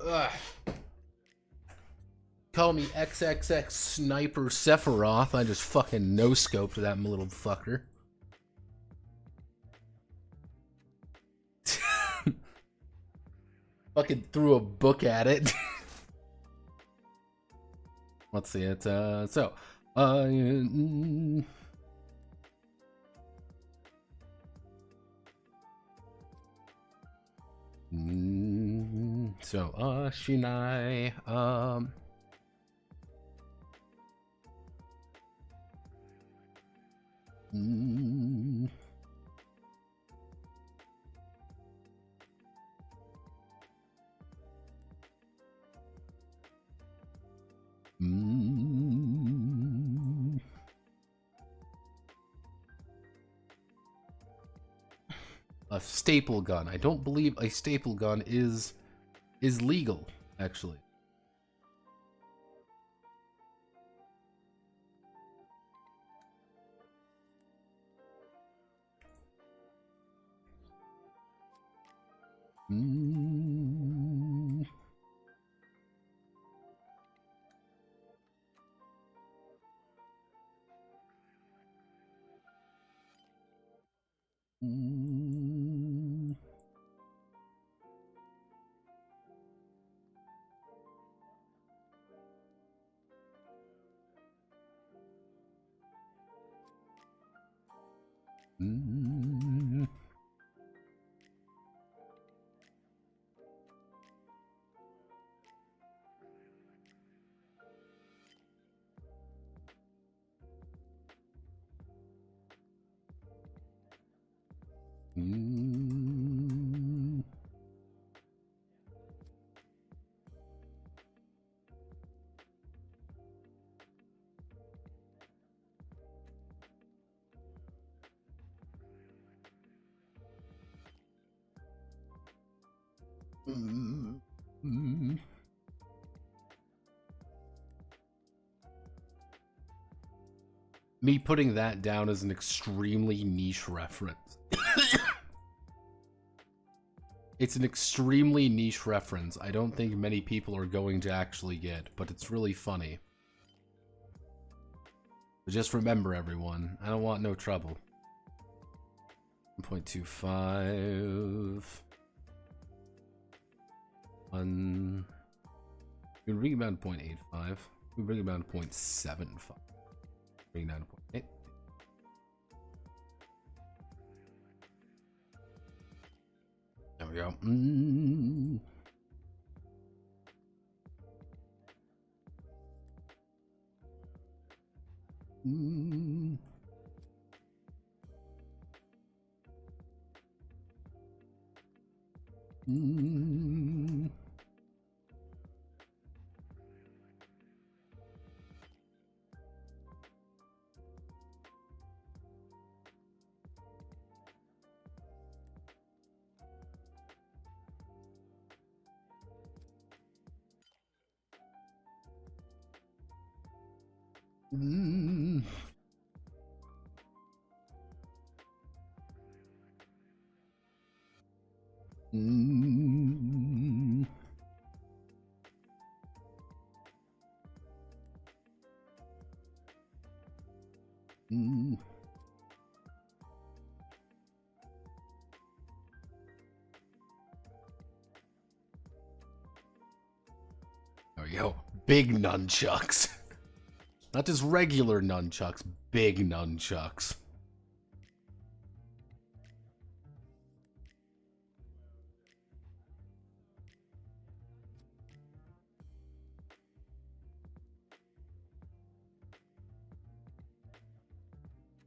Ugh. Call me XXX Sniper Sephiroth. I just fucking no-scoped that little fucker. Fucking threw a book at it. Let's see it. Shinai, a staple gun. I don't believe a staple gun is legal, actually. me putting that down as an extremely niche reference. It's an extremely niche reference. I don't think many people are going to actually get, but it's really funny. But just remember, everyone, I don't want no trouble. 1.25. 1. We can bring it down to 0.85. We bring it down to 0.75. Bring it down to 0.8. There we go. There we go. Big nunchucks. Not just regular nunchucks, big nunchucks.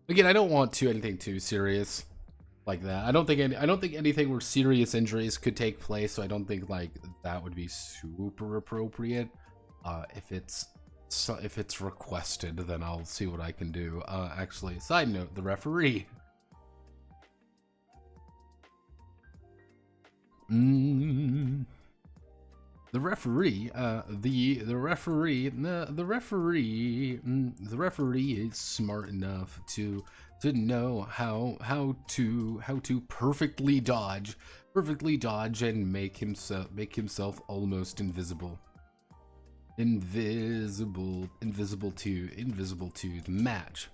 Again, I don't want anything too serious like that. I don't think anything where serious injuries could take place, so I don't think like that would be super appropriate. If it's requested, then I'll see what I can do. Actually, side note, the referee. The referee is smart enough to know how to perfectly dodge and make himself almost invisible. Invisible to the match.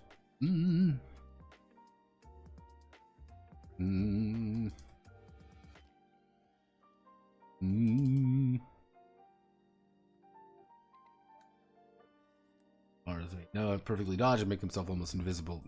No, perfectly dodge and make himself almost invisible.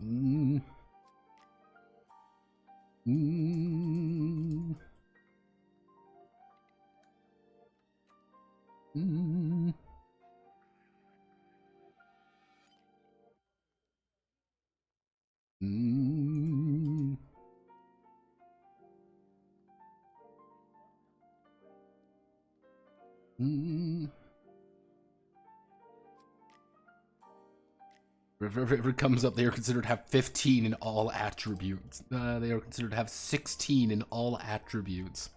River comes up, they are considered to have 15 in all attributes. They are considered to have 16 in all attributes.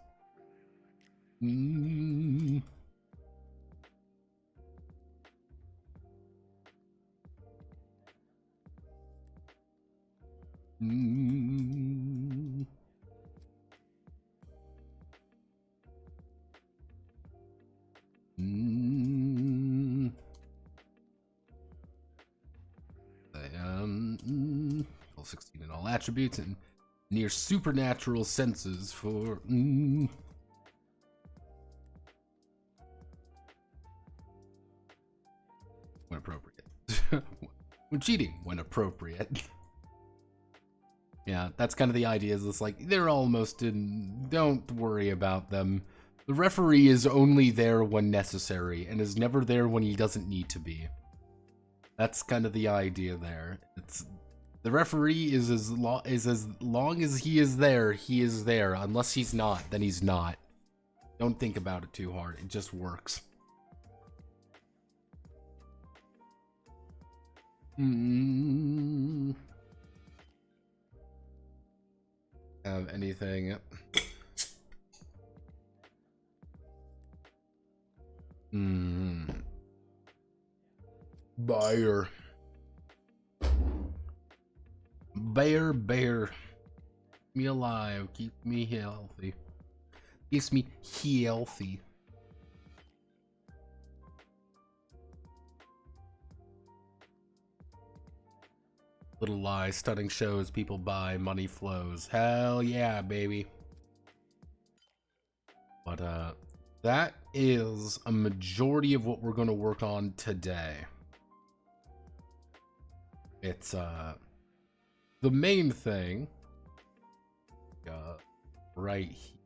All 16 in all attributes and near supernatural senses for when appropriate. When cheating, when appropriate. Yeah, that's kind of the idea. Is it's like they're almost in. Don't worry about them. The referee is only there when necessary and is never there when he doesn't need to be. That's kind of the idea there. It's the referee is as long as he is there, unless he's not, then he's not. Don't think about it too hard. It just works. Have anything? Buyer. bear, bear. Keep me alive. Keep me healthy. Keeps me healthy. Little lie, stunning shows, people buy, money flows. Hell yeah, baby. But that is a majority of what we're going to work on today. It's the main thing right here.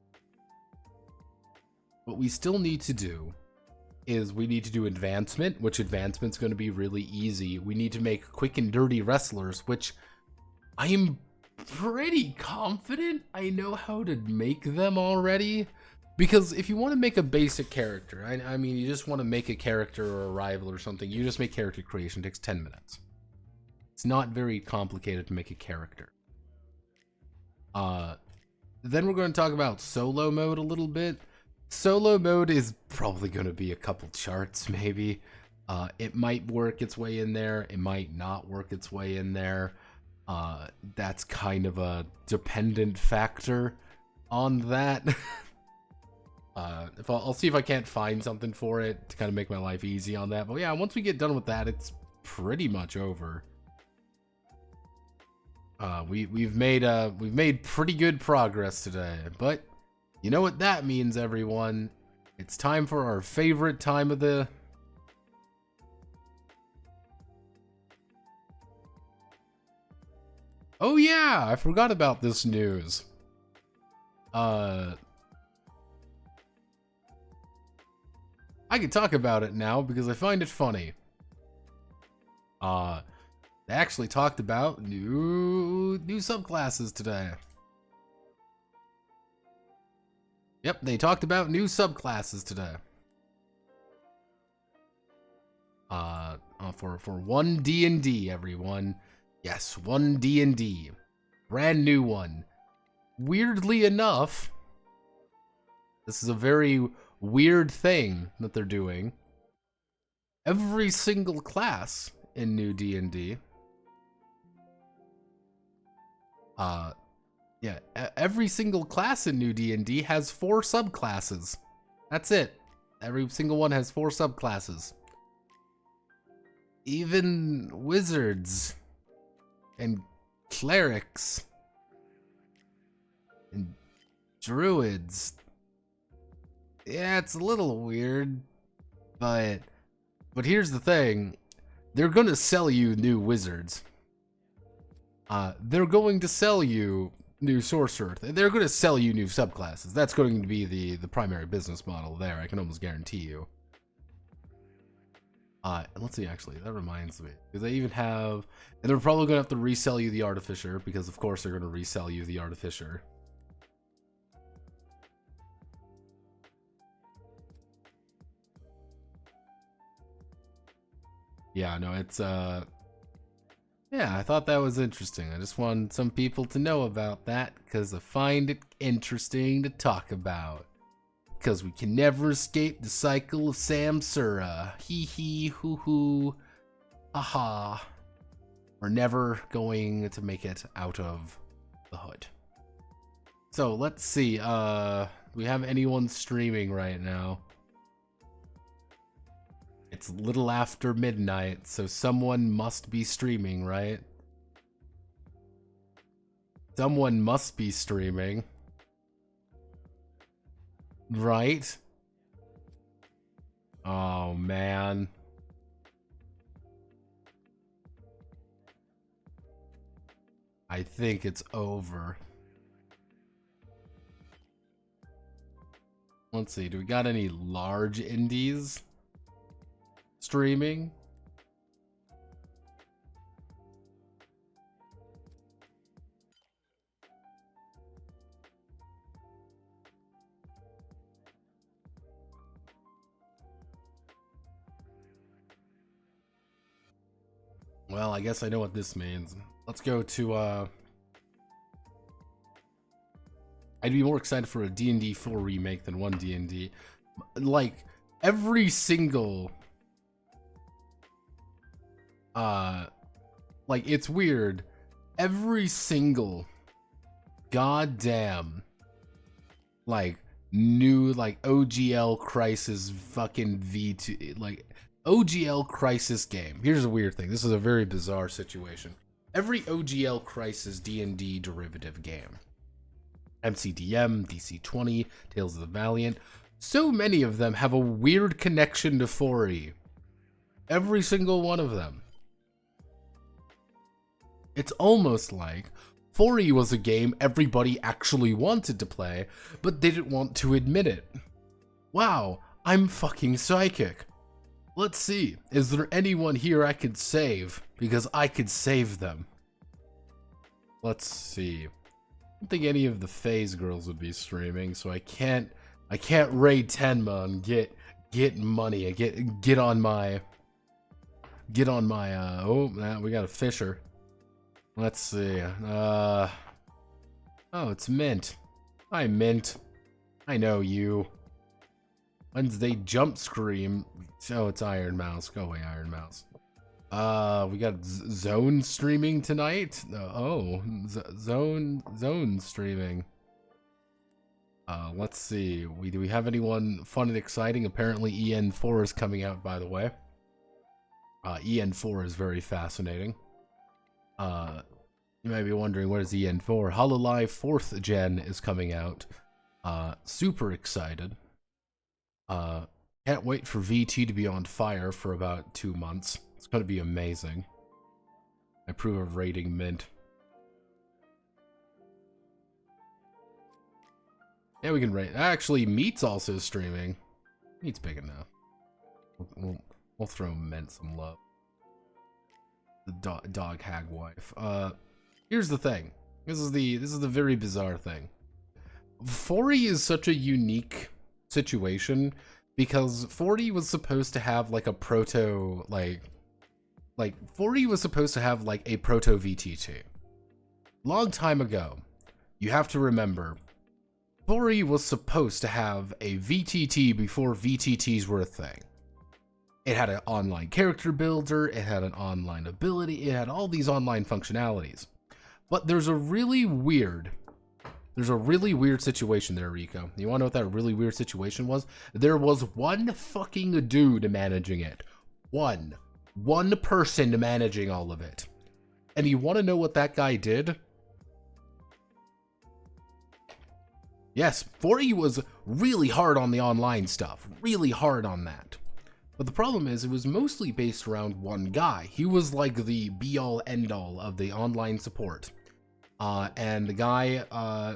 What we still need to do is we need to do advancement, which advancement's going to be really easy. We need to make quick and dirty wrestlers, which I am pretty confident I know how to make them already. Because if you want to make a basic character, I mean, you just want to make a character or a rival or something, you just make character creation. It takes 10 minutes. It's not very complicated to make a character. Then we're going to talk about solo mode a little bit. Solo mode is probably going to be a couple charts, maybe. It might work its way in there. It might not work its way in there. That's kind of a dependent factor on that. I'll see if I can't find something for it to kind of make my life easy on that. But yeah, once we get done with that, it's pretty much over. We've made pretty good progress today, but you know what that means, everyone? It's time for our favorite time of the... Oh yeah, I forgot about this news. I can talk about it now because I find it funny. They actually talked about new subclasses today. Yep, they talked about new subclasses today. For 1 D&D, everyone. Yes, 1 D&D. Brand new one. Weirdly enough, this is a very weird thing that they're doing. Every single class in new D&D, yeah, every single class in new D&D has 4 subclasses. That's it. Every single one has 4 subclasses. Even wizards and clerics and druids. Yeah, it's a little weird, but here's the thing. They're gonna sell you new wizards. They're going to sell you new sorcerer. They're going to sell you new subclasses. That's going to be the primary business model there. I can almost guarantee you. Let's see, actually, that reminds me. Because they even have... And they're probably going to have to resell you the Artificer, because of course they're going to resell you the Artificer. Yeah, no, it's, yeah, I thought that was interesting. I just wanted some people to know about that, because I find it interesting to talk about. Because we can never escape the cycle of Samsara. Hee hee, hoo hoo, aha. We're never going to make it out of the hood. So, let's see, do we have anyone streaming right now? It's a little after midnight, so someone must be streaming, right? Someone must be streaming. Right? Oh, man. I think it's over. Let's see, do we got any large indies streaming? Well, I guess I know what this means. Let's go to, I'd be more excited for a D&D 4 remake than 1 D&D. Like, every single... like, it's weird. every single goddamn like new like OGL Crisis fucking V2 like OGL Crisis game. Here's a weird thing. This is a very bizarre situation. Every OGL Crisis D&D derivative game, MCDM, DC-20, Tales of the Valiant, so many of them have a weird connection to 4E. Every single one of them. It's almost like 4E was a game everybody actually wanted to play, but didn't want to admit it. Wow, I'm fucking psychic. Let's see, is there anyone here I could save? Because I could save them. Let's see. I don't think any of the FaZe girls would be streaming, so I can't raid Tenma and get money. Get on my oh, we got a Fisher. Let's see. Oh, it's Mint. Hi, Mint. I know you. Wednesday Jump Scream. Oh, it's Iron Mouse. Go away, Iron Mouse. We got Zone streaming tonight. Zone streaming. Let's see. Do we have anyone fun and exciting? Apparently EN4 is coming out, by the way. EN4 is very fascinating. You might be wondering, what is EN4? HoloLive 4th Gen is coming out. Super excited. Can't wait for VT to be on fire for about 2 months. It's gonna be amazing. I approve of raiding Mint. Yeah, we can raid. Actually, Meat's also streaming. Meat's big enough. We'll throw Mint some love. The dog hag wife. Here's the thing. This is the very bizarre thing. 4E is such a unique situation because 4E was supposed to have like a proto like 4E was supposed to have like a proto VTT. Long time ago. You have to remember 4E was supposed to have a VTT before VTTs were a thing. It had an online character builder, it had an online ability, it had all these online functionalities. But there's a really weird situation there, Rico. You wanna know what that really weird situation was? There was one fucking dude managing it. One person managing all of it. And you wanna know what that guy did? Yes, 4E was really hard on the online stuff. Really hard on that. But the problem is, it was mostly based around one guy. He was like the be-all, end-all of the online support. And the guy,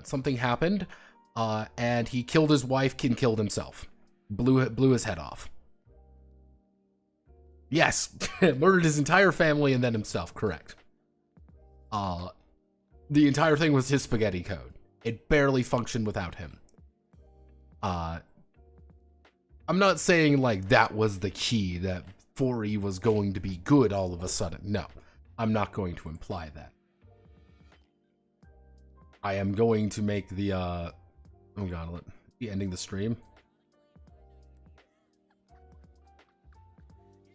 something happened, and he killed his wife and killed himself. Blew his head off. Yes, murdered his entire family and then himself, correct. The entire thing was his spaghetti code. It barely functioned without him. I'm not saying like that was the key, that 4E was going to be good all of a sudden. No, I'm not going to imply that. I am going to make the, oh god, be ending the stream.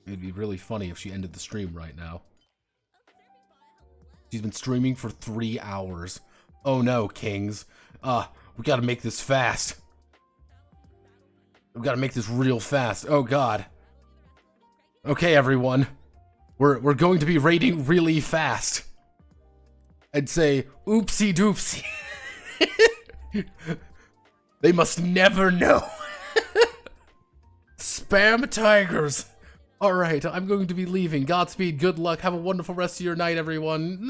It'd be really funny if she ended the stream right now. She's been streaming for 3 hours. Oh no, Kings. We gotta make this fast. We gotta make this real fast. Oh god. Okay, everyone. We're going to be raiding really fast. And say, oopsie doopsie. They must never know. Spam tigers. Alright, I'm going to be leaving. Godspeed, good luck. Have a wonderful rest of your night, everyone.